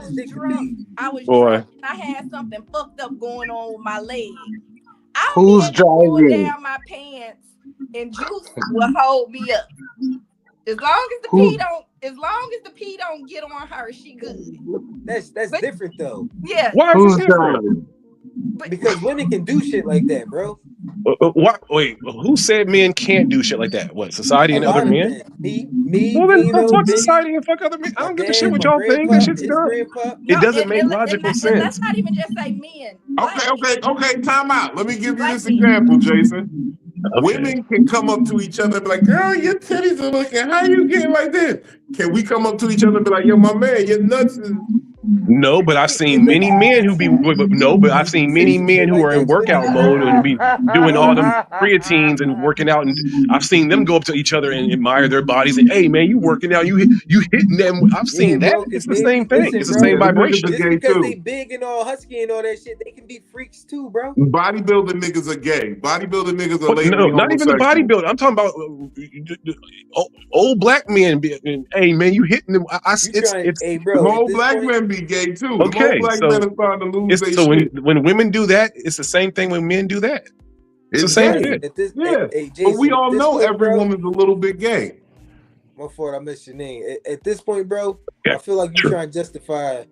I was drunk. I had something fucked up going on with my leg. I'll Who's be able to pull driving? down my pants and Juice will hold me up. As long as the pee don't get on her, she good. That's different though. Yeah. Why is Who's it different? driving? Because women can do shit like that, bro. Wait, who said men can't do shit like that? What, society A and other lot of men? men. Me, Well, then Vino, fuck Benny, society and fuck other men. I my don't give a dad, shit what my y'all think. That grandpa, shit's his dumb. grandpa. It doesn't make and logical let's sense. not even just say men. Okay, time out. Let me give you Black this men. example, Jason. Okay. Women can come up to each other and be like, girl, your titties are looking, how you getting like this? Can we come up to each other and be like, yo, my man, your nuts is... No, but I've seen many men who be I've seen many men who are in workout mode and be doing all them creatines and working out, and I've seen them go up to each other and admire their bodies and, hey man, you working out, you hitting them. I've seen that. Bro, It's the same thing. listen, It's the bro, same Yeah, them niggas vibration. are just gay because too. they big and all husky and all that shit, they can be freaks too, bro. Bodybuilding niggas are gay. Bodybuilding niggas are But no, latently not even the homosexual. bodybuilder. I'm talking about old black men. Hey man, you hitting them? Hey, bro, The at whole this black point, men be gay too. The whole Okay, black so men are starting to lose their so shit. when women do that, it's the same thing when men do that. It's the same gay. shit. at this, Yeah. hey, Jason, But we all at this know point, every bro, woman's a little bit gay. my fault, I missed your name. At this point, bro, Yeah, I feel like you're true. trying to justify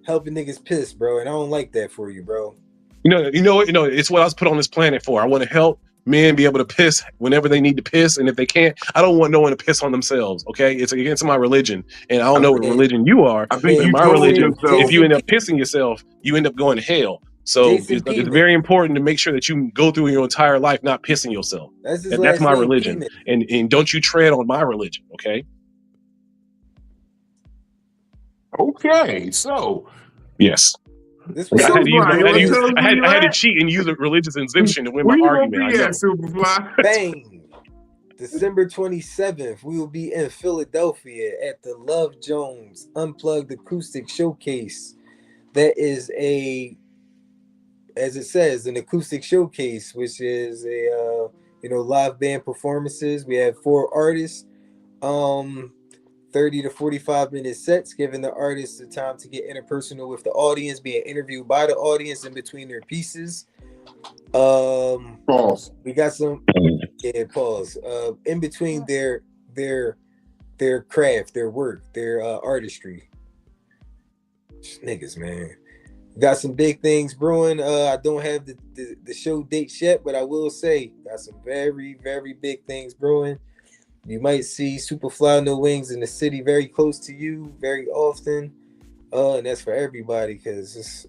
helping niggas piss, bro, and I don't like that for you, bro. It's what I was put on this planet for. I want to help men be able to piss whenever they need to piss, and if they can't, I don't want no one to piss on themselves. Okay, it's against my religion, and I don't know what religion you are. I think But in you my told religion, yourself. if you end up pissing yourself, you end up going to hell. So Jason it's Peeman. very important to make sure that you go through your entire life not pissing yourself. That's his That's last my name, religion, Peeman. and don't you tread on my religion. Okay. Okay, so Yes. This I was had to use. Superfly, you wanna tell us where you I had to at? cheat and use a religious exemption to win Where my you gonna argument. I be know. at, Superfly? bang. December 27th, we will be in Philadelphia at the Love Jones Unplugged Acoustic Showcase. That is as it says, an acoustic showcase, which is a live band performances. We have 4 artists, 30 to 45 minute sets, giving the artists the time to get interpersonal with the audience, being interviewed by the audience in between their pieces. Pause. We got some pause. In between their craft, their work, their artistry. Niggas, man. Got some big things brewing. I don't have the show dates yet, but I will say got some very, very big things brewing. You might see Superfly No Wings in the city very close to you very often. And that's for everybody, because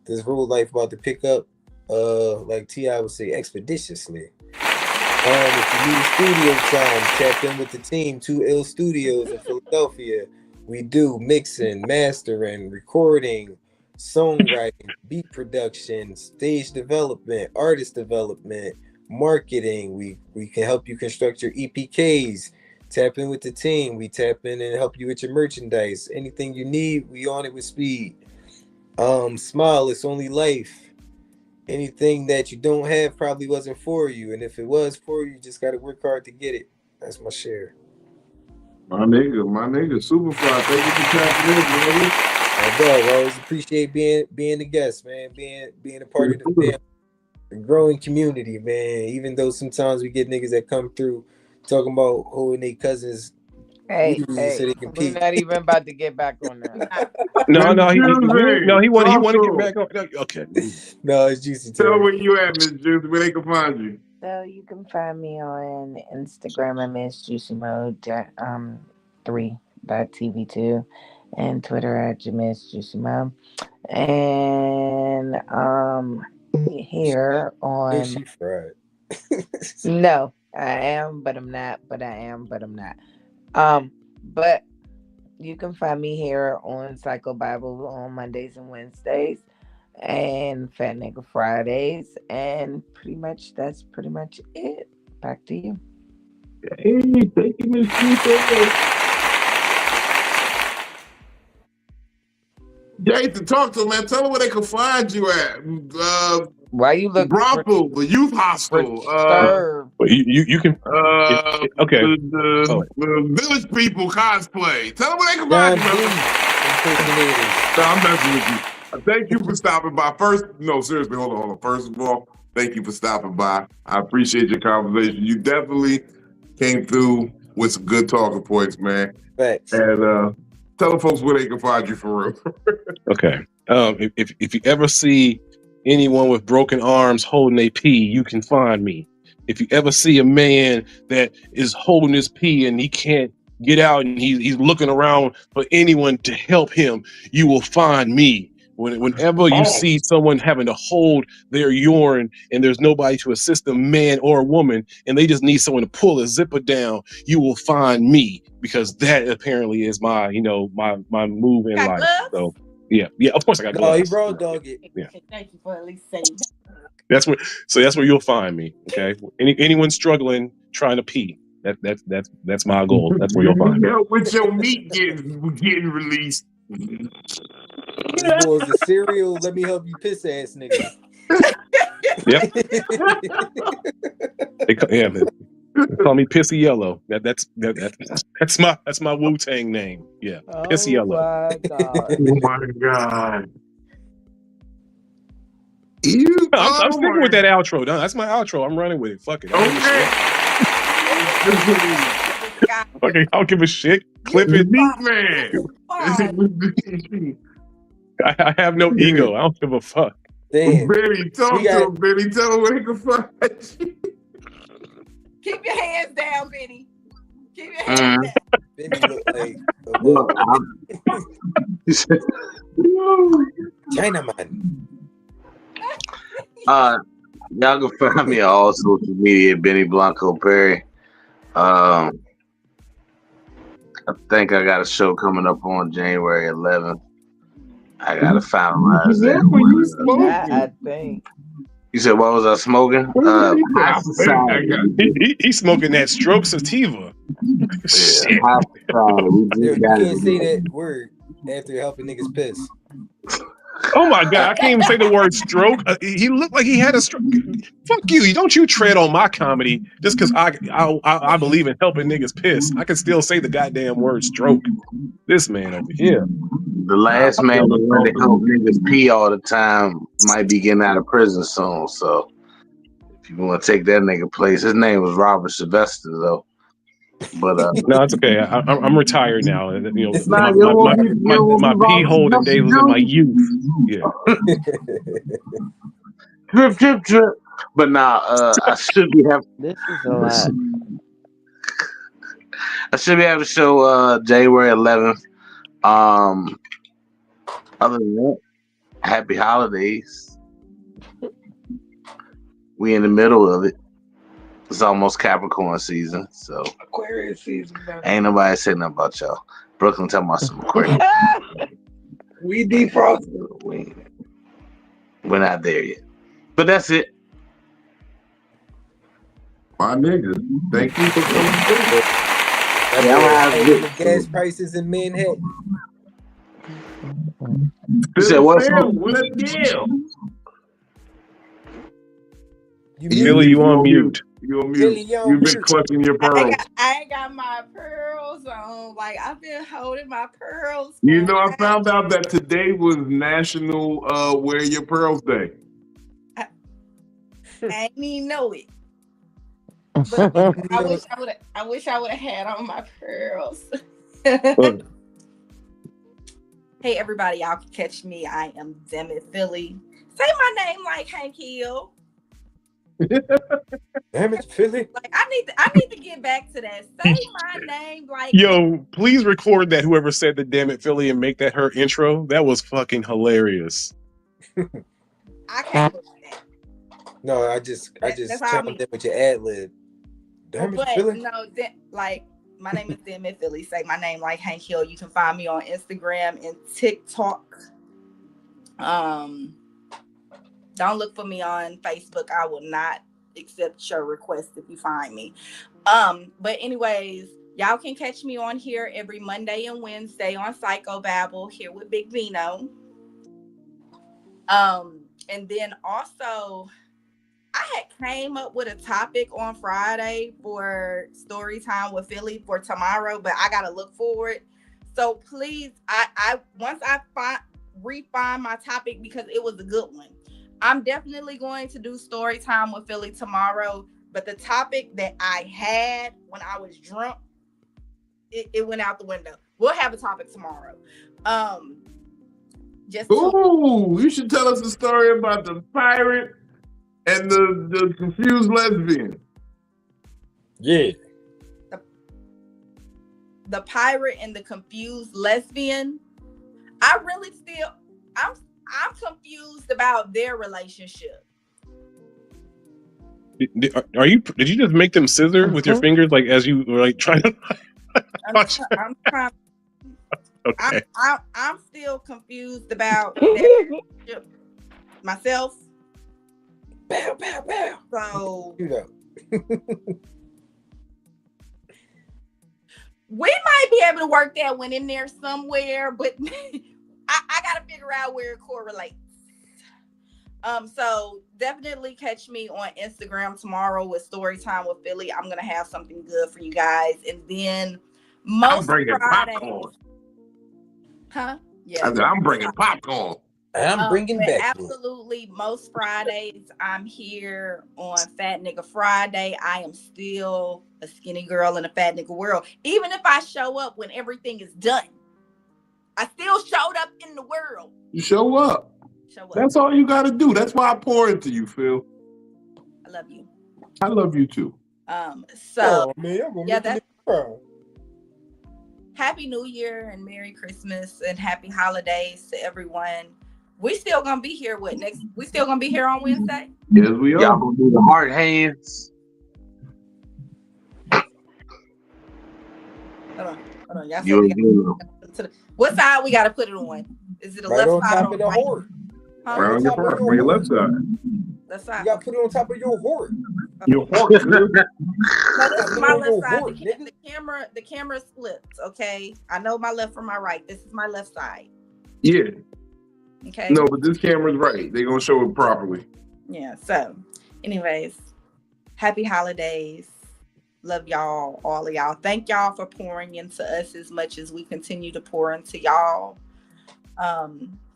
this road life about to pick up, like T.I. would say, expeditiously. If you need studio time, tap in with the team, 2 Ill Studios in Philadelphia. We do mixing, mastering, recording, songwriting, beat production, stage development, artist development, marketing. We can help you construct your EPKs. Tap in with the team. We tap in and help you with your merchandise. Anything you need, we on it with speed. Smile, it's only life. Anything that you don't have probably wasn't for you, and if it was for you, you just got to work hard to get it. That's my share. My nigga, Superfly, thank you for tapping in, brother. My dog, I always appreciate being a guest, man, being a part of the growing community, man. Even though sometimes we get niggas that come through talking about holding their cousins. Hey, so they can we're not even about to get back on that. He wanted to get back on. Okay. No, it's Juicy. Tell where you at, Miss Juice, where they can find you. So you can find me on Instagram at Miss Juicy Mode 3.tv2 and Twitter at Miss Juicy Mom. And here on She fried. No, I am, but I'm not, but I am, but I'm not. But you can find me here on Psycho-Babble on Mondays and Wednesdays and Fat Nigga Fridays, and that's pretty much it. Back to you. Hey, thank you, Miss Juice. Jason, talk to them, man. Tell them where they can find you at. Why you look brothel, the youth hostel, you can okay. The village people cosplay. Tell them where they can find you. I'm messing with you. Thank you for stopping by. Seriously, hold on. First of all, Thank you for stopping by. I appreciate your conversation. You definitely came through with some good talking points, man. Facts. And tell the folks where they can find you for real. Okay. If you ever see anyone with broken arms holding a pee, you can find me. If you ever see a man that is holding his pee and he can't get out and he's looking around for anyone to help him, you will find me. Whenever you see someone having to hold their urine and there's nobody to assist them, man or woman, and they just need someone to pull a zipper down, you will find me, because that apparently is my my move in life. Gloves? So yeah, of course I got No, gloves. he raw dog it. Yeah. Thank you for at least saying that. That's where you'll find me. Okay, anyone struggling trying to pee, that's my goal. That's where you'll find me. With your meat getting released. This boy's a cereal. Let me help you, piss ass nigga. Yep. They call me Pissy Yellow. That's my Wu-Tang name. Yeah, Pissy Yellow. My God. Oh my God. I'm sticking with that outro. That's my outro. I'm running with it. Fuck it. Okay, I don't give a shit. Clip it. Meat man. I have no ego. I don't give a fuck. Damn. Benny, talk to him, Benny. Tell him where he can find you. Keep your hands down, Benny. Keep your hands down. Benny look like Chinaman. Y'all can find me on all social media, Benny Blanco Perry. I think I got a show coming up on January 11th. I gotta finalize that. I think. You said, what was I smoking? He's smoking that stroke sativa. Shit. You can't say that word after helping niggas piss. Oh my God, I can't even say the word stroke. He looked like he had a stroke. Fuck you. Don't you tread on my comedy just because I believe in helping niggas piss. I can still say the goddamn word stroke. This man over here. The last man that wanted to help niggas pee all the time might be getting out of prison soon. So if you want to take that nigga place, his name was Robert Sylvester though. But no, it's okay. I'm retired now. You know, my pee holding days was in my youth. Yeah. Drip. But now I should be having. This is a lot. I should be having a show January 11th. Other than that, happy holidays. We in the middle of it. It's almost Capricorn season, so Aquarius season. Ain't nobody saying nothing about y'all. Brooklyn talking about some Aquarius. We defrosted. We're not there yet. But that's it. My nigga, thank you for coming through. The gas prices in Manhattan. You said what's What a deal. Philly, you on mute. You on mute. You've been clutching your pearls. I ain't got my pearls on. Like, I've been holding my pearls. You know, I found out that today was National Wear Your Pearls Day. I ain't even know it. But I wish I would have had on my pearls. Hey everybody, y'all can catch me. I am DamnItPhilly. Say my name like Hank Hill. DamnItPhilly. Like I need to get back to that. Say my name like. Yo, please record that. Whoever said the DamnItPhilly and make that her intro. That was fucking hilarious. I can't believe that. No, I just chimed in with your ad lib. DamnItPhilly. No, like my name is DamnItPhilly. Say my name like Hank Hill. You can find me on Instagram and TikTok. Don't look for me on Facebook. I will not accept your request if you find me. But anyways, y'all can catch me on here every Monday and Wednesday on Psycho-Babble here with Big Vino. And then also I had came up with a topic on Friday for story time with Philly for tomorrow, but I gotta look for it. So please, I once I refine my topic because it was a good one. I'm definitely going to do story time with Philly tomorrow. But the topic that I had when I was drunk, it went out the window. We'll have a topic tomorrow. Ooh, you should tell us a story about the pirate and the confused lesbian. Yeah. The pirate and the confused lesbian. I'm confused about their relationship. Did you just make them scissor with your fingers, like as you were like trying to? I'm trying. Okay. I'm still confused about their relationship myself. Bow, bow, bow. So You know. we might be able to work that one in there somewhere, but I gotta figure out where it correlates. So definitely catch me on Instagram tomorrow with Storytime with Philly. I'm gonna have something good for you guys, and then I'm bringing popcorn. Huh? Yeah. I'm bringing popcorn. I'm bringing back. Absolutely. Most Fridays, I'm here on Fat Nigga Friday. I am still a skinny girl in a fat nigga world. Even if I show up when everything is done, I still showed up in the world. You show up. That's all you got to do. That's why I pour into you, Phil. I love you. I love you too. So man, I'm gonna yeah, that's proud. Happy New Year and Merry Christmas and Happy Holidays to everyone. We still gonna be here. We still gonna be here on Wednesday? Yes, we are. Y'all gonna do the hard hands. Hold on. Y'all what side we gotta put it on? Is it the right left on side top or of the right? horn? Huh? Right on your left side. Left side. You gotta put it on top of your horn. Your horn. No, this is my on your left side. horn, The camera slipped. Okay, I know my left from my right. This is my left side. Yeah. Okay. No, but this camera's right. They're gonna show it properly. Yeah. So, anyways, happy holidays. Love y'all, all of y'all. Thank y'all for pouring into us as much as we continue to pour into y'all.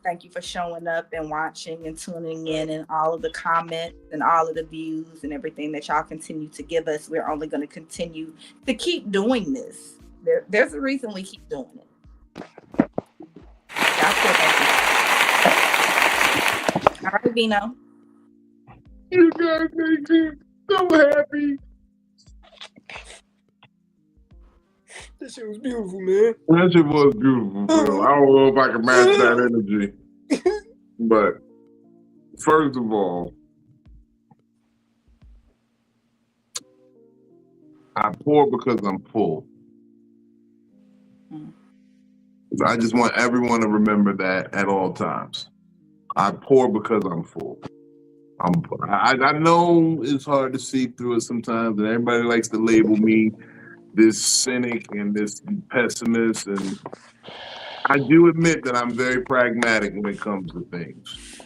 Thank you for showing up and watching and tuning in and all of the comments and all of the views and everything that y'all continue to give us. We're only going to continue to keep doing this. There's a reason we keep doing it. All right, Vino. You guys make me so happy. That shit was beautiful, man. That shit was beautiful, Phil. I don't know if I can match that energy. But first of all, I pour because I'm full. I just want everyone to remember that at all times. I pour because I'm full. I know it's hard to see through it sometimes, and everybody likes to label me this cynic and this pessimist, and I do admit that I'm very pragmatic when it comes to things.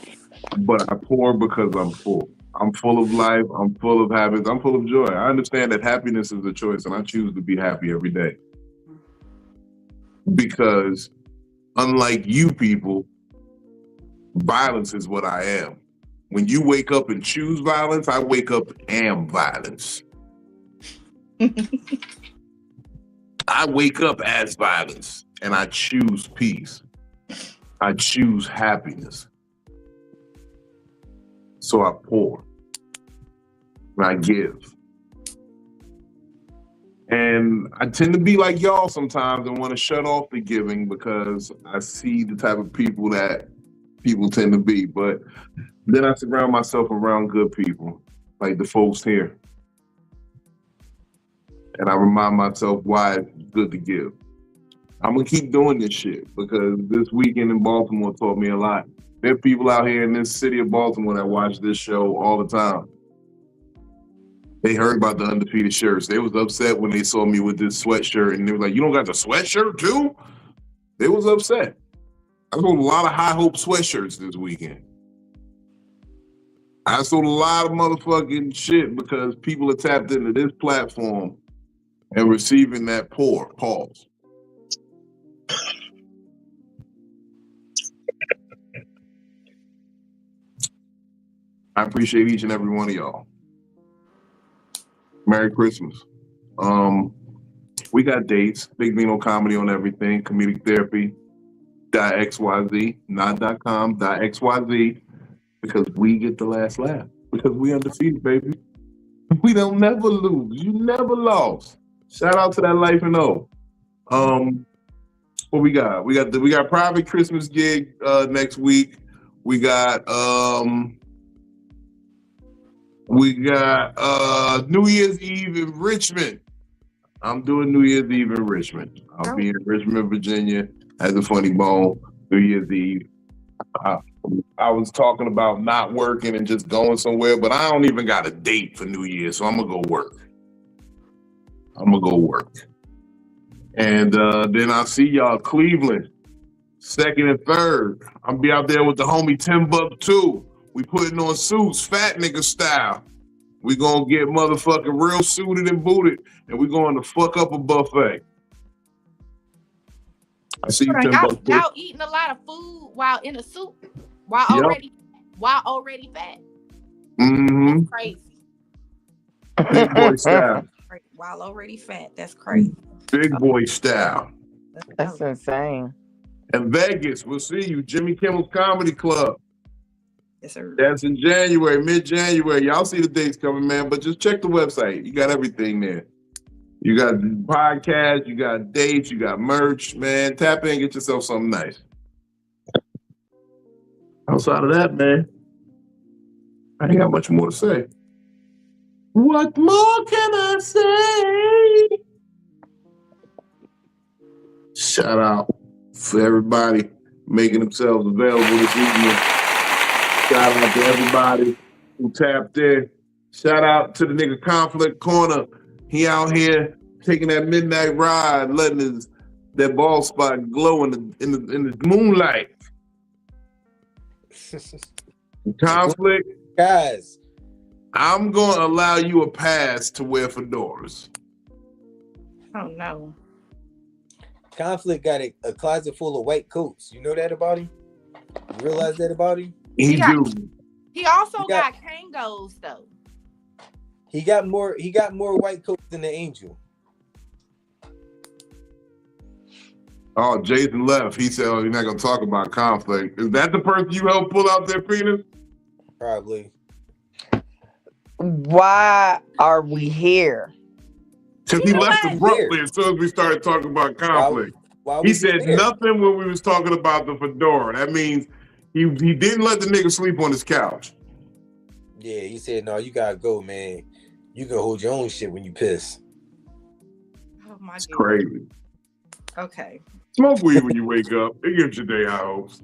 But I pour because I'm full. I'm full of life. I'm full of habits. I'm full of joy. I understand that happiness is a choice, and I choose to be happy every day. Because unlike you people, violence is what I am. When you wake up and choose violence, I wake up and am violence. I wake up as violence, and I choose peace. I choose happiness. So I pour. And I give. And I tend to be like y'all sometimes and want to shut off the giving because I see the type of people that people tend to be. But then I surround myself around good people, like the folks here. And I remind myself why it's good to give. I'm going to keep doing this shit because this weekend in Baltimore taught me a lot. There are people out here in this city of Baltimore that watch this show all the time. They heard about the undefeated shirts. They was upset when they saw me with this sweatshirt, and they were like, "You don't got the sweatshirt too?" They was upset. I sold a lot of high hope sweatshirts this weekend. I sold a lot of motherfucking shit because people are tapped into this platform and receiving that pause. I appreciate each and every one of y'all. Merry Christmas. We got dates. Big Vino Comedy on everything. Comedic Therapy. .xyz, not .com, .xyz, because we get the last laugh. Because we undefeated, baby. We don't never lose. You never lost. Shout out to that Life and O. What we got? We got private Christmas gig next week. We got New Year's Eve in Richmond. I'm doing New Year's Eve in Richmond. I'll be in Richmond, Virginia. Has a funny bone. New Year's Eve. I was talking about not working and just going somewhere, but I don't even got a date for New Year's, so I'm gonna go work. And then I'll see y'all Cleveland, 2nd and 3rd. I'll be out there with the homie Timbuktu. We putting on suits, fat nigga style. We gonna get motherfucking real suited and booted, and we going to fuck up a buffet. I see you, Timbuktu. Y'all eating a lot of food while in a suit, while already fat. Mm-hmm. That's crazy. Big boy style. While already fat, that's crazy. Big boy style. That's insane. In Vegas, we'll see you. Jimmy Kimmel's Comedy Club. Yes, sir. That's in January, mid-January. Y'all see the dates coming, man, but just check the website. You got everything there. You got podcasts, you got dates, you got merch, man. Tap in, get yourself something nice. Outside of that, man, I ain't got much more to say. What more can I say? Shout out for everybody making themselves available this evening. Shout out to everybody who tapped in. Shout out to the nigga Conflict Corner. He out here taking that midnight ride, letting that bald spot glow in the moonlight. Conflict, Guys, I'm going to allow you a pass to wear fedoras. Oh no. Conflict got a closet full of white coats. You know that about him? You realize that about him? He also got Kangos though. He got more white coats than the Angel. Oh, Jason left. He said, you're not going to talk about Conflict. Is that the person you helped pull out their penis? Probably. Why are we here? Because he left abruptly as soon as we started talking about Conflict. He said nothing when we was talking about the fedora. That means he didn't let the nigga sleep on his couch. Yeah, he said, no, you got to go, man. You can hold your own shit when you piss. Oh my God. It's crazy. Okay. Smoke weed when you wake up. It gives your day high hopes.